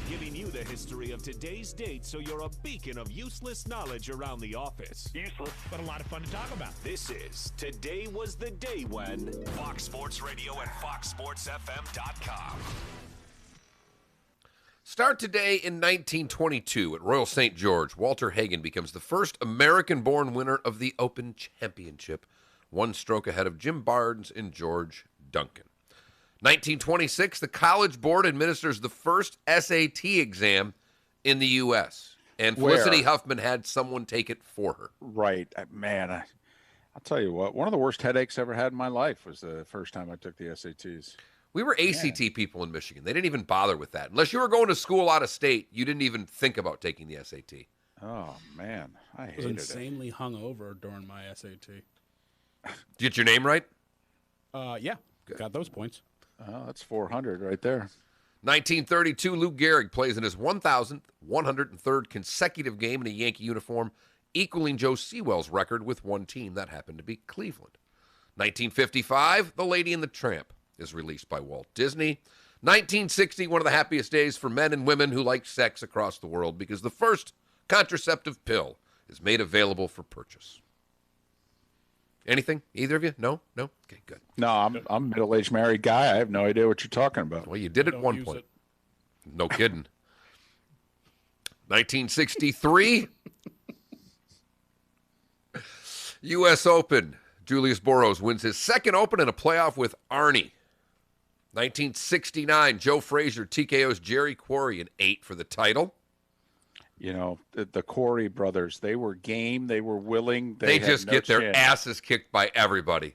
giving you the history of today's date so you're a beacon of useless knowledge around the office. Useless, but a lot of fun to talk about. This is Today Was the Day When, Fox Sports Radio and FoxSportsFM.com. Start today in 1922 at Royal St. George. Walter Hagen becomes the first American-born winner of the Open Championship, one stroke ahead of Jim Barnes and George Duncan. 1926, the College Board administers the first SAT exam in the U.S., and Felicity Huffman had someone take it for her. Right. Man, I'll tell you what, one of the worst headaches I ever had in my life was the first time I took the SATs. We were ACT people in Michigan. They didn't even bother with that. Unless you were going to school out of state, you didn't even think about taking the SAT. Oh, man. I hated it. I was insanely hungover during my SAT. Did you get your name right? Yeah. Good. Got those points. Oh, that's 400 right there. 1932, Lou Gehrig plays in his 1,103rd consecutive game in a Yankee uniform, equaling Joe Sewell's record with one team. That happened to be Cleveland. 1955, The Lady and the Tramp is released by Walt Disney. 1960, one of the happiest days for men and women who like sex across the world because the first contraceptive pill is made available for purchase. Anything? Either of you? No? No? Okay, good. No, I'm a middle-aged married guy. I have no idea what you're talking about. Well, you did at one point. No kidding. 1963. U.S. Open. Julius Boros wins his second Open in a playoff with Arnie. 1969. Joe Frazier TKOs Jerry Quarry in 8 for the title. You know, the Corey brothers, they were game. They were willing. They just get their asses kicked by everybody.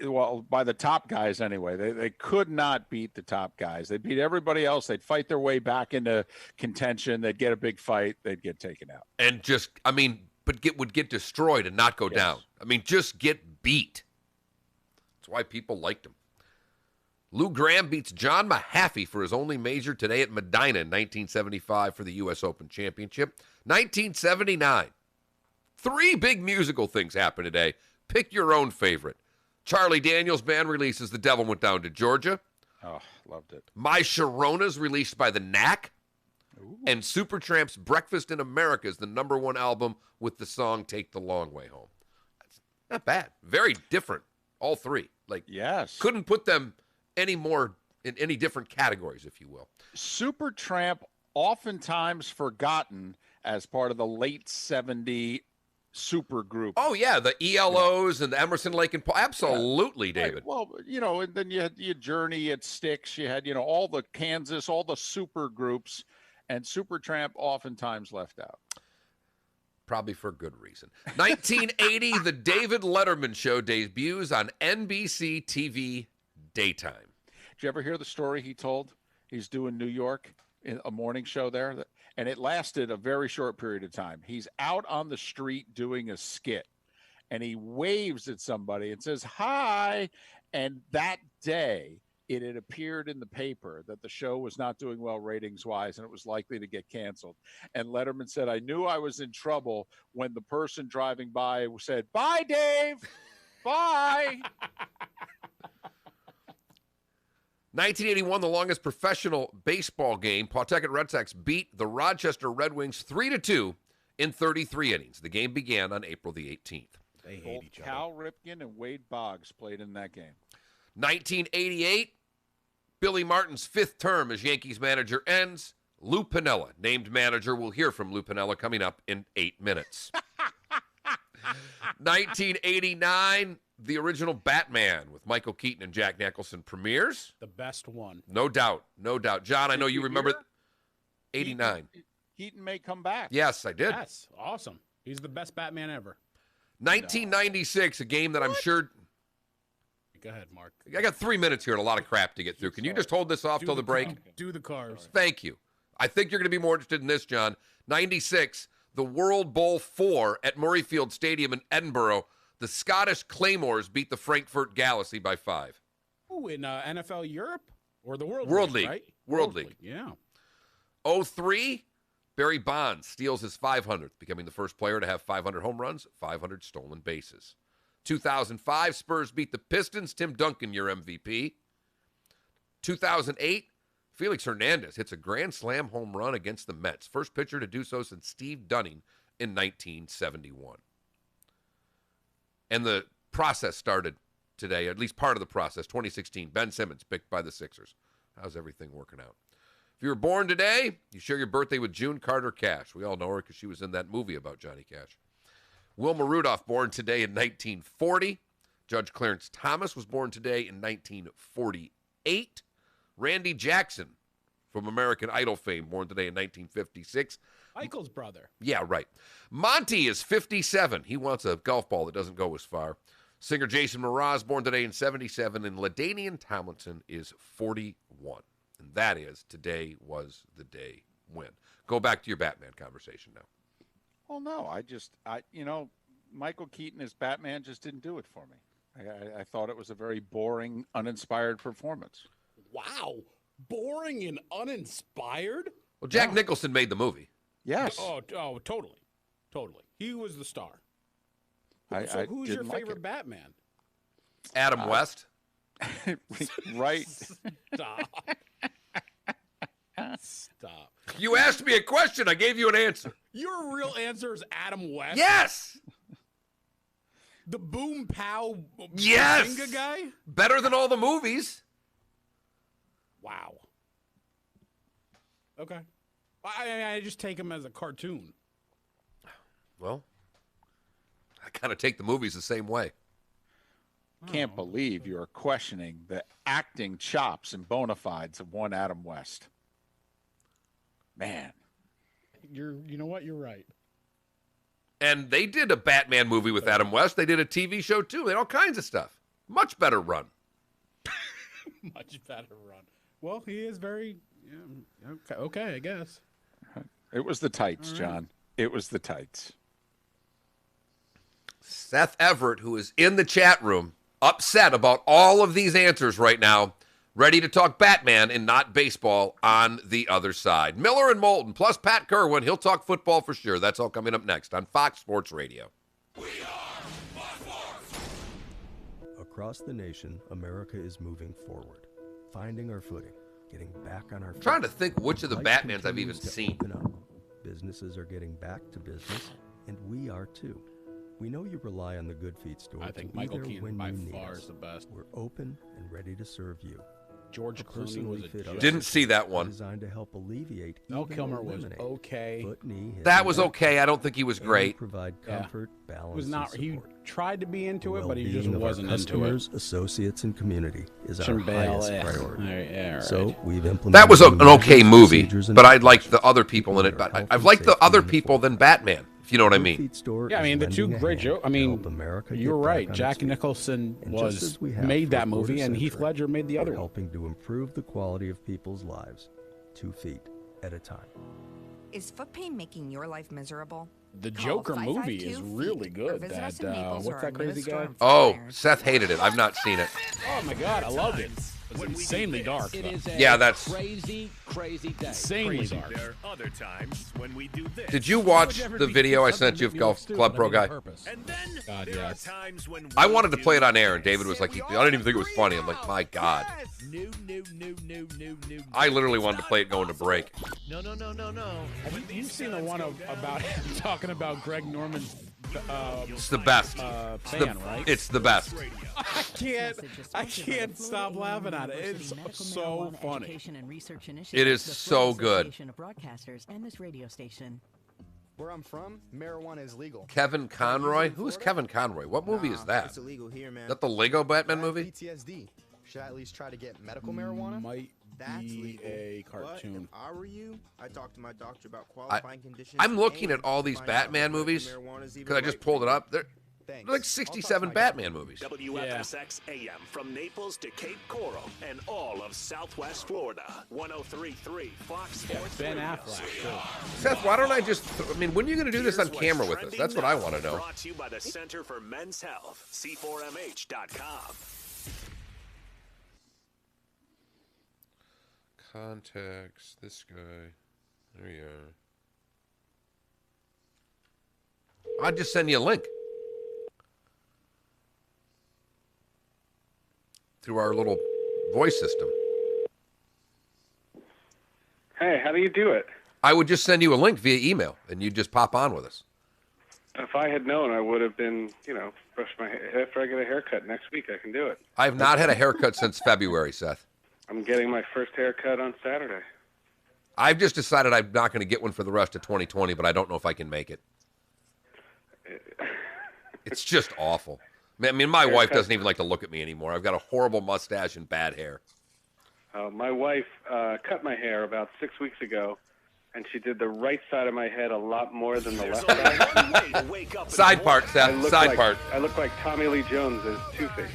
Well, by the top guys anyway. They could not beat the top guys. They beat everybody else. They'd fight their way back into contention. They'd get a big fight. They'd get taken out. And just, would get destroyed and not go down. Just get beat. That's why people liked him. Lou Graham beats John Mahaffey for his only major today at Medina in 1975 for the U.S. Open Championship. 1979. 3 big musical things happen today. Pick your own favorite. Charlie Daniels Band releases The Devil Went Down to Georgia. Oh, loved it. My Sharona's released by the Knack. Ooh. And Supertramp's Breakfast in America is the #1 album with the song Take the Long Way Home. That's not bad. Very different, all 3. Yes. Couldn't put them any more in any different categories, if you will. Supertramp, oftentimes forgotten as part of the late 70 super group. Oh, yeah, the ELOs and the Emerson, Lake and Paul. Absolutely, yeah. David. Right. Well, and then you had Journey, you had Styx, you had, all the Kansas, all the super groups, and Supertramp oftentimes left out. Probably for good reason. 1980, The David Letterman Show debuts on NBC TV daytime. Did you ever hear the story he told? He's doing New York in a morning show there, and it lasted a very short period of time. He's out on the street doing a skit, and he waves at somebody and says, "Hi." And that day, it had appeared in the paper that the show was not doing well ratings-wise, and it was likely to get canceled. And Letterman said, "I knew I was in trouble when the person driving by said, 'Bye, Dave. Bye.'" 1981, the longest professional baseball game. Pawtucket Red Sox beat the Rochester Red Wings 3-2 in 33 innings. The game began on April the 18th. They hate each other. Cal Ripken and Wade Boggs played in that game. 1988, Billy Martin's 5th term as Yankees manager ends. Lou Piniella, named manager. We'll hear from Lou Piniella coming up in 8 minutes. 1989, the original Batman with Michael Keaton and Jack Nicholson premieres. The best one. No doubt. No doubt. John, I know you remember 89. Keaton may come back. Yes, I did. Yes, awesome. He's the best Batman ever. 1996, a game that I'm sure. Go ahead, Mark. I got 3 minutes here and a lot of crap to get through. Can you just hold this off till the break? Do the cars. Thank you. I think you're going to be more interested in this, John. 96, the World Bowl 4 at Murrayfield Stadium in Edinburgh. The Scottish Claymores beat the Frankfurt Galaxy by 5. Ooh, in NFL Europe or the World League. Right? World League. Yeah. 03, Barry Bonds steals his 500th, becoming the first player to have 500 home runs, 500 stolen bases. 2005, Spurs beat the Pistons. Tim Duncan, your MVP. 2008, Felix Hernandez hits a grand slam home run against the Mets. First pitcher to do so since Steve Dunning in 1971. And the process started today, at least part of the process, 2016. Ben Simmons picked by the Sixers. How's everything working out? If you were born today, you share your birthday with June Carter Cash. We all know her because she was in that movie about Johnny Cash. Wilma Rudolph, born today in 1940. Judge Clarence Thomas was born today in 1948. Randy Jackson, from American Idol fame, born today in 1956. Michael's brother. Yeah, right. Monty is 57. He wants a golf ball that doesn't go as far. Singer Jason Mraz, born today in 77. And LaDainian Tomlinson is 41. And that is, today was the day when. Go back to your Batman conversation now. Well, no, Michael Keaton as Batman just didn't do it for me. I thought it was a very boring, uninspired performance. Wow. Boring and uninspired? Well, Jack Nicholson made the movie. Yes. Oh, totally. Totally. He was the star. So who's your favorite Batman? Adam West. Right. Stop. You asked me a question. I gave you an answer. Your real answer is Adam West? Yes. The Boom Pow yes. Bazinga guy? Better than all the movies. Wow. Okay. I just take him as a cartoon. Well, I kind of take the movies the same way. Can't believe you're questioning the acting chops and bona fides of one Adam West. Man. You know what? You're right. And they did a Batman movie with Adam West. They did a TV show, too. They had all kinds of stuff. Much better run. Much better run. Well, he is very... Yeah, okay, I guess. It was the tights, right. John. It was the tights. Seth Everett, who is in the chat room, upset about all of these answers right now, ready to talk Batman and not baseball on the other side. Miller and Moulton, plus Pat Kerwin. He'll talk football for sure. That's all coming up next on Fox Sports Radio. We are Fox Sports. Across the nation, America is moving forward, finding our footing, getting back on our feet. I'm trying to think which of the Batmans I've even seen. Businesses are getting back to business, and we are too. We know you rely on the Good Feet store. I think Michael Keaton by far is the best. We're open and ready to serve you. George Clooney was a didn't see that one. Designed to help alleviate. Val Kilmer was okay. Foot, knee, that was okay. I don't think he was great. Provide comfort, balance. Was not. He tried to be into it, but he just wasn't into it. Customers, associates, and community is our highest priority. Right. So we've implemented. That was an okay movie, but I liked the other people in it. But I've liked the other people than Batman. If you know what I mean. Yeah, I mean the two great jokes. I mean, you're right. Jack Nicholson made that movie, and Heath Ledger made the other one. Helping to improve the quality of people's lives, 2 feet at a time. Is foot pain making your life miserable? The Joker movie is really good. That what's that crazy guy? Oh, Seth hated it. I've not seen it. Oh my God, I loved it. It was insanely dark. Yeah, that's crazy day. Insanely dark. There are other times when we do this. Did you watch the video I sent you of Golf Club Pro Guy? And then there are times when I wanted to play it on air, and David was like, I didn't even think it was funny. I'm like, my God. No. I literally wanted to play it going to break. No. You've seen the one about talking about Greg Norman's it's the best. Fan, right? It's the best. I can't stop laughing at it. It's so funny. It is so good. Where I'm from, marijuana is legal. Kevin Conroy? Who is Kevin Conroy? What movie is that? It's illegal here, man. Is that the Lego Batman movie? PTSD. Should I at least try to get medical marijuana? Might That's be legal. a cartoon. But if I were you, I'd talk to my doctor about qualifying conditions. I'm looking at all these Batman movies because I just pulled it up. Thanks. Like 67 Batman movies. WFSX AM from Naples to Cape Coral and all of Southwest Florida. 103.3 Fox Sports Ben Radio. Affleck. Seth, why don't I just... when are you going to do this on Here's camera what's with us? trending That's what I now. want to know. Brought to you by the Center for Men's Health. C4MH.com. Contacts, this guy. There you are. I'll just send you a link. Through our little voice system. Hey, how do you do it? I would just send you a link via email, and you'd just pop on with us. If I had known, I would have been, brushed my hair. After I get a haircut next week, I can do it. I've not had a haircut since February, Seth. I'm getting my first haircut on Saturday. I've just decided I'm not going to get one for the rest of 2020, but I don't know if I can make it. It's just awful. I mean, my wife doesn't even like to look at me anymore. I've got a horrible mustache and bad hair. My wife cut my hair about 6 weeks ago, and she did the right side of my head a lot more than the left side. Side part, Seth. Side part. I look like Tommy Lee Jones as Two-Face.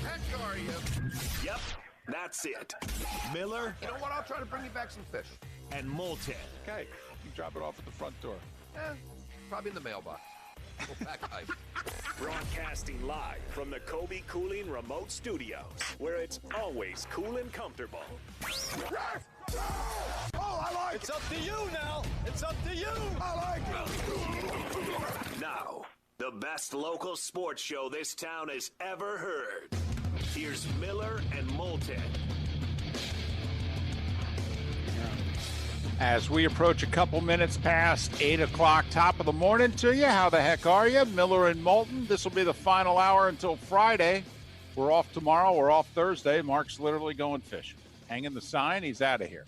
Yep, that's it. Miller. You know what? I'll try to bring you back some fish. And Moulton. Okay. You drop it off at the front door. Probably in the mailbox. We'll pack ice. Broadcasting live from the Kobe Cooling Remote Studios, where it's always cool and comfortable. It's up to you now. It's up to you. I like it. Now, the best local sports show this town has ever heard. Here's Miller and Moulton. As we approach a couple minutes past 8 o'clock, top of the morning to you. How the heck are you? Miller and Moulton. This will be the final hour until Friday. We're off tomorrow. We're off Thursday. Mark's literally going fishing. Hanging the sign. He's out of here.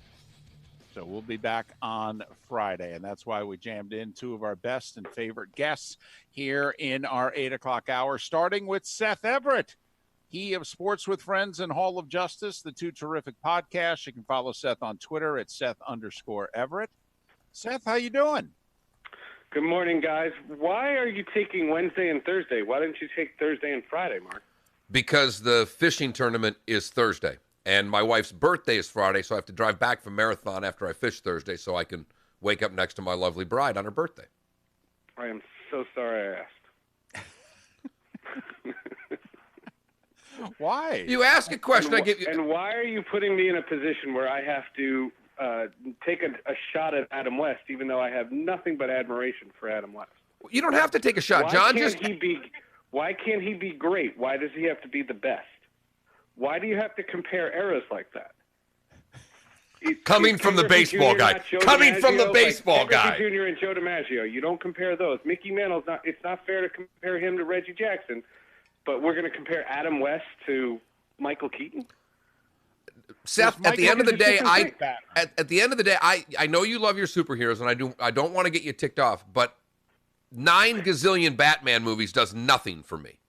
So we'll be back on Friday, and that's why we jammed in two of our best and favorite guests here in our 8 o'clock hour, starting with Seth Everett. He of Sports with Friends and Hall of Justice, the two terrific podcasts. You can follow Seth on Twitter at Seth_Everett. Seth, how you doing? Good morning, guys. Why are you taking Wednesday and Thursday? Why didn't you take Thursday and Friday, Mark? Because the fishing tournament is Thursday, and my wife's birthday is Friday, so I have to drive back from Marathon after I fish Thursday so I can wake up next to my lovely bride on her birthday. I am so sorry I asked. Why? You ask a question, I give you... And why are you putting me in a position where I have to take a shot at Adam West, even though I have nothing but admiration for Adam West? You don't have to take a shot, Why John. Why can't he be great? Why does he have to be the best? Why do you have to compare eras like that? Coming from the baseball guy. Coming from the baseball guy. Jr. and Joe DiMaggio. You don't compare those. Mickey Mantle's not. It's not fair to compare him to Reggie Jackson. But we're going to compare Adam West to Michael Keaton? Seth, at the end of the day, I know you love your superheroes, and I don't want to get you ticked off, but 9 gazillion Batman movies does nothing for me.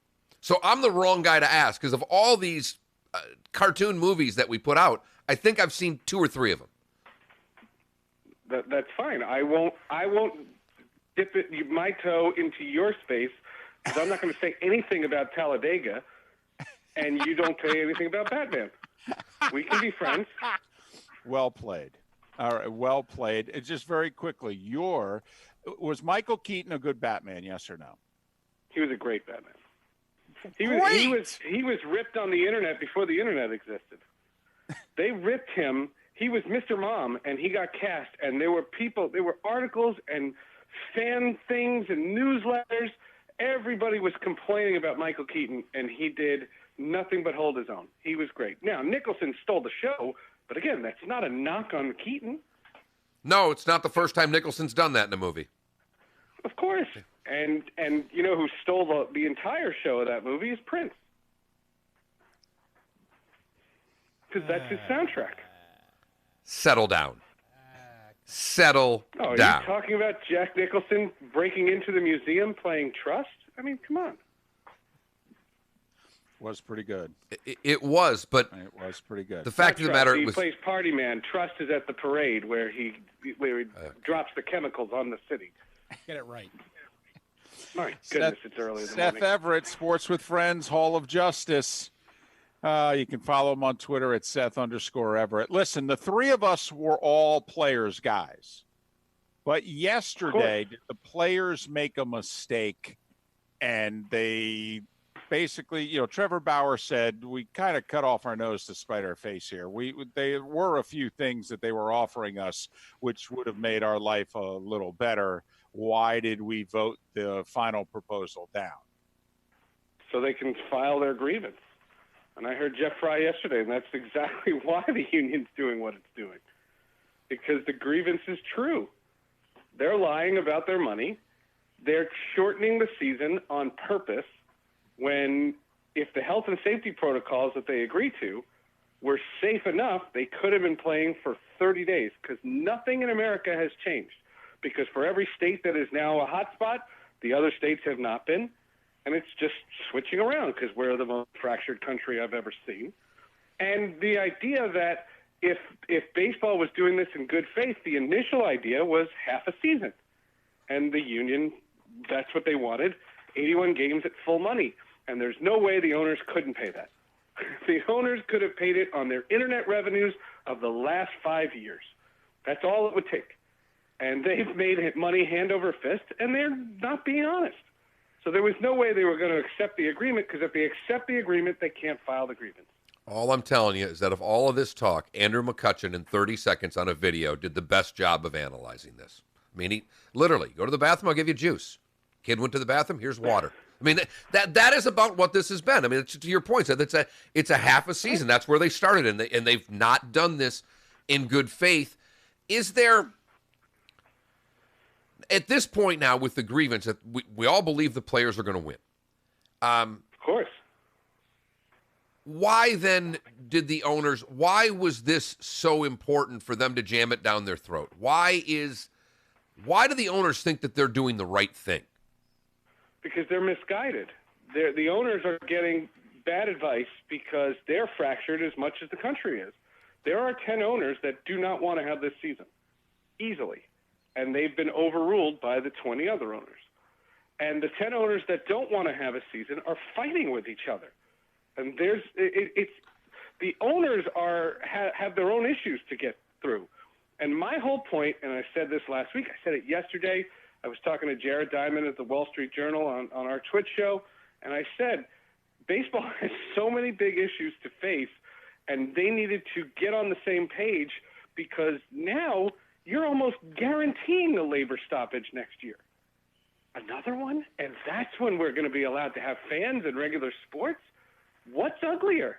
So I'm the wrong guy to ask, because of all these cartoon movies that we put out, I think I've seen 2 or 3 of them. That's fine. I won't dip my toe into your space, because I'm not going to say anything about Talladega, and you don't say anything about Batman. We can be friends. Well played. All right, well played. It's just very quickly, was Michael Keaton a good Batman, yes or no? He was a great Batman. He was ripped on the internet before the internet existed. They ripped him. He was Mr. Mom, and he got cast, and there were articles and fan things and newsletters. Everybody was complaining about Michael Keaton, and he did nothing but hold his own. He was great. Now, Nicholson stole the show, but again, that's not a knock on Keaton. No, it's not the first time Nicholson's done that in a movie. Of course. And you know who stole the entire show of that movie is Prince. Because that's his soundtrack. Settle down. Settle down. Are you talking about Jack Nicholson breaking into the museum playing Trust? I mean, come on. Was pretty good. It was, but it was pretty good. The fact of the matter, he plays Party Man. Trust is at the parade where he drops the chemicals on the city. Get it right. My goodness, it's early in the Seth morning. Everett, Sports with Friends, Hall of Justice. You can follow him on Twitter at Seth_Everett. Listen, the three of us were all players, guys. But yesterday, did the players make a mistake? And they basically, Trevor Bauer said, we kind of cut off our nose to spite our face here. There were a few things that they were offering us, which would have made our life a little better. Why did we vote the final proposal down? So they can file their grievance. And I heard Jeff Fry yesterday, and that's exactly why the union's doing what it's doing. Because the grievance is true. They're lying about their money. They're shortening the season on purpose when, if the health and safety protocols that they agree to were safe enough, they could have been playing for 30 days because nothing in America has changed. Because for every state that is now a hotspot, the other states have not been. And it's just switching around because we're the most fractured country I've ever seen. And the idea that if baseball was doing this in good faith, the initial idea was half a season. And the union, that's what they wanted, 81 games at full money. And there's no way the owners couldn't pay that. The owners could have paid it on their internet revenues of the last 5 years. That's all it would take. And they've made money hand over fist, and they're not being honest. So there was no way they were going to accept the agreement, because if they accept the agreement, they can't file the grievance. All I'm telling you is that of all of this talk, Andrew McCutcheon in 30 seconds on a video did the best job of analyzing this. I mean, he literally, go to the bathroom, I'll give you juice. Kid went to the bathroom, here's water. I mean, that is about what this has been. I mean, to your point, it's a half a season. That's where they started, and they've not done this in good faith. Is there, at this point now with the grievance, that we all believe the players are going to win? Of course. Why then did the owners, why was this so important for them to jam it down their throat? Why do the owners think that they're doing the right thing? Because they're misguided. The owners are getting bad advice because they're fractured as much as the country is. There are 10 owners that do not want to have this season, easily. And they've been overruled by the 20 other owners. And the 10 owners that don't want to have a season are fighting with each other. And the owners have their own issues to get through. And my whole point, and I said this last week, I said it yesterday, I was talking to Jared Diamond at the Wall Street Journal on our Twitch show, and I said, baseball has so many big issues to face, and they needed to get on the same page because now you're almost guaranteeing a labor stoppage next year. Another one? And that's when we're going to be allowed to have fans in regular sports? What's uglier?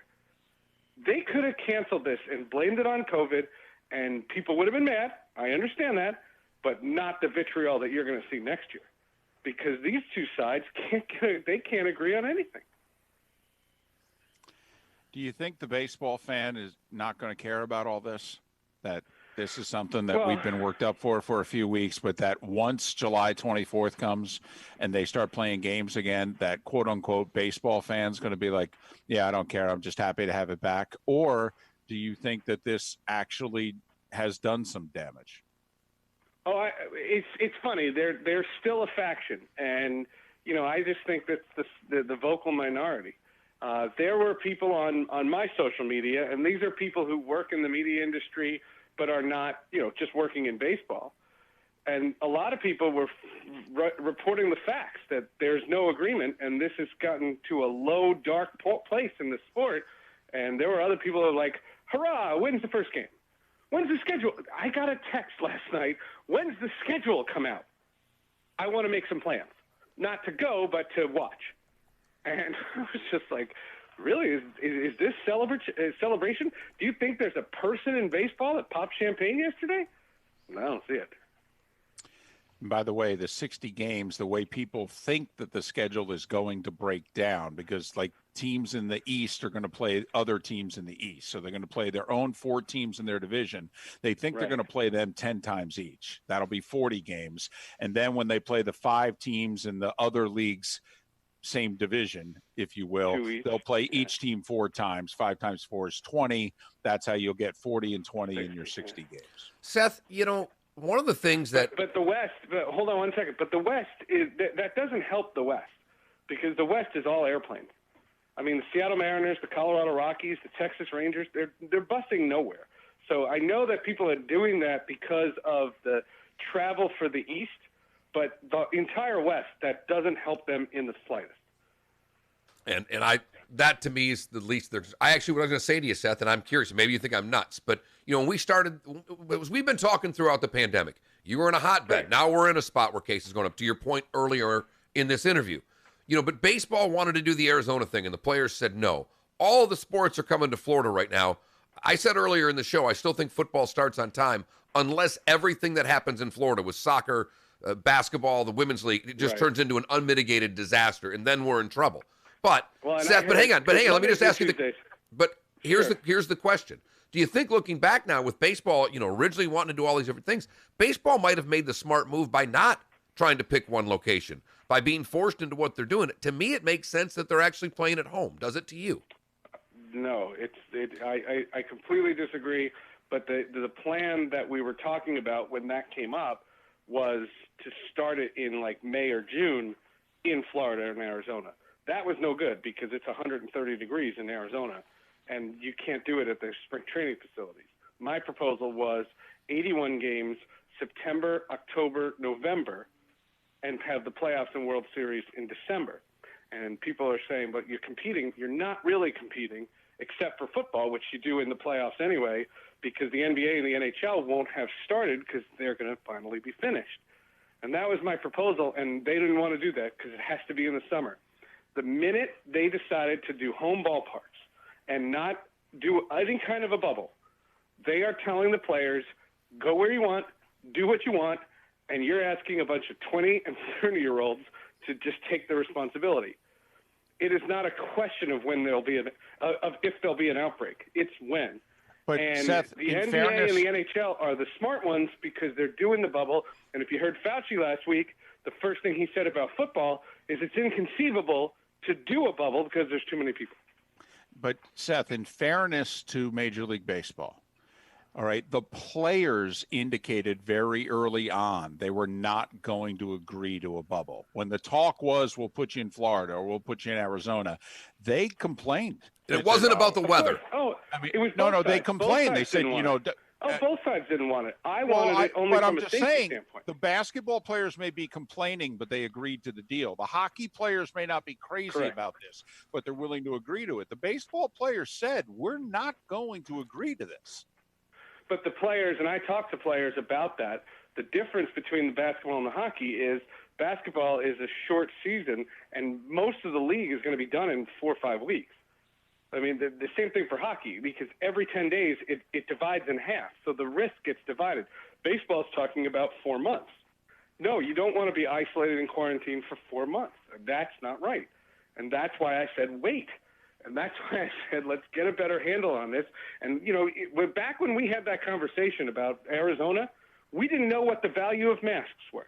They could have canceled this and blamed it on COVID, and people would have been mad. I understand that. But not the vitriol that you're going to see next year, because these two sides can't agree on anything. Do you think the baseball fan is not going to care about all this? That this is something that we've been worked up for a few weeks, but that once July 24th comes and they start playing games again, that quote-unquote baseball fan's going to be like, yeah, I don't care. I'm just happy to have it back. Or do you think that this actually has done some damage? Oh, it's funny. They're still a faction, and I just think that's the vocal minority. There were people on my social media, and these are people who work in the media industry but are not just working in baseball. And a lot of people were reporting the facts that there's no agreement, and this has gotten to a low, dark place in the sport. And there were other people who were like, "Hurrah! When's the first game? When's the schedule?" I got a text last night. When's the schedule come out? I want to make some plans. Not to go, but to watch. And I was just like, really? Is this celebration? Do you think there's a person in baseball that popped champagne yesterday? I don't see it. By the way, the 60 games, the way people think that the schedule is going to break down, because like teams in the East are going to play other teams in the East. So they're going to play their own 4 teams in their division. They think they're going to play them 10 times each. That'll be 40 games. And then when they play the 5 teams in the other leagues, same division, if you will, they'll play each team 4 times. 5 times 4 is 20. That's how you'll get 40 and 20 in your 60 games. Seth, one of the things that. But the West, hold on one second. But the West, that doesn't help the West because the West is all airplanes. I mean, the Seattle Mariners, the Colorado Rockies, the Texas Rangers, they're busting nowhere. So I know that people are doing that because of the travel for the East, but the entire West, that doesn't help them in the slightest. And that to me is the least. I actually, what I was going to say to you, Seth, and I'm curious, maybe you think I'm nuts, but when we started, we've been talking throughout the pandemic. You were in a hotbed. Right. Now we're in a spot where cases going up. To your point earlier in this interview, but baseball wanted to do the Arizona thing, and the players said no. All of the sports are coming to Florida right now. I said earlier in the show, I still think football starts on time unless everything that happens in Florida with soccer, basketball, the women's league, it just turns into an unmitigated disaster, and then we're in trouble. But Seth, hang on. Let me just ask you. Here's the question: do you think, looking back now with baseball, originally wanting to do all these different things, baseball might have made the smart move by not trying to pick one location, by being forced into what they're doing? To me, it makes sense that they're actually playing at home. Does it to you? No, I completely disagree. But the plan that we were talking about when that came up was to start it in like May or June in Florida and Arizona. That was no good because it's 130 degrees in Arizona, and you can't do it at their spring training facilities. My proposal was 81 games, September, October, November, and have the playoffs and World Series in December. And people are saying, but you're competing. You're not really competing, except for football, which you do in the playoffs anyway, because the NBA and the NHL won't have started because they're going to finally be finished. And that was my proposal, and they didn't want to do that because it has to be in the summer. The minute they decided to do home ballparks and not do any kind of a bubble, they are telling the players, go where you want, do what you want, and you're asking a bunch of 20 and 30-year-olds to just take the responsibility. It is not a question of when there'll be if there'll be an outbreak. It's when. But and Seth, the NBA and the NHL are the smart ones because they're doing the bubble. And if you heard Fauci last week, the first thing he said about football is it's inconceivable to do a bubble because there's too many people. But Seth, in fairness to Major League Baseball, all right, the players indicated very early on they were not going to agree to a bubble. When the talk was, we'll put you in Florida or we'll put you in Arizona, they complained. It wasn't about the weather. It was no, they complained. They said, both sides didn't want it. I wanted it only from a safety standpoint. The basketball players may be complaining, but they agreed to the deal. The hockey players may not be crazy about this, but they're willing to agree to it. The baseball players said, we're not going to agree to this. But the players, and I talked to players about that, the difference between the basketball and the hockey is basketball is a short season, and most of the league is going to be done in 4 or 5 weeks. I mean, the same thing for hockey, because every 10 days it divides in half, so the risk gets divided. Baseball's talking about 4 months. No, you don't want to be isolated in quarantine for 4 months. That's not right. And that's why I said wait. And that's why I said, let's get a better handle on this. And, back when we had that conversation about Arizona, we didn't know what the value of masks were.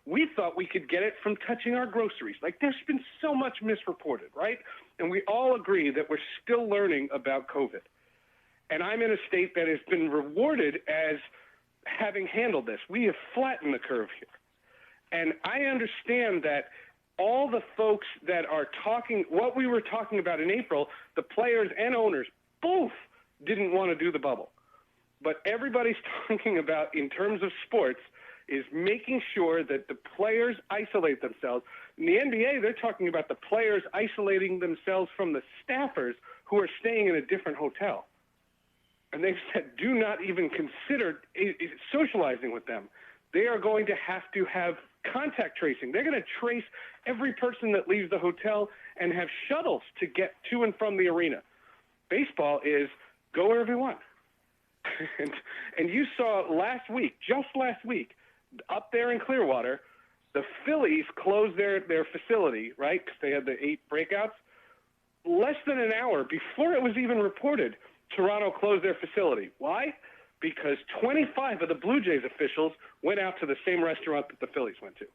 We thought we could get it from touching our groceries. Like, there's been so much misreported, right? And we all agree that we're still learning about COVID. And I'm in a state that has been rewarded as having handled this. We have flattened the curve here. And I understand that all the folks that are talking, what we were talking about in April, the players and owners both didn't want to do the bubble. But everybody's talking about, in terms of sports, is making sure that the players isolate themselves. In the NBA, they're talking about the players isolating themselves from the staffers who are staying in a different hotel. And they've said, do not even consider socializing with them. They are going to have contact tracing. They're going to trace every person that leaves the hotel and have shuttles to get to and from the arena. Baseball is go wherever you want. and you saw just last week, up there in Clearwater, the Phillies closed their facility, right, because they had the 8 breakouts. Less than an hour before it was even reported, Toronto closed their facility. Why? Because 25 of the Blue Jays officials went out to the same restaurant that the Phillies went to.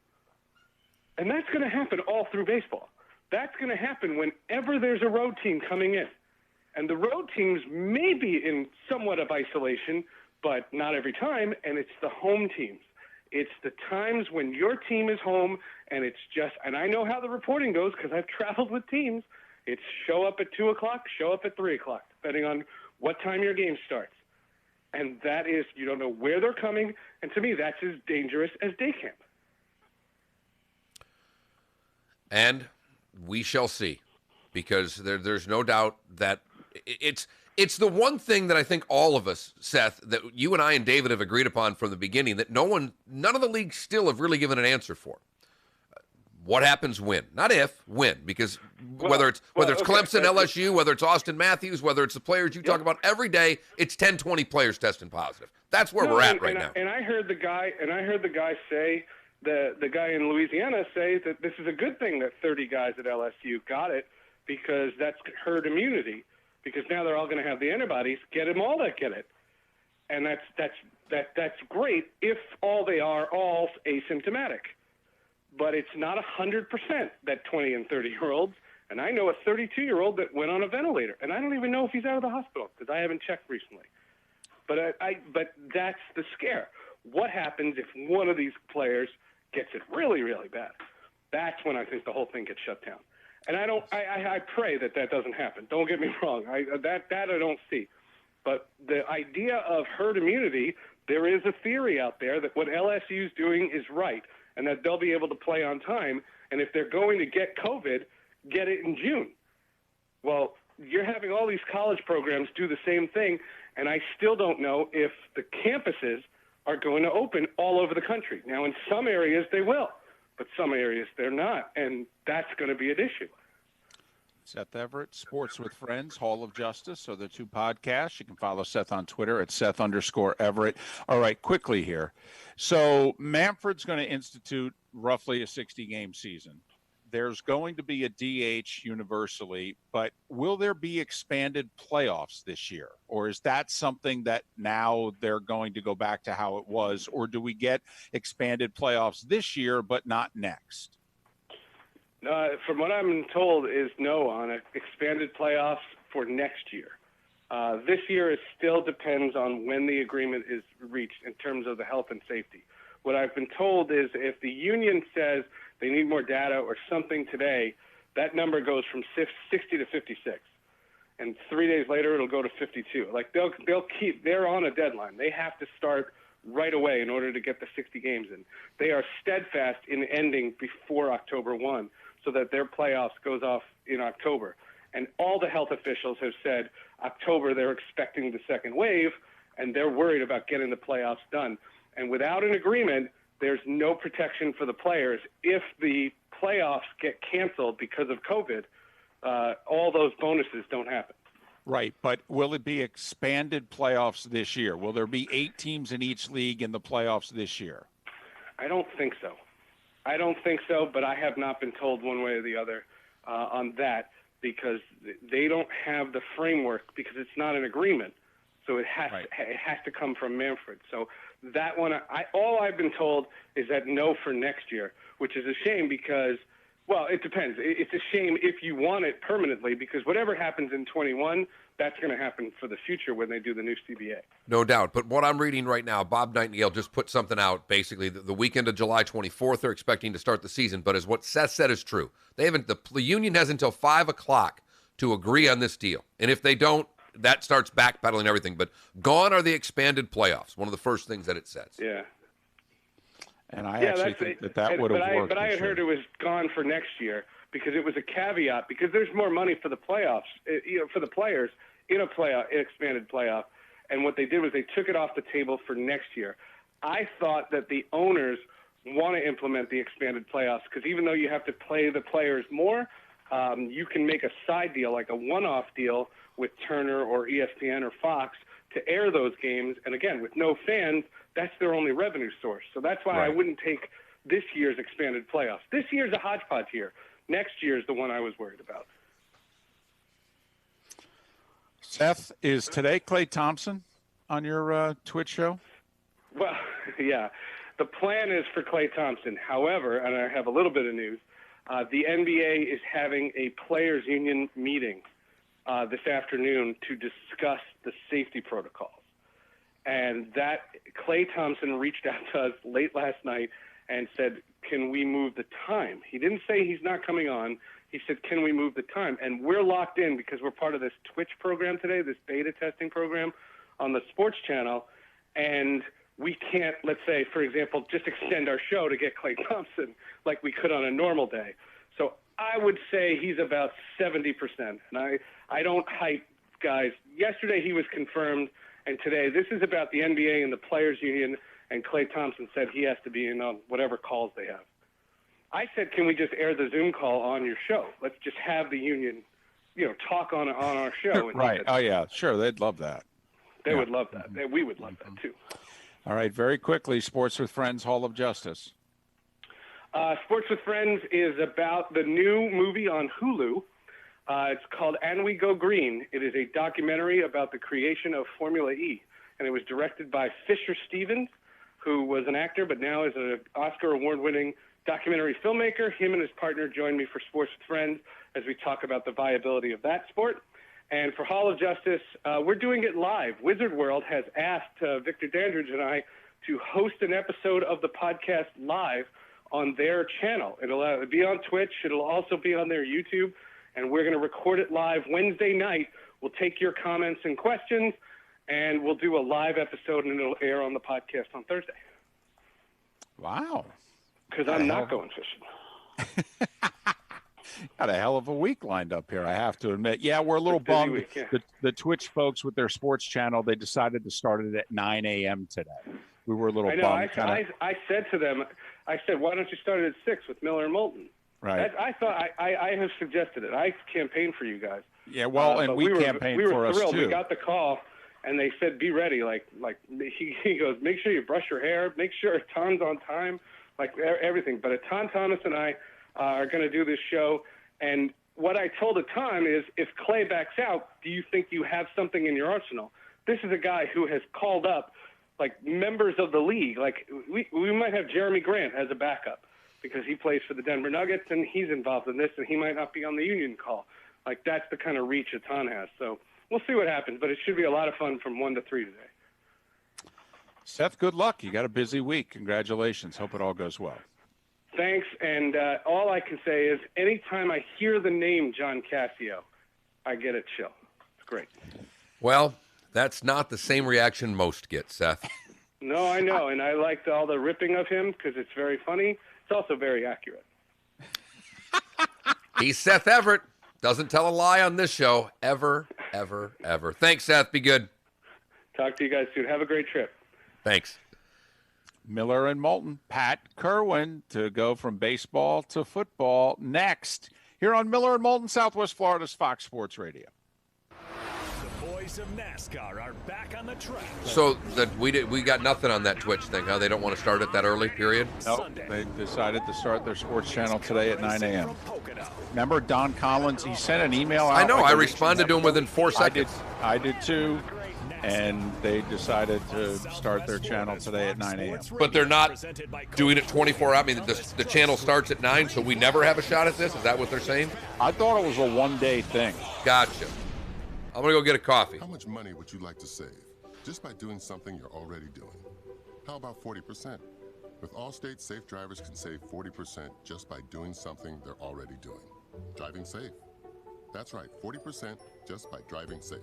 And that's going to happen all through baseball. That's going to happen whenever there's a road team coming in. And the road teams may be in somewhat of isolation, but not every time, and it's the home teams. It's the times when your team is home, and it's just, and I know how the reporting goes because I've traveled with teams. It's show up at 2 o'clock, show up at 3 o'clock, depending on what time your game starts. And that is, you don't know where they're coming, and to me, that's as dangerous as day camp. And we shall see, because there's no doubt that it's the one thing that I think all of us, Seth, that you and I and David have agreed upon from the beginning, that none of the leagues still have really given an answer for. What happens when? Not if, when. Because whether it's Clemson, LSU, whether it's Austin Matthews, whether it's the players you talk about every day, it's 10, 20 players testing positive. That's where we're at right now. And I heard the guy say, the guy in Louisiana say that this is a good thing that 30 guys at LSU got it, because that's herd immunity. Because now they're all going to have the antibodies. Get them all that get it, and that's great if they are all asymptomatic. But it's not 100% that 20 and 30-year-olds. And I know a 32-year-old that went on a ventilator, and I don't even know if he's out of the hospital because I haven't checked recently. But but that's the scare. What happens if one of these players gets it really, really bad? That's when I think the whole thing gets shut down. And I pray that doesn't happen. Don't get me wrong. That I don't see. But the idea of herd immunity, there is a theory out there that what LSU is doing is right, and that they'll be able to play on time. And if they're going to get COVID, get it in June. Well, you're having all these college programs do the same thing, and I still don't know if the campuses are going to open all over the country. Now, in some areas they will, but some areas they're not, and that's going to be an issue. Seth Everett, Sports with Friends, Hall of Justice are the two podcasts. You can follow Seth on Twitter at Seth_Everett. All right, quickly here. So Manfred's going to institute roughly a 60-game season. There's going to be a DH universally, but will there be expanded playoffs this year? Or is that something that now they're going to go back to how it was? Or do we get expanded playoffs this year, but not next? From what I'm told is no on expanded playoffs for next year. This year it still depends on when the agreement is reached in terms of the health and safety. What I've been told is if the union says they need more data or something today, that number goes from 60 to 56. And 3 days later, it'll go to 52. Like they're on a deadline. They have to start right away in order to get the 60 games in. They are steadfast in ending before October 1 so that their playoffs goes off in October. And all the health officials have said October they're expecting the second wave, and they're worried about getting the playoffs done. And without an agreement, there's no protection for the players. If the playoffs get canceled because of COVID, all those bonuses don't happen. Right, but will it be expanded playoffs this year? Will there be 8 teams in each league in the playoffs this year? I don't think so. But I have not been told one way or the other on that because they don't have the framework because it's not an agreement. So it has to come from Manfred. So that one, all I've been told is that no for next year, which is a shame because, well, it depends. It's a shame if you want it permanently because whatever happens in 21, that's going to happen for the future when they do the new CBA. No doubt. But what I'm reading right now, Bob Nightingale just put something out, basically, the weekend of July 24th, they're expecting to start the season. But as what Seth said is true, the union has until 5 o'clock to agree on this deal. And if they don't, that starts backpedaling everything. But gone are the expanded playoffs, one of the first things that it says. Yeah. And I actually think that would have worked. But I had heard it was gone for next year because it was a caveat because there's more money for the playoffs, for the players in an expanded playoff. And what they did was they took it off the table for next year. I thought that the owners want to implement the expanded playoffs because even though you have to play the players more, you can make a side deal, like a one-off deal with Turner or ESPN or Fox to air those games. And again, with no fans, that's their only revenue source. So that's why I wouldn't take this year's expanded playoffs. This year's a hodgepodge year. Next year's the one I was worried about. Seth, is today Klay Thompson on your Twitch show? Well, yeah. The plan is for Klay Thompson. However, and I have a little bit of news, the NBA is having a players' union meeting this afternoon to discuss the safety protocols. And that Klay Thompson reached out to us late last night and said, can we move the time? He didn't say he's not coming on. He said, can we move the time? And we're locked in because we're part of this Twitch program today, this beta testing program on the sports channel. And we can't, let's say, for example, just extend our show to get Klay Thompson like we could on a normal day. So I would say he's about 70%. And I don't hype guys. Yesterday he was confirmed, and today this is about the NBA and the Players Union, and Klay Thompson said he has to be in on whatever calls they have. I said, can we just air the Zoom call on your show? Let's just have the union, talk on our show. And right. Oh, yeah. Sure. They'd love that. They would love that. We would love that, too. All right. Very quickly, Sports with Friends, Hall of Justice. Sports with Friends is about the new movie on Hulu. It's called And We Go Green. It is a documentary about the creation of Formula E, and it was directed by Fisher Stevens, who was an actor but now is an Oscar award-winning documentary filmmaker. Him and his partner joined me for Sports with Friends as we talk about the viability of that sport. And for Hall of Justice, we're doing it live. Wizard World has asked Victor Dandridge and I to host an episode of the podcast live on their channel. It'll be on Twitch. It'll also be on their YouTube. And we're going to record it live Wednesday night. We'll take your comments and questions, and we'll do a live episode, and it'll air on the podcast on Thursday. Wow. Because I'm not going fishing. Got a hell of a week lined up here, I have to admit. Yeah, we're a little bummed. Week, yeah. The Twitch folks with their sports channel, they decided to start it at 9 a.m. today. We were a little bummed. I said to them, why don't you start it at 6 with Miller and Moulton? Right. I thought I have suggested it. I campaigned for you guys. Yeah, well, and we campaigned for us, thrilled. too. We got the call, and they said, be ready. Like he goes, make sure you brush your hair. Make sure Ton's on time, like everything. But Ton Thomas and I are going to do this show. And what I told Ton is, if Klay backs out, do you think you have something in your arsenal? This is a guy who has called up, like, members of the league. Like, we might have Jeremy Grant as a backup because he plays for the Denver Nuggets, and he's involved in this, and he might not be on the union call. Like, that's the kind of reach Ton has. So we'll see what happens, but it should be a lot of fun from 1 to 3 today. Seth, good luck. You got a busy week. Congratulations. Hope it all goes well. Thanks, and all I can say is anytime I hear the name John Cassio, I get a chill. It's great. Well, that's not the same reaction most get, Seth. No, I know, and I liked all the ripping of him because it's very funny. It's also very accurate. He's Seth Everett. Doesn't tell a lie on this show. Ever, ever, ever. Thanks, Seth. Be good. Talk to you guys soon. Have a great trip. Thanks. Miller and Moulton, Pat Kerwin to go from baseball to football next here on Miller and Moulton, Southwest Florida's Fox Sports Radio. The boys of NASCAR are back on the track. So we got nothing on that Twitch thing, huh? They don't want to start it that early, period? Nope. They decided to start their sports channel today at 9 a.m. Remember Don Collins? He sent an email out. I know. I responded to him within 4 seconds. I did too. And they decided to start their channel today at 9 a.m. But they're not doing it 24 hours. I mean, the channel starts at 9, so we never have a shot at this? Is that what they're saying? I thought it was a one-day thing. Gotcha. I'm going to go get a coffee. How much money would you like to save just by doing something you're already doing? How about 40%? With Allstate, safe drivers can save 40% just by doing something they're already doing. Driving safe. That's right, 40% just by driving safe.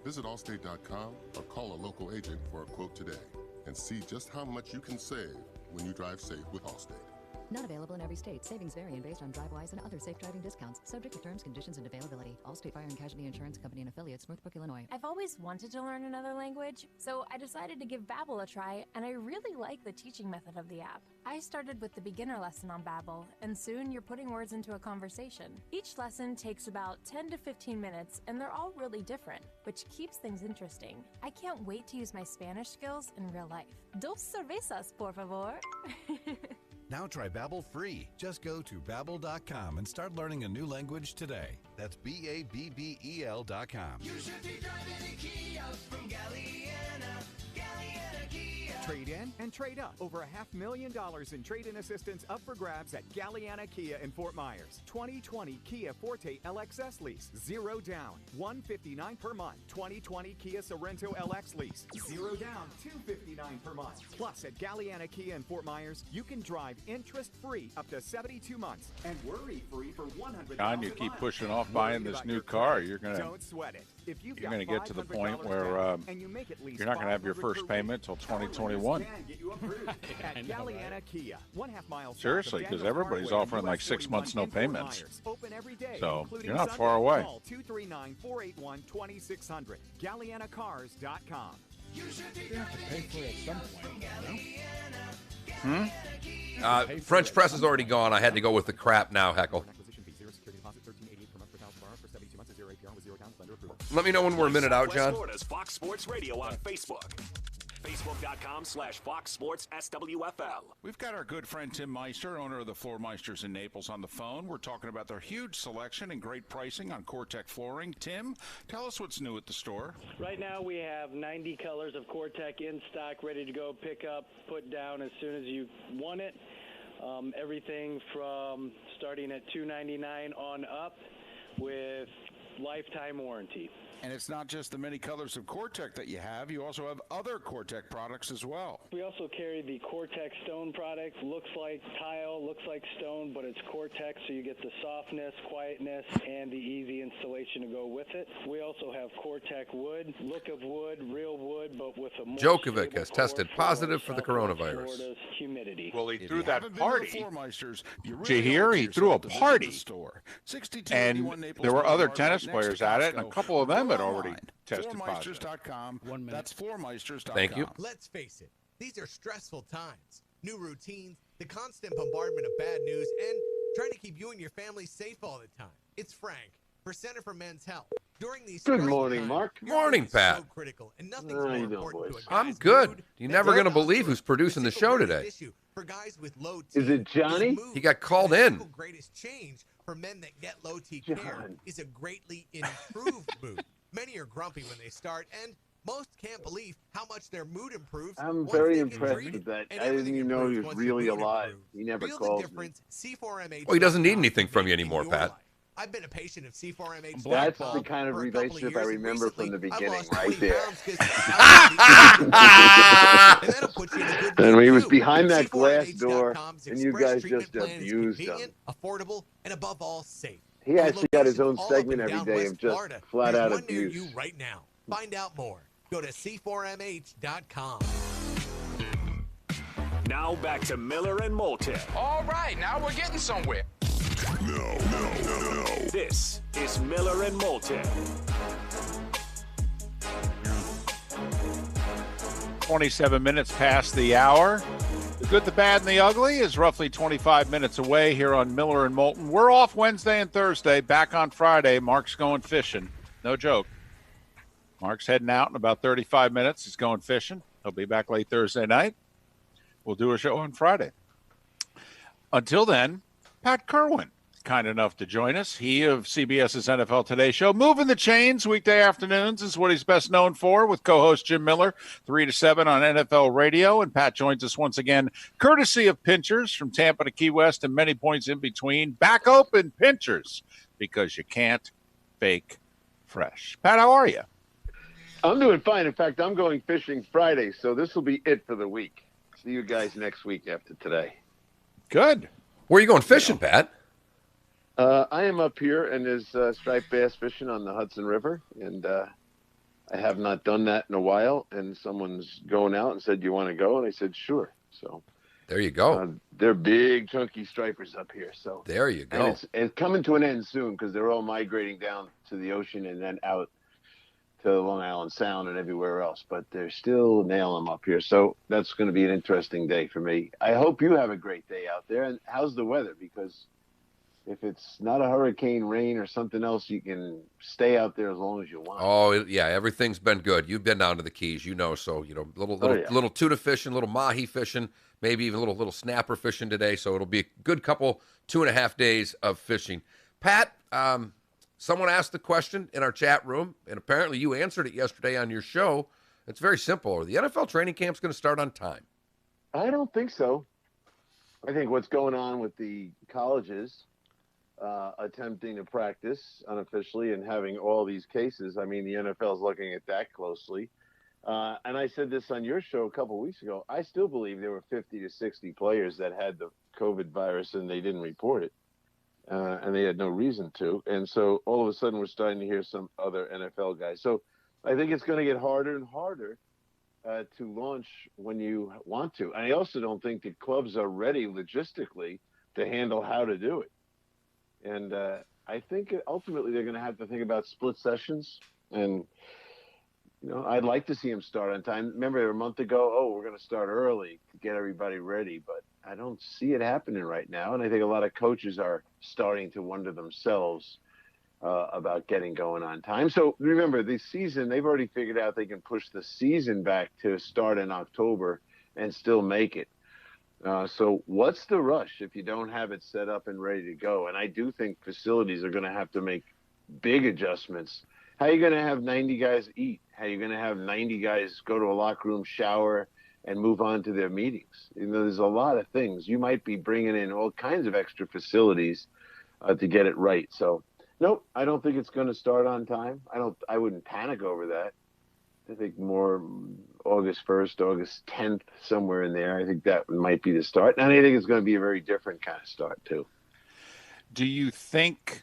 Visit Allstate.com or call a local agent for a quote today and see just how much you can save when you drive safe with Allstate. Not available in every state. Savings vary based on DriveWise and other safe driving discounts. Subject to terms, conditions, and availability. Allstate Fire and Casualty Insurance Company and affiliates, Smoothbrook, Illinois. I've always wanted to learn another language, so I decided to give Babbel a try, and I really like the teaching method of the app. I started with the beginner lesson on Babbel, and soon you're putting words into a conversation. Each lesson takes about 10 to 15 minutes, and they're all really different, which keeps things interesting. I can't wait to use my Spanish skills in real life. Dos cervezas, por favor. Now try Babbel free. Just go to Babbel.com and start learning a new language today. That's BABBEL.com. You should be driving a Kia from Galliana. Galliana Kia. Trade in and trade up. Over $500,000 in trade-in assistance up for grabs at Galliana Kia in Fort Myers. 2020 Kia Forte LXS lease, 0 down, $159 per month. 2020 Kia Sorento LX lease, 0 down, $259 per month. Plus, at Galliana Kia in Fort Myers, you can drive interest-free up to 72 months and worry-free for 100,000 John, you keep pushing off buying this new car. You're gonna get to the point where you're not gonna have your first payment until 2021. At Galliana Kia, 1/2 mile south Seriously, of because Daniel everybody's Parkway, offering like 6 months no in Fort payments. Myers. Open every day, So including you're not Sunday. far away. Call 239-481-2600. GallianaCars.com. You have to pay for it at some point, French press is already gone. I had to go with the crap now, Heckle. Let me know when we're a minute out, John. Florida's Fox Sports Radio on Facebook. Facebook.com/Fox Sports SWFL. We've got our good friend Tim Meister, owner of the Floor Meisters in Naples, on the phone. We're talking about their huge selection and great pricing on Core-Tech flooring. Tim, tell us what's new at the store. Right now we have 90 colors of Core-Tech in stock, ready to go, pick up, put down as soon as you want it. Everything from starting at $299 on up with lifetime warranty. And it's not just the many colors of Core-Tech that you have. You also have other Core-Tech products as well. We also carry the Core-Tech stone product. Looks like tile, looks like stone, but it's Core-Tech, so you get the softness, quietness, and the easy installation to go with it. We also have Core-Tech wood, look of wood, real wood, but with a more Djokovic has tested positive for the coronavirus. Florida's humidity. Well, he If threw you that haven't been to the party. Floor Meisters, you Did you really hear? owe it to He threw a yourself to visit party. the store. 6281 And Naples there were other Boulevard, tennis right next players to at it, and a Costco. couple of them had Go already online. tested positive. Floormeisters.com. 1 minute. That's floormeisters.com. Thank you. Let's face it, these are stressful times. New routines, the constant bombardment of bad news, and trying to keep you and your family safe all the time. It's Frank for Center for Men's Health. During these Good stressful morning, times, Mark. your Morning, health is Pat. So critical, and nothing's How more you doing, important boys? to a guy's I'm good. mood You're than never going to testosterone. believe who's producing the show today. Issue for guys with low T. Is it Johnny? He got called in. The greatest change for men that get low T care John. is a greatly improved mood. Many are grumpy when they start, and most can't believe how much their mood improves. I'm once very they get impressed treated. with that. And I didn't everything even know he improves was once the really mood alive. improves. He never Feel called the me. difference. C4MH. Well, he doesn't need anything from you anymore, in your Pat. life. I've been a patient of C4MH. That's the kind of for a couple relationship years, I and remember from the recently, I've beginning, lost right 20 there. pounds 'cause I and that'll put you in a good And mood, he was too. behind that glass door, C4MH.com's and you express guys treatment just plan is abused him. convenient, affordable, and above all, safe. He With actually got his own locations all up segment and every down day West of just Florida. flat There's out one near abuse. you right now. Find out more. Go to C4MH.com. Now back to Miller and Moulton. All right, now we're getting somewhere. No. This is Miller and Moulton. 27 minutes past the hour. The good, the bad, and the ugly is roughly 25 minutes away here on Miller and Moulton. We're off Wednesday and Thursday, back on Friday. Mark's going fishing. No joke. Mark's heading out in about 35 minutes. He's going fishing. He'll be back late Thursday night. We'll do a show on Friday. Until then, Pat Kerwin, kind enough to join us. He of CBS's NFL Today show. Moving the chains weekday afternoons is what he's best known for, with co-host Jim Miller, 3 to 7 on NFL Radio. And Pat joins us once again, courtesy of Pinchers from Tampa to Key West and many points in between. Back open Pinchers, because you can't fake fresh. Pat, how are you? I'm doing fine. In fact, I'm going fishing Friday, so this will be it for the week. See you guys next week after today. Good. Where are you going fishing, Pat? I am up here, and there's striped bass fishing on the Hudson River, and I have not done that in a while, and someone's going out and said, "You want to go?" And I said, "Sure." So there you go. They're big, chunky stripers up here. So there you go. And it's coming to an end soon because they're all migrating down to the ocean and then out to Long Island Sound and everywhere else. But they're still nailing them up here. So that's going to be an interesting day for me. I hope you have a great day out there. And how's the weather? Because if it's not a hurricane, rain, or something else, you can stay out there as long as you want. Oh, yeah, everything's been good. You've been down to the Keys, so, little tuna fishing, little mahi fishing, maybe even a little snapper fishing today. So it'll be a good couple, 2.5 days of fishing. Pat, someone asked the question in our chat room, and apparently you answered it yesterday on your show. It's very simple. The NFL training camp's going to start on time. I don't think so. I think what's going on with the colleges attempting to practice unofficially and having all these cases, I mean, the NFL is looking at that closely. And I said this on your show a couple of weeks ago. I still believe there were 50 to 60 players that had the COVID virus and they didn't report it. And they had no reason to. And so all of a sudden we're starting to hear some other NFL guys. So I think it's going to get harder and harder to launch when you want to. I also don't think the clubs are ready logistically to handle how to do it. And I think ultimately they're going to have to think about split sessions. And, you know, I'd like to see them start on time. Remember a month ago, we're going to start early to get everybody ready. But I don't see it happening right now. And I think a lot of coaches are starting to wonder themselves about getting going on time. So remember, the season, they've already figured out they can push the season back to start in October and still make it. So what's the rush if you don't have it set up and ready to go? And I do think facilities are going to have to make big adjustments. How are you going to have 90 guys eat? How are you going to have 90 guys go to a locker room, shower, and move on to their meetings? You know, there's a lot of things. You might be bringing in all kinds of extra facilities to get it right. So, nope, I don't think it's going to start on time. I wouldn't panic over that. I think more August 1st, August 10th, somewhere in there. I think that might be the start. And I think it's going to be a very different kind of start, too. Do you think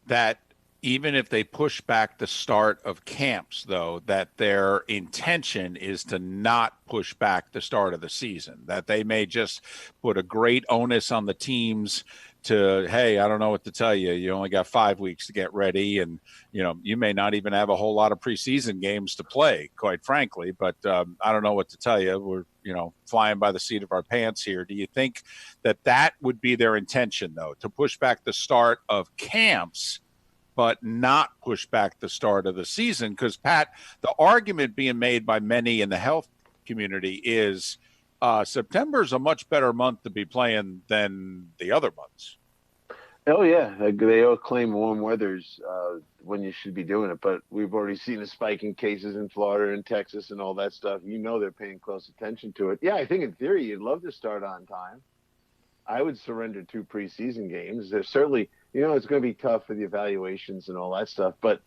that even if they push back the start of camps, though, that their intention is to not push back the start of the season, that they may just put a great onus on the teams to, hey, I don't know what to tell you. You only got 5 weeks to get ready. And, you know, you may not even have a whole lot of preseason games to play, quite frankly. But I don't know what to tell you. We're, you know, flying by the seat of our pants here. Do you think that that would be their intention, though, to push back the start of camps but not push back the start of the season? Because, Pat, the argument being made by many in the health community is September is a much better month to be playing than the other months. Oh, yeah. They all claim warm weather's when you should be doing it. But we've already seen a spike in cases in Florida and Texas and all that stuff. You know they're paying close attention to it. Yeah, I think in theory you'd love to start on time. I would surrender 2 preseason games. There's certainly, you know, it's going to be tough for the evaluations and all that stuff. But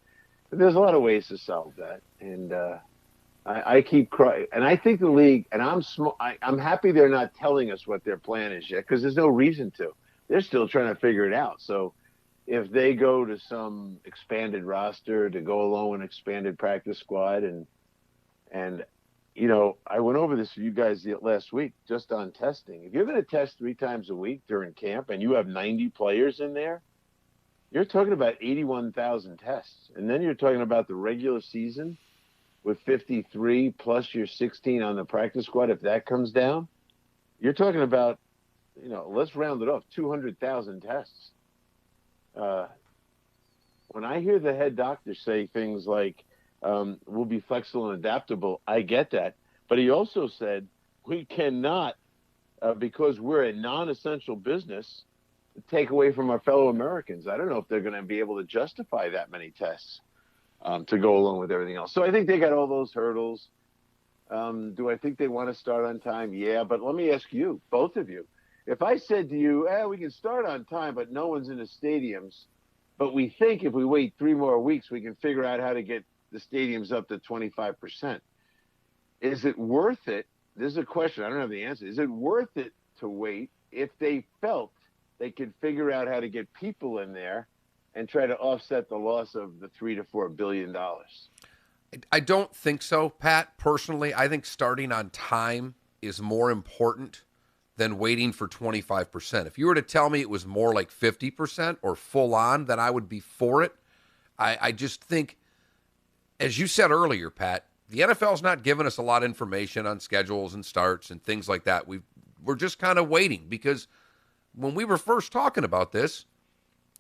there's a lot of ways to solve that. And I keep crying. And I think the league, and I'm happy they're not telling us what their plan is yet, because there's no reason to. They're still trying to figure it out. So if they go to some expanded roster, to go along with an expanded practice squad, and you know, I went over this with you guys last week just on testing. If you're going to test 3 times a week during camp and you have 90 players in there, you're talking about 81,000 tests. And then you're talking about the regular season with 53 plus your 16 on the practice squad. If that comes down, you're talking about, you know, let's round it off, 200,000 tests. When I hear the head doctor say things like, we'll be flexible and adaptable, I get that. But he also said we cannot, because we're a non-essential business, take away from our fellow Americans. I don't know if they're going to be able to justify that many tests to go along with everything else. So I think they got all those hurdles. Do I think they want to start on time? Yeah, but let me ask you, both of you, if I said to you, we can start on time, but no one's in the stadiums, but we think if we wait 3 more weeks, we can figure out how to get the stadium's up to 25%. Is it worth it? This is a question. I don't have the answer. Is it worth it to wait if they felt they could figure out how to get people in there and try to offset the loss of the $3 to $4 billion? I don't think so, Pat. Personally, I think starting on time is more important than waiting for 25%. If you were to tell me it was more like 50% or full on, then I would be for it. I just think, as you said earlier, Pat, the NFL's not giving us a lot of information on schedules and starts and things like that. We're just kind of waiting, because when we were first talking about this,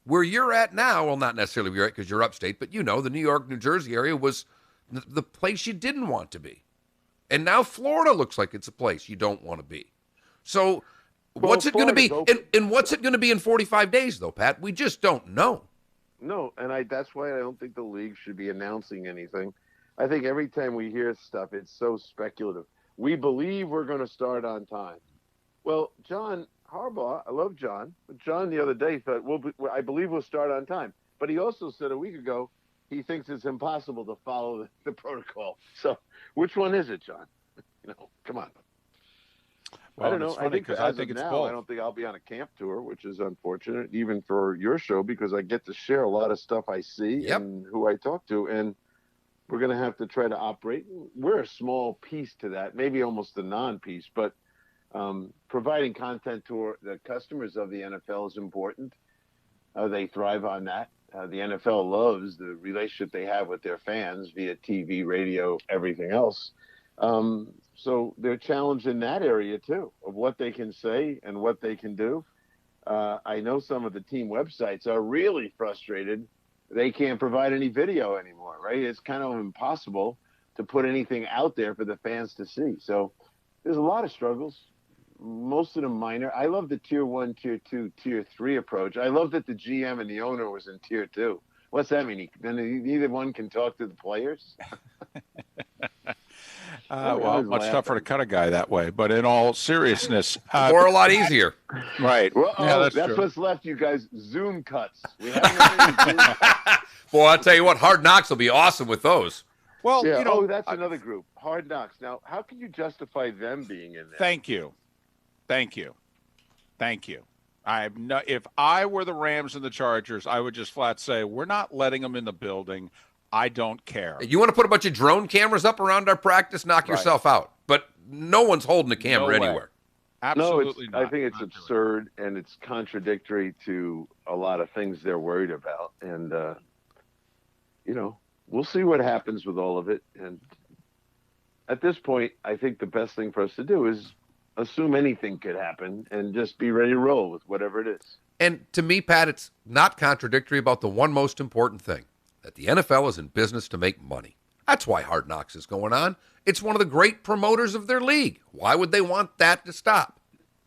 where you're at now, well, not necessarily where you're at because you're upstate, but you know, the New York, New Jersey area was the place you didn't want to be. And now Florida looks like it's a place you don't want to be. So what's it going to be? And what's it going to be in 45 days, though, Pat? We just don't know. No, and that's why I don't think the league should be announcing anything. I think every time we hear stuff, it's so speculative. We believe we're going to start on time. Well, John Harbaugh, I love John, but John the other day thought, I believe we'll start on time. But he also said a week ago he thinks it's impossible to follow the protocol. So which one is it, John? Come on. Well, I don't know. I think it's now, both. I don't think I'll be on a camp tour, which is unfortunate, even for your show, because I get to share a lot of stuff I see and who I talk to. And we're going to have to try to operate. We're a small piece to that, maybe almost a non-piece, but providing content to the customers of the NFL is important. They thrive on that. The NFL loves the relationship they have with their fans via TV, radio, everything else. So they're challenged in that area too, of what they can say and what they can do. I know some of the team websites are really frustrated. They can't provide any video anymore, right? It's kind of impossible to put anything out there for the fans to see. So there's a lot of struggles, most of them minor. I love the tier 1, tier 2, tier 3 approach. I love that the GM and the owner was in tier 2. What's that mean? Then neither one can talk to the players? Well, much tougher to cut a guy that way. But in all seriousness, or a lot easier. Right. Well, yeah, that's what's left, you guys. Zoom cuts. We haven't Zoom cuts. Boy, I'll tell you what, Hard Knocks will be awesome with those. Well, yeah, that's another group, Hard Knocks. Now, how can you justify them being in there? Thank you. If I were the Rams and the Chargers, I would just flat say, we're not letting them in the building. I don't care. You want to put a bunch of drone cameras up around our practice, knock yourself out. But no one's holding a camera anywhere. Absolutely not. I think it's absurd, and it's contradictory to a lot of things they're worried about. And, we'll see what happens with all of it. And at this point, I think the best thing for us to do is assume anything could happen and just be ready to roll with whatever it is. And to me, Pat, it's not contradictory about the one most important thing, that the NFL is in business to make money. That's why Hard Knocks is going on. It's one of the great promoters of their league. Why would they want that to stop?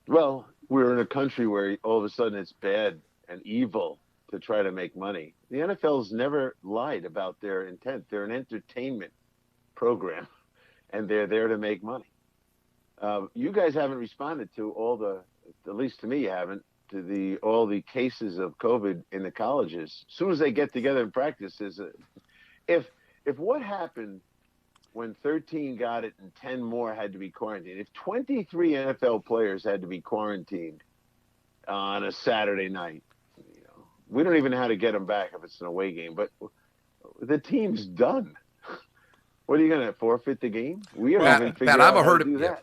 Well, we're in a country where all of a sudden it's bad and evil to try to make money. The NFL's never lied about their intent. They're an entertainment program, and they're there to make money. You guys haven't responded to at least to me you haven't, to all the cases of COVID in the colleges. As soon as they get together and practice, if what happened when 13 got it and 10 more had to be quarantined, if 23 NFL players had to be quarantined on a Saturday night, we don't even know how to get them back if it's an away game, but the team's done. What are you going to forfeit the game? We haven't figured out how to do that.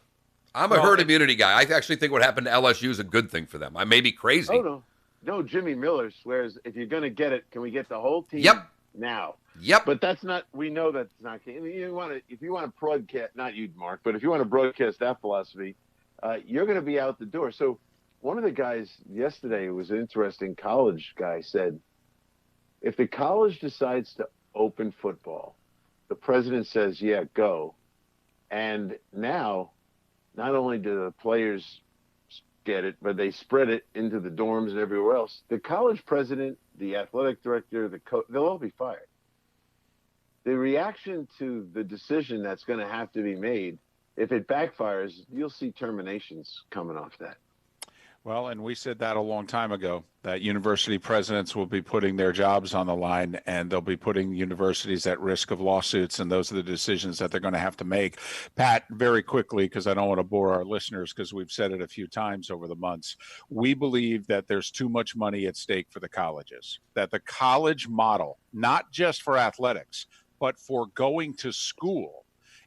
I'm a herd immunity guy. I actually think what happened to LSU is a good thing for them. I may be crazy. Oh, no. Jimmy Miller swears if you're going to get it, can we get the whole team now? Yep. But that's not. We know that's not. If you want to broadcast, not you, Mark, but if you want to broadcast that philosophy, you're going to be out the door. So one of the guys yesterday was an interesting college guy said, if the college decides to open football, the president says, yeah, go. And now, not only do the players get it, but they spread it into the dorms and everywhere else. The college president, the athletic director, the coach, they'll all be fired. The reaction to the decision that's going to have to be made, if it backfires, you'll see terminations coming off that. Well, and we said that a long time ago, that university presidents will be putting their jobs on the line, and they'll be putting universities at risk of lawsuits, and those are the decisions that they're going to have to make. Pat, very quickly, because I don't want to bore our listeners, because we've said it a few times over the months, we believe that there's too much money at stake for the colleges, that the college model, not just for athletics, but for going to school,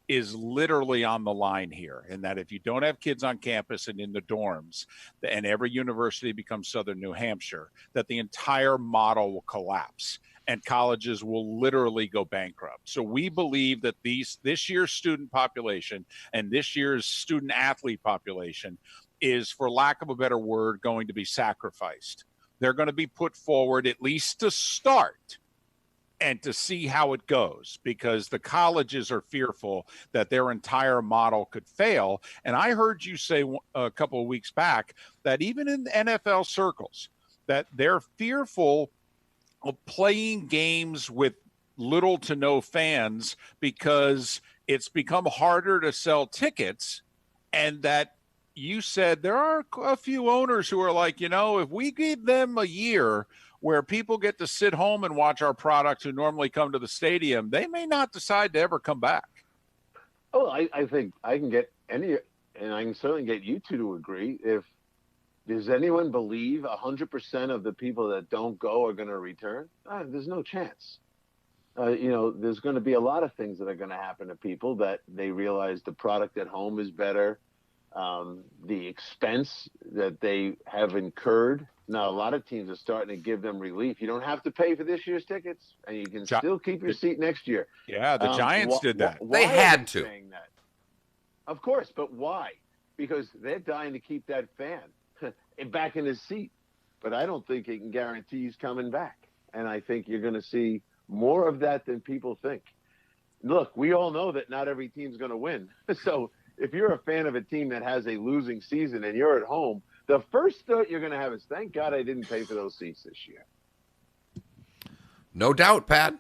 is literally on the line here, and that if you don't have kids on campus and in the dorms, and every university becomes Southern New Hampshire, that the entire model will collapse and colleges will literally go bankrupt. So we believe that this year's student population and this year's student athlete population is, for lack of a better word, going to be sacrificed. They're going to be put forward, at least to start, and to see how it goes, because the colleges are fearful that their entire model could fail. And I heard you say a couple of weeks back that even in NFL circles, that they're fearful of playing games with little to no fans because it's become harder to sell tickets, and that you said there are a few owners who are like, if we give them a year where people get to sit home and watch our product who normally come to the stadium, they may not decide to ever come back. Oh, I think I can get any, and I can certainly get you two to agree. Does anyone believe 100% of the people that don't go are going to return? There's no chance. There's going to be a lot of things that are going to happen to people that they realize the product at home is better. The expense that they have incurred. Now, a lot of teams are starting to give them relief. You don't have to pay for this year's tickets, and you can still keep your seat next year. Yeah, the Giants did that. They had to. Saying that? Of course, but why? Because they're dying to keep that fan back in his seat. But I don't think he can guarantee he's coming back. And I think you're going to see more of that than people think. Look, we all know that not every team's going to win. So if you're a fan of a team that has a losing season and you're at home, the first thought you're going to have is, thank God I didn't pay for those seats this year. No doubt, Pat.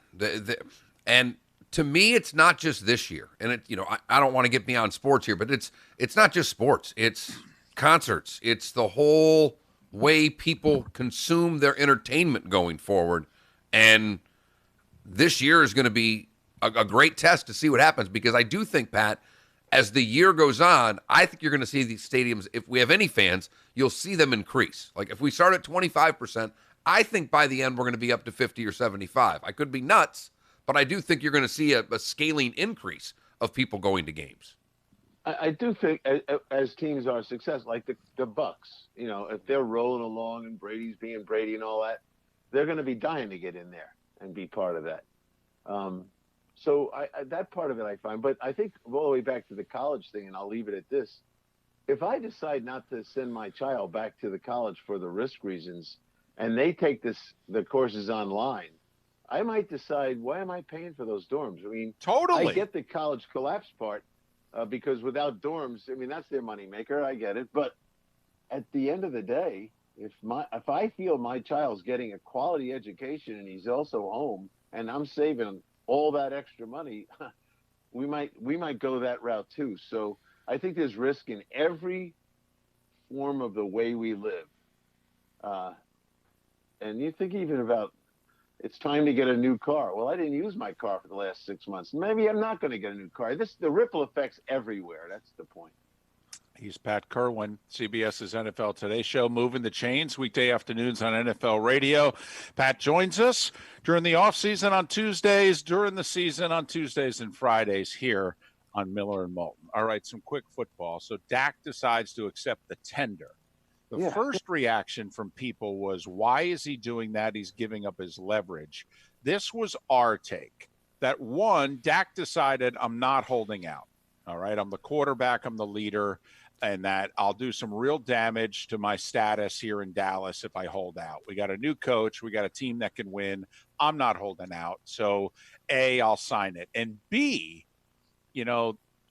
And to me, it's not just this year. And I don't want to get beyond sports here, but it's not just sports. It's concerts. It's the whole way people consume their entertainment going forward. And this year is going to be a great test to see what happens, because I do think, Pat, as the year goes on, I think you're going to see these stadiums, if we have any fans, you'll see them increase. Like if we start at 25%, I think by the end we're going to be up to 50 or 75. I could be nuts, but I do think you're going to see a scaling increase of people going to games. I do think as teams are successful, like the Bucks, if they're rolling along and Brady's being Brady and all that, they're going to be dying to get in there and be part of that. So that part of it I find. But I think all the way back to the college thing, and I'll leave it at this. If I decide not to send my child back to the college for the risk reasons, and they take the courses online, I might decide, why am I paying for those dorms? I mean, totally. I get the college collapse part because without dorms, I mean, that's their moneymaker. I get it. But at the end of the day, if I feel my child's getting a quality education and he's also home and I'm saving all that extra money, we might go that route too. So I think there's risk in every form of the way we live. And you think even about, it's time to get a new car. Well, I didn't use my car for the last 6 months. Maybe I'm not going to get a new car. The ripple effects everywhere. That's the point. He's Pat Kerwin, CBS's NFL Today show, moving the chains weekday afternoons on NFL radio. Pat joins us during the offseason on Tuesdays, during the season on Tuesdays and Fridays here on Miller and Moulton. All right, some quick football. So Dak decides to accept the tender. The first reaction from people was, why is he doing that? He's giving up his leverage. This was our take. That one, Dak decided, I'm not holding out. All right, I'm the quarterback, I'm the leader, and that I'll do some real damage to my status here in Dallas if I hold out. We got a new coach. We got a team that can win. I'm not holding out. So, A, I'll sign it. And B,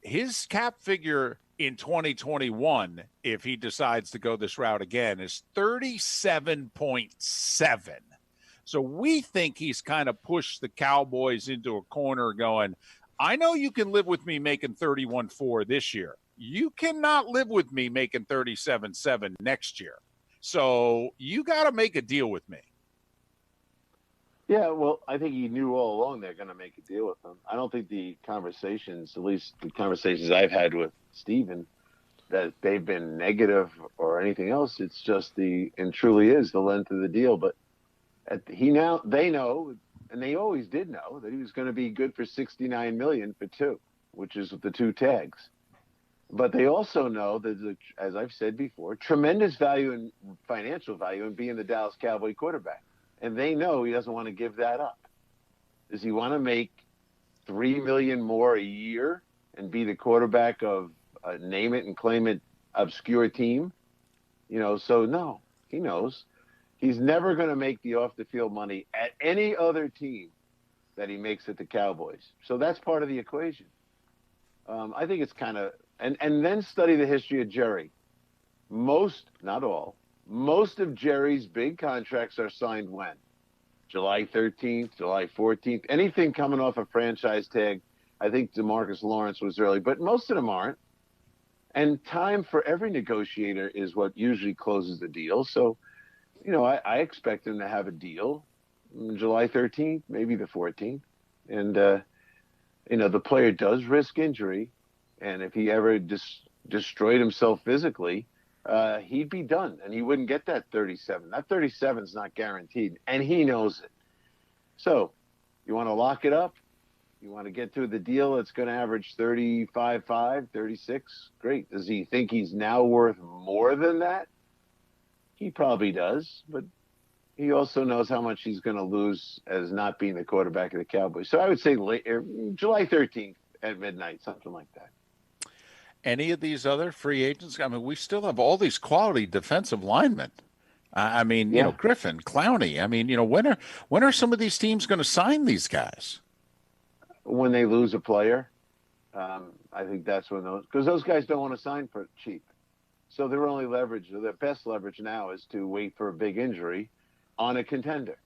his cap figure in 2021, if he decides to go this route again, is 37.7. So we think he's kind of pushed the Cowboys into a corner going, I know you can live with me making 31.4 this year. You cannot live with me making 37.7 next year. So you got to make a deal with me. Yeah, well, I think he knew all along they're going to make a deal with him. I don't think the conversations, at least the conversations I've had with Steven, that they've been negative or anything else. It's just and truly is the length of the deal. But they know, and they always did know, that he was going to be good for $69 million for two, which is the two tags. But they also know that, as I've said before, tremendous value and financial value in being the Dallas Cowboy quarterback. And they know he doesn't want to give that up. Does he want to make $3 million more a year and be the quarterback of a name it and claim it obscure team? So no, he knows he's never going to make the off the field money at any other team that he makes at the Cowboys. So that's part of the equation. I think it's kind of, and then study the history of Jerry. Most, not all, most of Jerry's big contracts are signed when? July 13th, July 14th, anything coming off a franchise tag. I think DeMarcus Lawrence was early, but most of them aren't. And time for every negotiator is what usually closes the deal. So, I expect him to have a deal July 13th, maybe the 14th. And, the player does risk injury. And if he ever destroyed himself physically, he'd be done. And he wouldn't get that 37. That 37 is not guaranteed. And he knows it. So you want to lock it up? You want to get to the deal that's going to average 35.5, 36? Great. Does he think he's now worth more than that? He probably does, but he also knows how much he's going to lose as not being the quarterback of the Cowboys. So I would say July 13th at midnight, something like that. Any of these other free agents? I mean, we still have all these quality defensive linemen. Griffin, Clowney. When are some of these teams going to sign these guys? When they lose a player, I think that's when because those guys don't want to sign for cheap. So their only leverage, their best leverage now is to wait for a big injury on a contender.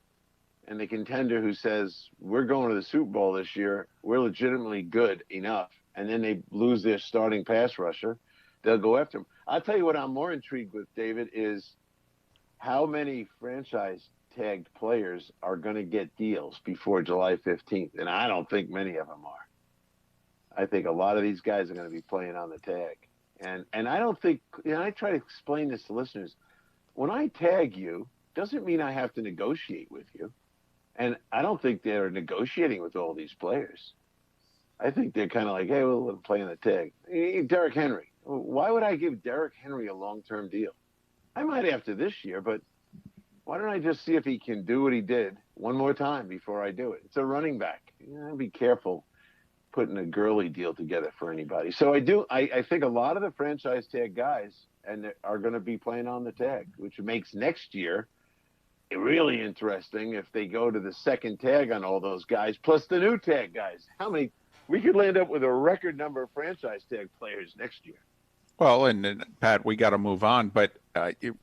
And the contender who says, we're going to the Super Bowl this year, we're legitimately good enough, and then they lose their starting pass rusher, they'll go after him. I'll tell you what I'm more intrigued with, David, is how many franchise tagged players are going to get deals before July 15th. And I don't think many of them are. I think a lot of these guys are going to be playing on the tag. And I don't think, I try to explain this to listeners. When I tag you, doesn't mean I have to negotiate with you. And I don't think they're negotiating with all these players. I think they're kind of like, hey, we'll play on the tag. Derrick Henry. Why would I give Derrick Henry a long-term deal? I might after this year, but why don't I just see if he can do what he did one more time before I do it? It's a running back. Be careful putting a girly deal together for anybody. So I think a lot of the franchise tag guys are going to be playing on the tag, which makes next year really interesting if they go to the second tag on all those guys, plus the new tag guys. How many? We could land up with a record number of franchise tag players next year. Well, and Pat, we got to move on, but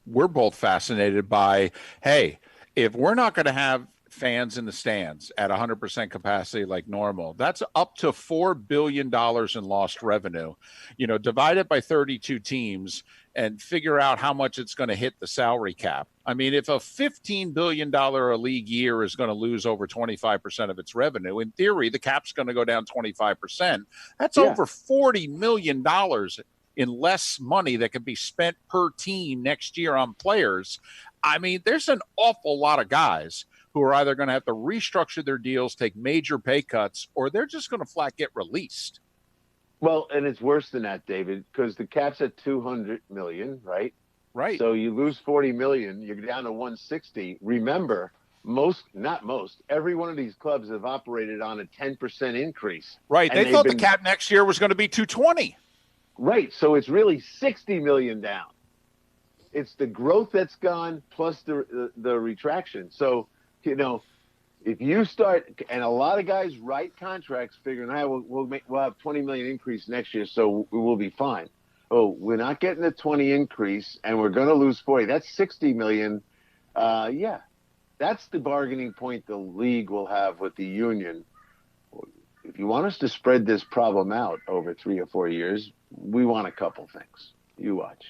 we're both fascinated by, hey, if we're not going to have fans in the stands at 100% capacity like normal, that's up to $4 billion in lost revenue. Divide it by 32 teams and figure out how much it's going to hit the salary cap. I mean, if a $15 billion a league year is going to lose over 25% of its revenue, in theory, the cap's going to go down 25%. That's over $40 million in less money that can be spent per team next year on players. I mean, there's an awful lot of guys who are either going to have to restructure their deals, take major pay cuts, or they're just going to flat get released. Well, and it's worse than that, David, because the cap's at $200 million, right? Right. So you lose $40 million, you're down to $160. Remember, every one of these clubs have operated on a 10% increase. Right. They thought the cap next year was going to be $220. Right. So it's really $60 million down. It's the growth that's gone plus the retraction. So, if you start, and a lot of guys write contracts figuring, we'll have $20 million increase next year, so we will be fine. Oh, we're not getting the 20 increase, and we're going to lose 40. That's $60 million. That's the bargaining point the league will have with the union. If you want us to spread this problem out over 3 or 4 years, we want a couple things. You watch.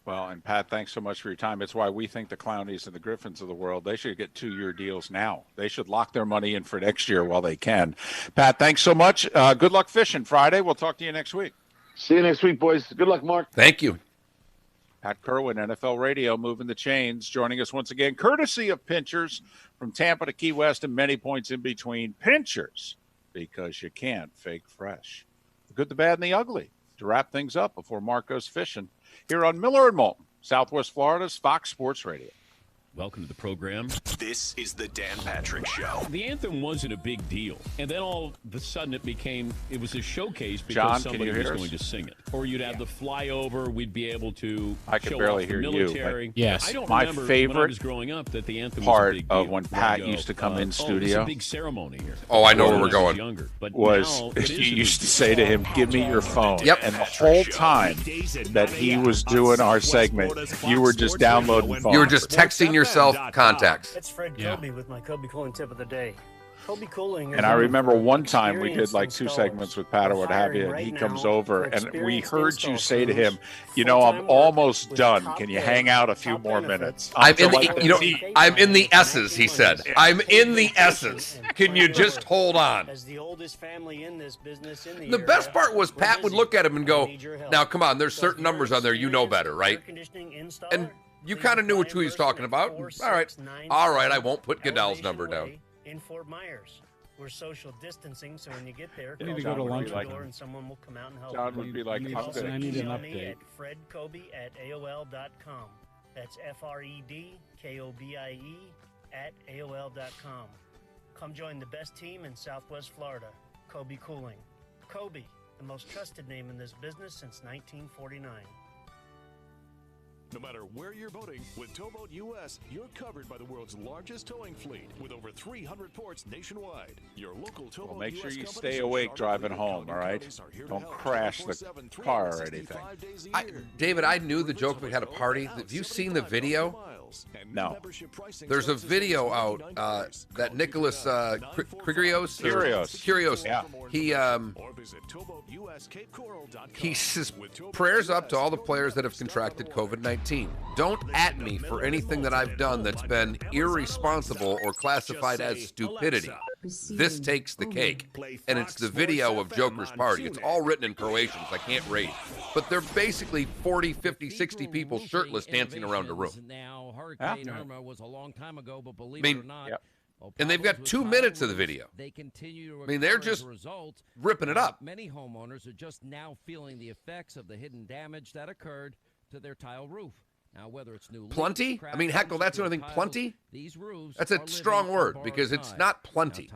Well, and Pat, thanks so much for your time. It's why we think the Clowneys and the Griffins of the world, they should get 2-year deals now. They should lock their money in for next year while they can. Pat, thanks so much. Good luck fishing Friday. We'll talk to you next week. See you next week, boys. Good luck, Mark. Thank you. Pat Kerwin, NFL Radio, moving the chains, joining us once again, courtesy of Pinchers from Tampa to Key West and many points in between. Pinchers, because you can't fake fresh. The good, the bad, and the ugly. To wrap things up before Mark goes fishing, here on Miller and Moulton, Southwest Florida's Fox Sports Radio. Welcome to the program. This is the Dan Patrick Show. The anthem wasn't a big deal, and then all of a sudden it was a showcase because John, somebody was going to sing it. Or you'd have the flyover, we'd be able to show barely off hear the military. You, yes. I don't My remember favorite when I was growing up that the anthem part was a big deal. of when Pat used to come in studio. It's a big ceremony here. Oh, I know where we're going. Younger, but was you used to say to him, give me your phone. Yep. And the whole time that he was doing our segment, you were just downloading phones. You were just texting your yourself contacts. It's Fred Kobe with my Kobe Cooling tip of the day. Kobe Cooling. And I remember one time we did like 2 segments with Pat or what have you, and he comes over and we heard you say to him, I'm almost done. Can you hang out a few more minutes? I'm in the S's, he said. I'm in the S's. Can you just hold on? As the oldest family in this business in The best part was Pat would look at him and go, now come on, there's certain numbers on there you know better, right? And you kind of knew who he was talking about. All right, I won't put Goodell's number down. In Fort Myers. We're social distancing, so when you get there, You need to go to lunch the with door him. and someone will come out and help John you. would be like, You can I'm also good. email I need an me update. at fredkobe@aol.com. That's FREDKOBIE@AOL.com. Come join the best team in Southwest Florida, Kobe Cooling. Kobe, the most trusted name in this business since 1949. No matter where you're boating, with Towboat US, you're covered by the world's largest towing fleet with over 300 ports nationwide. Your local Towboat Well, make sure US you companies stay are awake sharp driving with home, all right? companies are here to Don't help crash the 24/7, car or anything. 365 days a year. David, I knew the joke we had a party. Have you seen the video? No. There's a video out that Nicholas Kyrgios. Yeah. He says prayers up to all the players that have contracted COVID-19. Don't at me for anything that I've done that's been irresponsible or classified as stupidity. This takes the cake. And it's the video of Joker's party. It's all written in Croatian, so I can't read. But they're basically 40, 50, 60 people shirtless dancing around a room. Now, Hurricane Irma was a long time ago, but believe I it mean, or not, and they've got 2 minutes of the video. They continue to I mean, they're occur as just a result. ripping it up. Many homeowners are just now feeling the effects of the hidden damage that occurred to their tile roof. Now, whether it's new Plenty? I mean, heck, that's the only thing. Plenty? That's a strong word because it's not plenty.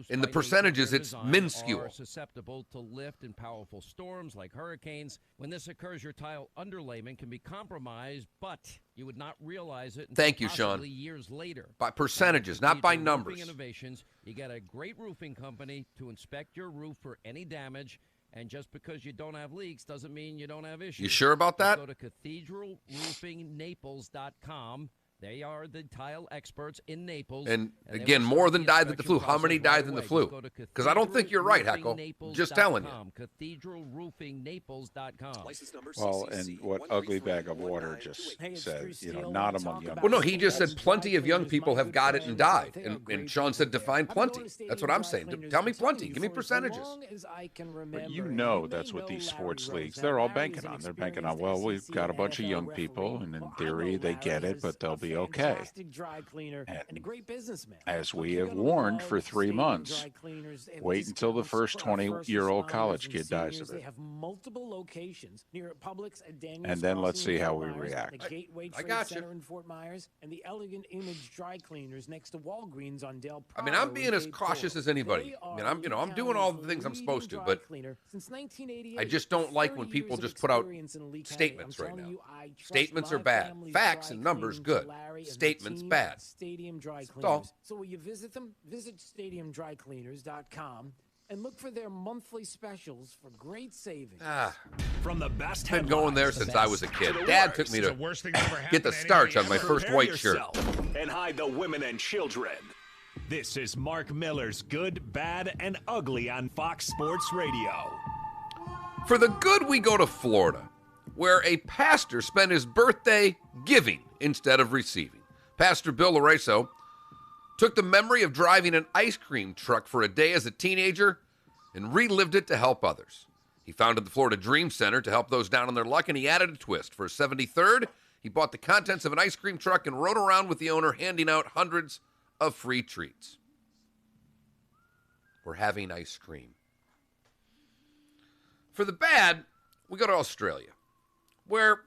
In the percentages, it's minuscule. Are susceptible to lift and powerful storms like hurricanes. When this occurs, your tile underlayment can be compromised, but you would not realize it until Thank you, Sean. possibly years later. By percentages, not by numbers. Roofing Innovations, you got a great roofing company to inspect your roof for any damage. And just because you don't have leaks doesn't mean you don't have issues. You sure about that? Go to cathedralroofingnaples.com. They are the tile experts in Naples. And again, more than died in the flu. How many died in the flu? Because I don't think you're right, Heckle. Just telling you. Cathedralroofingnaples.com. Well, and what Ugly Bag of Water just said, not among young people. Well, no, he just said plenty of young people have got it and died. And Sean said define plenty. That's what I'm saying. Tell me plenty. Give me percentages. But that's what these sports leagues, they're all banking on. They're banking on, well, we've got a bunch of young people, and in theory, they get it, but they'll be okay. And as we have warned for 3 months, wait until the first 20-year-old college kid dies of it. And then let's see how we react. I got you. In Fort Myers and the Elegant Image Dry Cleaners next to Walgreens on Del Prado. I mean, I'm being as cautious as anybody. I mean, I'm doing all the things I'm supposed to, but I just don't like when people just put out statements right now. Statements are bad. Facts and numbers good. Statements bad. Stadium Dry That's all. Cleaners. So will you visit them? Visit stadiumdrycleaners.com and look for their monthly specials for great savings. From the best Been going there since I was a kid. Dad took me to get the starch on my first white shirt. And hide the women and children. This is Mark Miller's Good, Bad, and Ugly on Fox Sports Radio. For the good, we go to Florida, where a pastor spent his birthday giving instead of receiving. Pastor Bill Ariza took the memory of driving an ice cream truck for a day as a teenager and relived it to help others. He founded the Florida Dream Center to help those down on their luck, and he added a twist. For his 73rd, he bought the contents of an ice cream truck and rode around with the owner, handing out hundreds of free treats. We're having ice cream. For the bad, we go to Australia, where,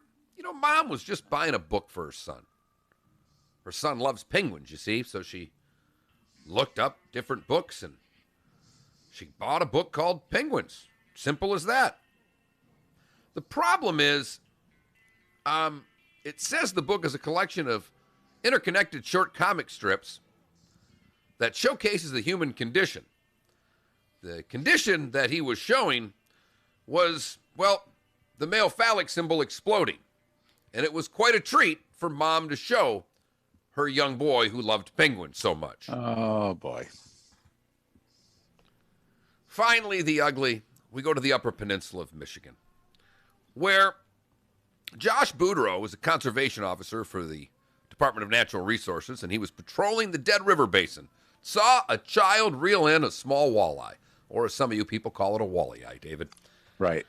Mom was just buying a book for her son. Her son loves penguins, you see, so she looked up different books and she bought a book called Penguins. Simple as that. The problem is, it says the book is a collection of interconnected short comic strips that showcases the human condition. The condition that he was showing was, the male phallic symbol exploding. And it was quite a treat for Mom to show her young boy who loved penguins so much. Oh, boy. Finally, the ugly, we go to the Upper Peninsula of Michigan, where Josh Boudreaux was a conservation officer for the Department of Natural Resources, and he was patrolling the Dead River Basin. Saw a child reel in a small walleye, or as some of you people call it, a walleye, David. Right.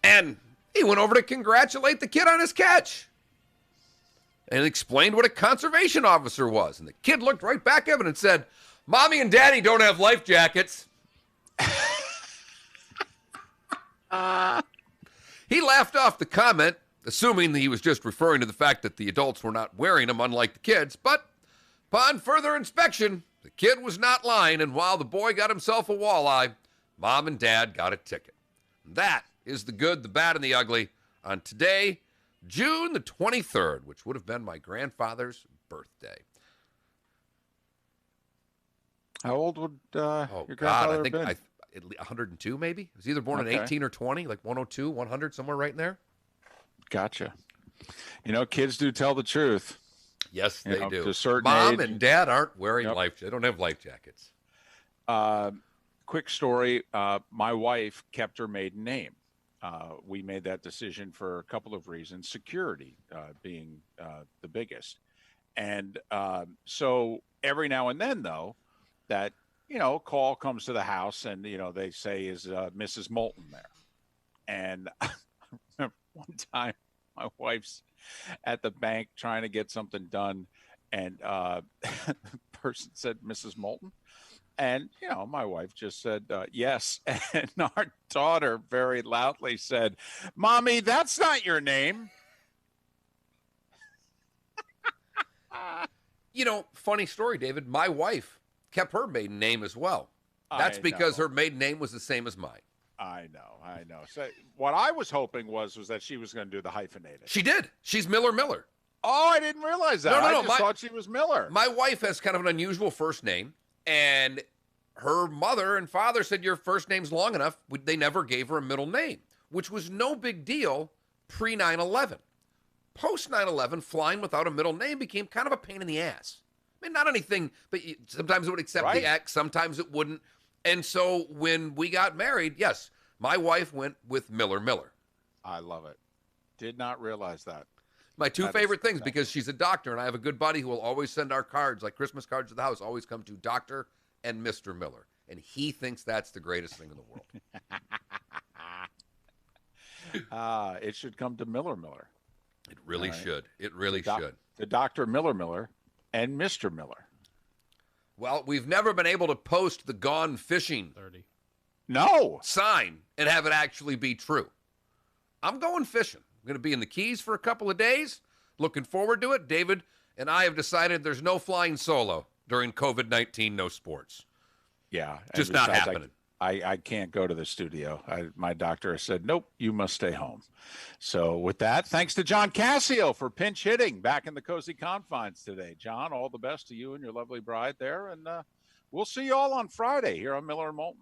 And he went over to congratulate the kid on his catch and explained what a conservation officer was. And the kid looked right back at him and said, "Mommy and Daddy don't have life jackets." He laughed off the comment, assuming that he was just referring to the fact that the adults were not wearing them, unlike the kids. But upon further inspection, the kid was not lying, and while the boy got himself a walleye, Mom and Dad got a ticket. That is the good, the bad, and the ugly on today, June the 23rd, which would have been my grandfather's birthday. How old would your grandfather have been? 102 maybe. He was either born in 18 or 20, like 102, 100, somewhere right in there. Gotcha. Kids do tell the truth. Yes, they do. To a certain Mom age. and Dad aren't wearing they don't have life jackets. Quick story. My wife kept her maiden name. We made that decision for a couple of reasons, security being the biggest. And so every now and then, though, that, a call comes to the house and, they say, is Mrs. Moulton there? And I remember one time my wife's at the bank trying to get something done, and the person said, Mrs. Moulton? And, my wife just said, yes. And our daughter very loudly said, Mommy, that's not your name. Funny story, David. My wife kept her maiden name as well. That's because her maiden name was the same as mine. I know. So what I was hoping was that she was going to do the hyphenated. She did. She's Miller. Oh, I didn't realize that. No. I just thought she was Miller. My wife has kind of an unusual first name, and her mother and father said your first name's long enough. They never gave her a middle name, which was no big deal pre 9/11. Post 9/11, flying without a middle name became kind of a pain in the ass. I mean, not anything, but sometimes it would accept the X, sometimes it wouldn't. And so when we got married, yes, my wife went with Miller. I love it. Did not realize that. My two favorite things, because she's a doctor, and I have a good buddy who will always send our cards, like Christmas cards to the house, always come to Dr. and Mr. Miller. And he thinks that's the greatest thing in the world. It should come to Miller. It really should. It really should. The Dr. Miller and Mr. Miller. Well, we've never been able to post the gone fishing sign and have it actually be true. I'm going fishing. I'm going to be in the Keys for a couple of days. Looking forward to it. David and I have decided there's no flying solo during COVID-19, no sports. Yeah. Just not happening. I can't go to the studio. My doctor said, nope, you must stay home. So with that, thanks to John Cassio for pinch hitting back in the cozy confines today. John, all the best to you and your lovely bride there. And we'll see you all on Friday here on Miller and Moulton.